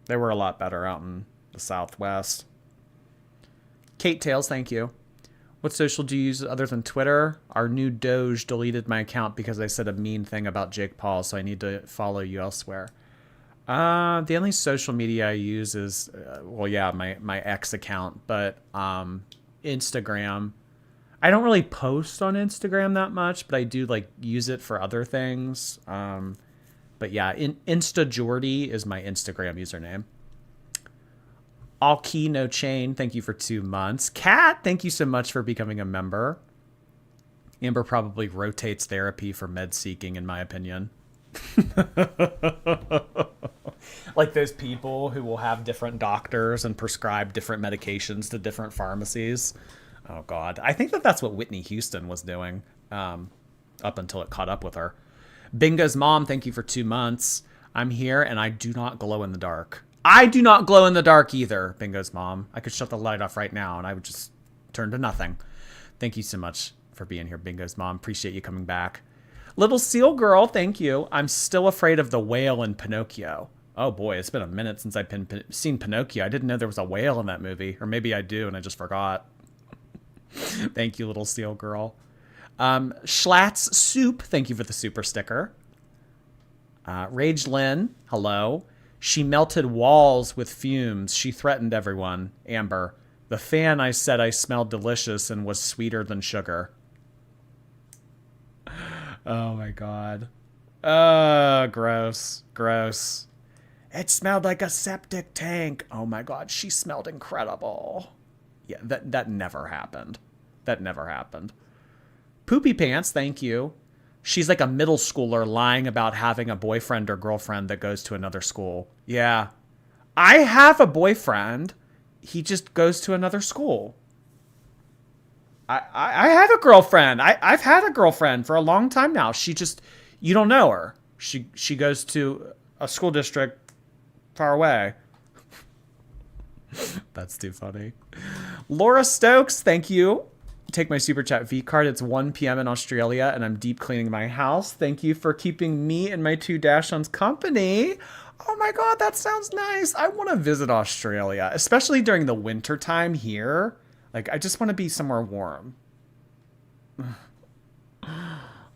They were a lot better out in the Southwest. Kate Tails, thank you. What social do you use other than Twitter? Our new Doge deleted my account because I said a mean thing about Jake Paul, so I need to follow you elsewhere. The only social media I use is, my ex account, but Instagram. I don't really post on Instagram that much, but I do like use it for other things. But yeah, InstaJordy is my Instagram username. All Key No Chain, thank you for 2 months. Kat, thank you so much for becoming a member. Amber probably rotates therapy for med seeking, in my opinion. Like those people who will have different doctors and prescribe different medications to different pharmacies. Oh, God. I think that's what Whitney Houston was doing up until it caught up with her. Bingo's mom, thank you for 2 months. I'm here, and I do not glow in the dark. I do not glow in the dark either, Bingo's mom. I could shut the light off right now, and I would just turn to nothing. Thank you so much for being here, Bingo's mom. Appreciate you coming back. Little Seal Girl, thank you. I'm still afraid of the whale in Pinocchio. Oh, boy, it's been a minute since I've seen Pinocchio. I didn't know there was a whale in that movie. Or maybe I do, and I just forgot. Thank you, Little Seal Girl. Schlatt's Soup, thank you for the super sticker. Rage Lynn, hello. She melted walls with fumes. She threatened everyone. Amber, The fan I said I smelled delicious and was sweeter than sugar. Oh my god. Gross. Gross. It smelled like a septic tank. Oh my god, she smelled incredible. Yeah, that never happened. That never happened. Poopy Pants, thank you. She's like a middle schooler lying about having a boyfriend or girlfriend that goes to another school. Yeah. I have a boyfriend. He just goes to another school. I have a girlfriend. I've had a girlfriend for a long time now. She just, you don't know her. She goes to a school district far away. That's too funny. Laura Stokes, thank you. Take my super chat V card. It's 1 p.m. in Australia and I'm deep cleaning my house. Thank you for keeping me and my 2 Dachshunds company. Oh my god, that sounds nice. I want to visit Australia, especially during the winter time here. Like, I just want to be somewhere warm.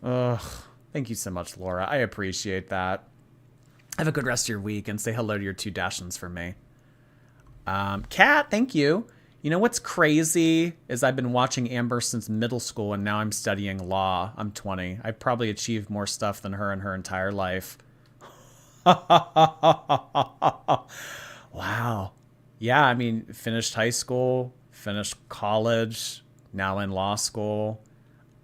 Ugh. Thank you so much, Laura. I appreciate that. Have a good rest of your week and say hello to your 2 Dachshunds for me. Kat, thank you. You know what's crazy is I've been watching Amber since middle school and now I'm studying law. I'm 20. I've probably achieved more stuff than her in her entire life. Wow. Yeah, I mean, finished high school, finished college, now in law school.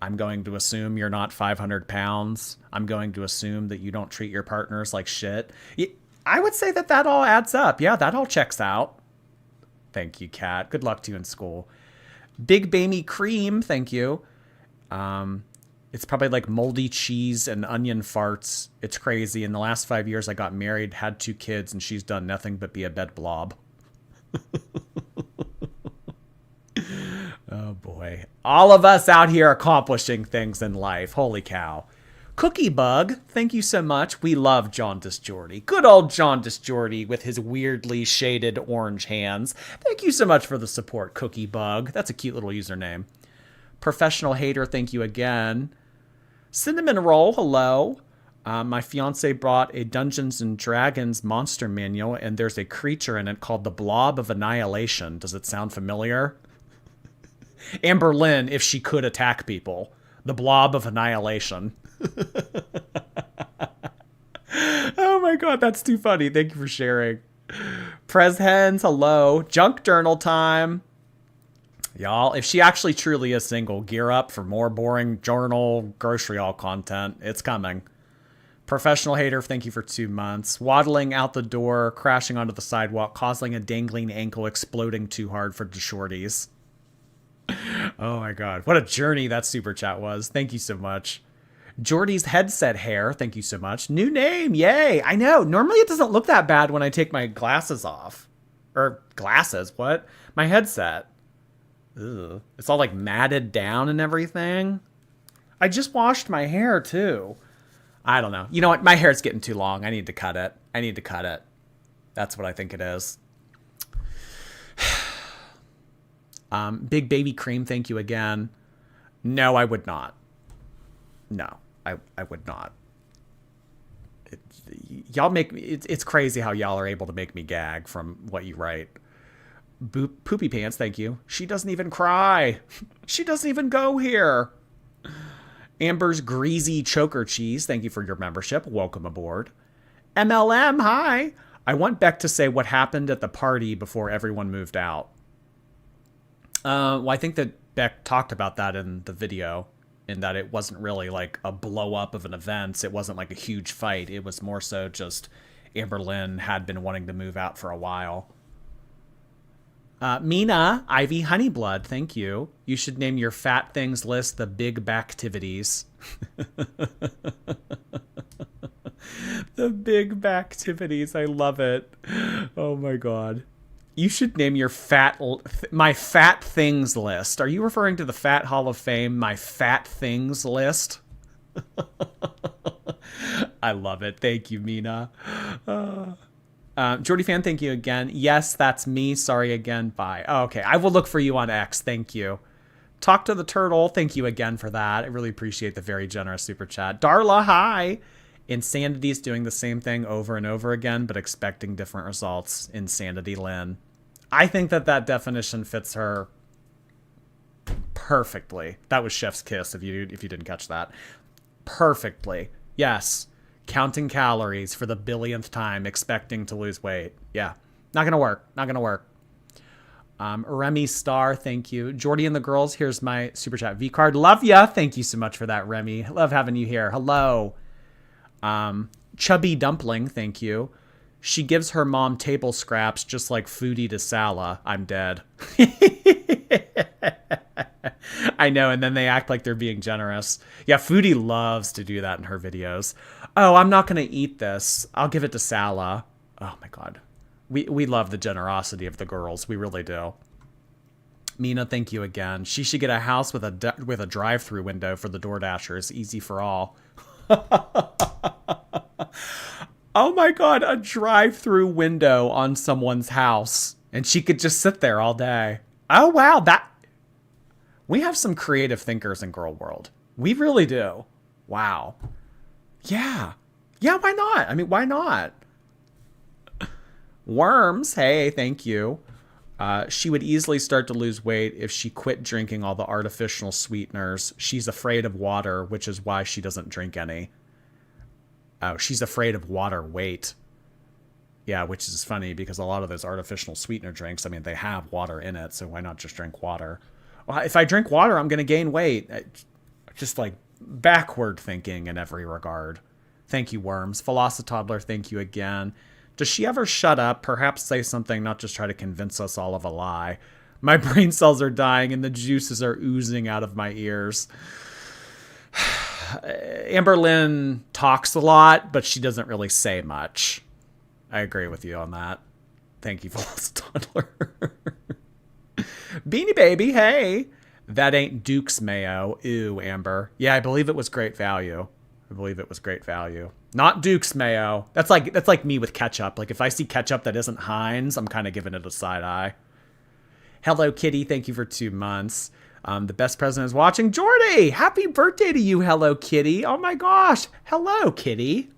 I'm going to assume you're not 500 pounds. I'm going to assume that you don't treat your partners like shit. I would say that all adds up. Yeah, that all checks out. Thank you, Kat. Good luck to you in school. Big Baby Cream, thank you. It's probably like moldy cheese and onion farts. It's crazy. In the last 5 years, I got married, had 2 kids, and she's done nothing but be a bed blob. Oh, boy. All of us out here accomplishing things in life. Holy cow. Cookie Bug, thank you so much. We love Jaundice Geordie. Good old Jaundice Geordie with his weirdly shaded orange hands. Thank you so much for the support, Cookie Bug. That's a cute little username. Professional Hater, thank you again. Cinnamon Roll, hello. My fiance brought a Dungeons and Dragons monster manual, and there's a creature in it called the Blob of Annihilation. Does it sound familiar? Amberlynn, if she could attack people. The Blob of Annihilation. Oh my god, that's too funny. Thank you for sharing. Prez Hens, hello. Junk journal time. Y'all, if she actually truly is single, gear up for more boring journal grocery haul content. It's coming. Professional Hater, thank you for 2 months. Waddling out the door, crashing onto the sidewalk, causing a dangling ankle, exploding too hard for the shorties. Oh my god, what a journey that super chat was. Thank you so much. Jordy's headset hair, thank you so much. New name, yay. I know, normally it doesn't look that bad when I take my glasses off. Or glasses, what? My headset. Ugh. It's all like matted down and everything. I just washed my hair too. I don't know. You know what? My hair's getting too long. I need to cut it. I need to cut it. That's what I think it is. Big Baby Cream, thank you again. No, I would not. No, I would not. Y'all make me... It's crazy how y'all are able to make me gag from what you write. Poopy Pants, thank you. She doesn't even cry. She doesn't even go here. Amber's Greasy Choker Cheese, thank you for your membership. Welcome aboard. MLM, hi. I want Beck to say what happened at the party before everyone moved out. Well, I think that Beck talked about that in the video, in that it wasn't really like a blow up of an event. It wasn't like a huge fight. It was more so just Amberlynn had been wanting to move out for a while. Mina, Ivy Honeyblood, thank you. You should name your fat things list the Big Backtivities. The Big Backtivities, I love it. Oh my god. You should name your my fat things list. Are you referring to the Fat Hall of Fame, my fat things list? I love it. Thank you, Mina. Jordy Fan, thank you again. Yes, that's me. Sorry again. Bye. Oh, okay. I will look for you on X. Thank you. Talk to the Turtle. Thank you again for that. I really appreciate the very generous super chat. Darla, hi. Insanity's doing the same thing over and over again, but expecting different results. Insanity Lynn. I think that definition fits her perfectly. That was chef's kiss if you didn't catch that. Perfectly. Yes. Counting calories for the billionth time, expecting to lose weight. Yeah. Not gonna work. Not gonna work. Remy Star, thank you. Jordy and the girls, here's my super chat V card. Love ya. Thank you so much for that, Remy. Love having you here. Hello. Chubby Dumpling, thank you. She gives her mom table scraps just like Foodie to Sala. I'm dead. I know, and then they act like they're being generous. Yeah, Foodie loves to do that in her videos. Oh, I'm not going to eat this. I'll give it to Sala. Oh, my God. We love the generosity of the girls. We really do. Mina, thank you again. She should get a house with a drive-through window for the Door Dashers. Easy for all. Oh my God, a drive-through window on someone's house. And she could just sit there all day. Oh, wow. We have some creative thinkers in Girl World. We really do. Wow. Yeah. Yeah, why not? I mean, why not? Worms, hey, thank you. She would easily start to lose weight if she quit drinking all the artificial sweeteners. She's afraid of water, which is why she doesn't drink any. Oh, she's afraid of water weight. Yeah, which is funny because a lot of those artificial sweetener drinks, I mean, they have water in it, so why not just drink water? Well, if I drink water, I'm going to gain weight. Just like backward thinking in every regard. Thank you, Worms. Velocitoddler, thank you again. Does she ever shut up? Perhaps say something, not just try to convince us all of a lie. My brain cells are dying and the juices are oozing out of my ears. Amberlynn talks a lot, but she doesn't really say much. I agree with you on that. Thank you, Velocitoddler. Beanie Baby, hey. That ain't Duke's mayo. Ew, Amber. Yeah, I believe it was great value. Not Duke's mayo. That's like me with ketchup. Like if I see ketchup that isn't Heinz, I'm kind of giving it a side eye. Hello, Kitty. Thank you for 2 months. The best president is watching. Jordy, happy birthday to you, Hello Kitty. Oh my gosh. Hello, Kitty.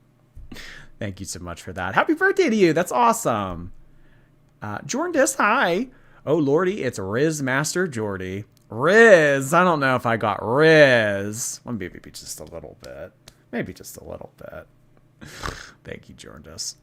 Thank you so much for that. Happy birthday to you. That's awesome. Jorndis, hi. Oh, Lordy, it's Riz Master Jordy. Riz. I don't know if I got Riz. Well, maybe just a little bit. Maybe just a little bit. Thank you, Jorndis.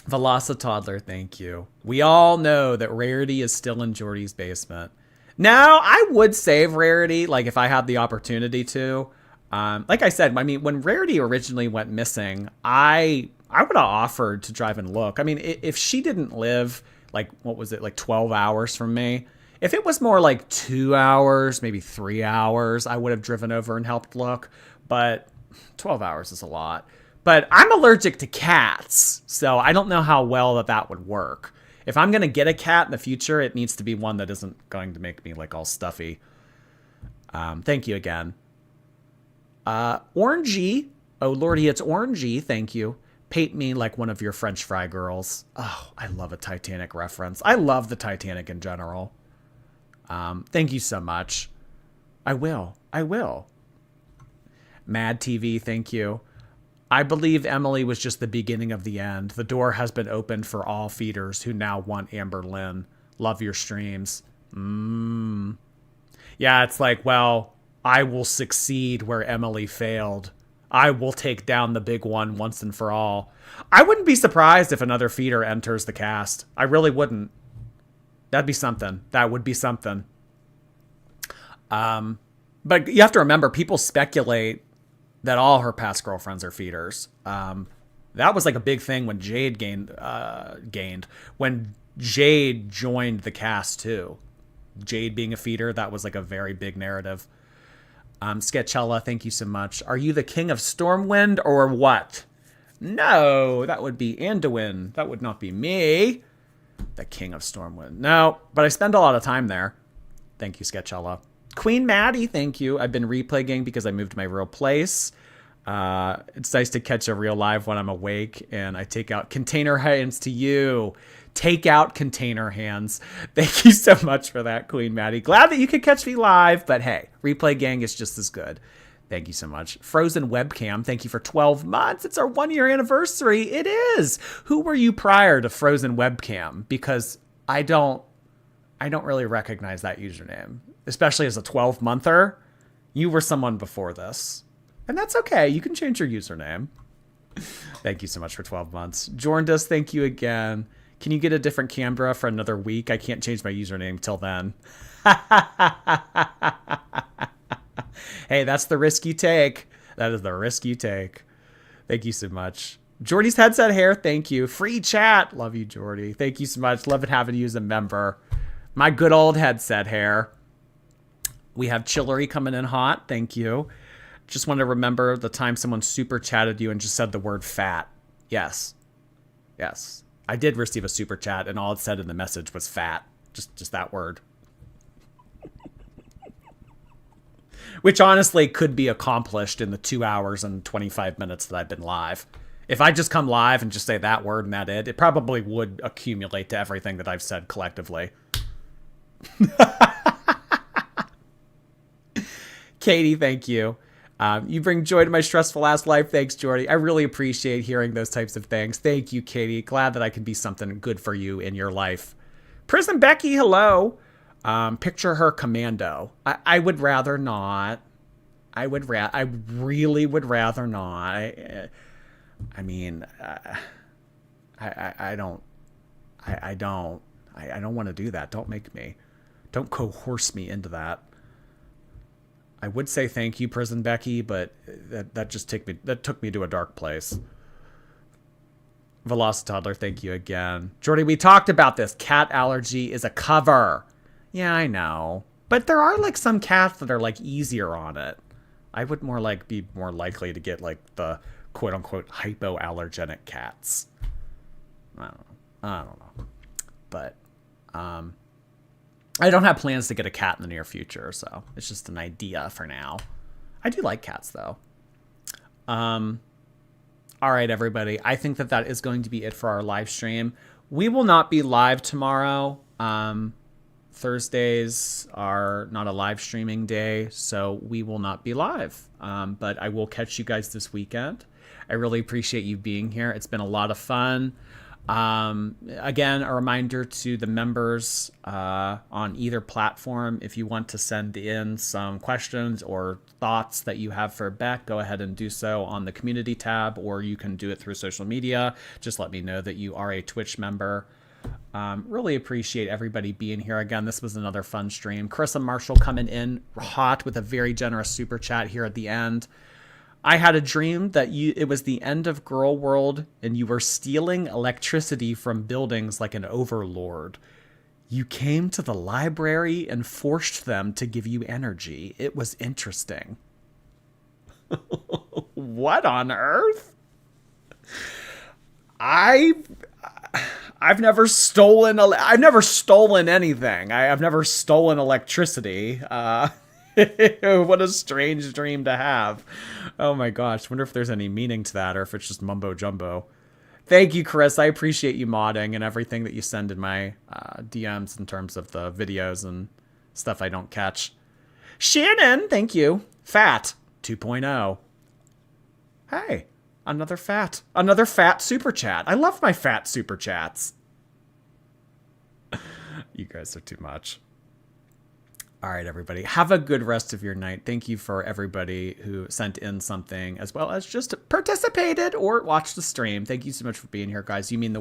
Velocitoddler, thank you. We all know that Rarity is still in Jordy's basement. Now, I would save Rarity, like, if I had the opportunity to. Like I said, I mean, when Rarity originally went missing, I would have offered to drive and look. I mean, if she didn't live, like, what was it, like 12 hours from me? If it was more like 2 hours, maybe 3 hours, I would have driven over and helped look. But 12 hours is a lot. But I'm allergic to cats, so I don't know how well that would work. If I'm going to get a cat in the future, it needs to be one that isn't going to make me like all stuffy. Thank you again. Orangey. Oh, Lordy, it's Orangey. Thank you. Paint me like one of your French fry girls. Oh, I love a Titanic reference. I love the Titanic in general. Thank you so much. I will. Mad TV, thank you. I believe Emily was just the beginning of the end. The door has been opened for all feeders who now want Amberlynn. Love your streams. Yeah, it's like, well, I will succeed where Emily failed. I will take down the big one once and for all. I wouldn't be surprised if another feeder enters the cast. I really wouldn't. That'd be something. That would be something. But you have to remember, people speculate that all her past girlfriends are feeders. That was like a big thing when Jade gained. When Jade joined the cast too. Jade being a feeder, that was like a very big narrative. Sketchella, thank you so much. Are you the king of Stormwind or what? No, that would be Anduin. That would not be me. The king of Stormwind. No, but I spend a lot of time there. Thank you, Sketchella. Queen Maddie, thank you. I've been replaying because I moved to my real place. It's nice to catch a real live when I'm awake, and I take out container hands to you. Take out container hands. Thank you so much for that, Queen Maddie. Glad that you could catch me live, but hey, replay gang is just as good. Thank you so much. Frozen Webcam, thank you for 12 months. It's our 1-year anniversary. It is. Who were you prior to Frozen Webcam? Because I don't really recognize that username, especially as a 12-monther. You were someone before this, and that's okay. You can change your username. Thank you so much for 12 months. Jorndus, thank you again. Can you get a different camera for another week? I can't change my username till then. Hey, that's the risk you take. That is the risk you take. Thank you so much. Jordy's headset hair, thank you. Free chat. Love you, Jordy. Thank you so much. Love it having you as a member. My good old headset hair. We have Chillery coming in hot. Thank you. Just want to remember the time someone super chatted you and just said the word fat. Yes. Yes. I did receive a super chat and all it said in the message was fat. Just that word. Which honestly could be accomplished in the 2 hours and 25 minutes that I've been live. If I just come live and just say that word and that it probably would accumulate to everything that I've said collectively. Katie, thank you. You bring joy to my stressful ass life. Thanks, Jordy. I really appreciate hearing those types of things. Thank you, Katie. Glad that I can be something good for you in your life. Prison Becky, hello. Picture her commando. I would rather not. I really would rather not. I mean, I don't want to do that. Don't coerce me into that. I would say thank you, Prison Becky, but that took me to a dark place. Velocitoddler, thank you again. Jordy, we talked about this. Cat allergy is a cover. Yeah, I know. But there are like some cats that are like easier on it. I would be more likely to get like the quote unquote hypoallergenic cats. I don't know. But I don't have plans to get a cat in the near future, so it's just an idea for now. I do like cats though. All right, everybody. I think that is going to be it for our live stream. We will not be live tomorrow. Thursdays are not a live streaming day, so we will not be live. But I will catch you guys this weekend. I really appreciate you being here. It's been a lot of fun. Again, a reminder to the members on either platform, if you want to send in some questions or thoughts that you have for Beck, go ahead and do so on the community tab, or you can do it through social media. Just let me know that you are a Twitch member. Really appreciate everybody being here. Again, this was another fun stream. Carissa Marshall coming in hot with a very generous super chat here at the end. I had a dream that it was the end of Girl World and you were stealing electricity from buildings like an overlord. You came to the library and forced them to give you energy. It was interesting. What on earth? I've never stolen anything. I've never stolen electricity. What a strange dream to have. Oh my gosh. Wonder if there's any meaning to that or if it's just mumbo jumbo. Thank you, Chris. I appreciate you modding and everything that you send in my DMs in terms of the videos and stuff I don't catch. Shannon, thank you. Fat 2.0. Hey, another fat super chat. I love my fat super chats. You guys are too much. All right, everybody. Have a good rest of your night. Thank you for everybody who sent in something as well as just participated or watched the stream. Thank you so much for being here, guys. You mean the world.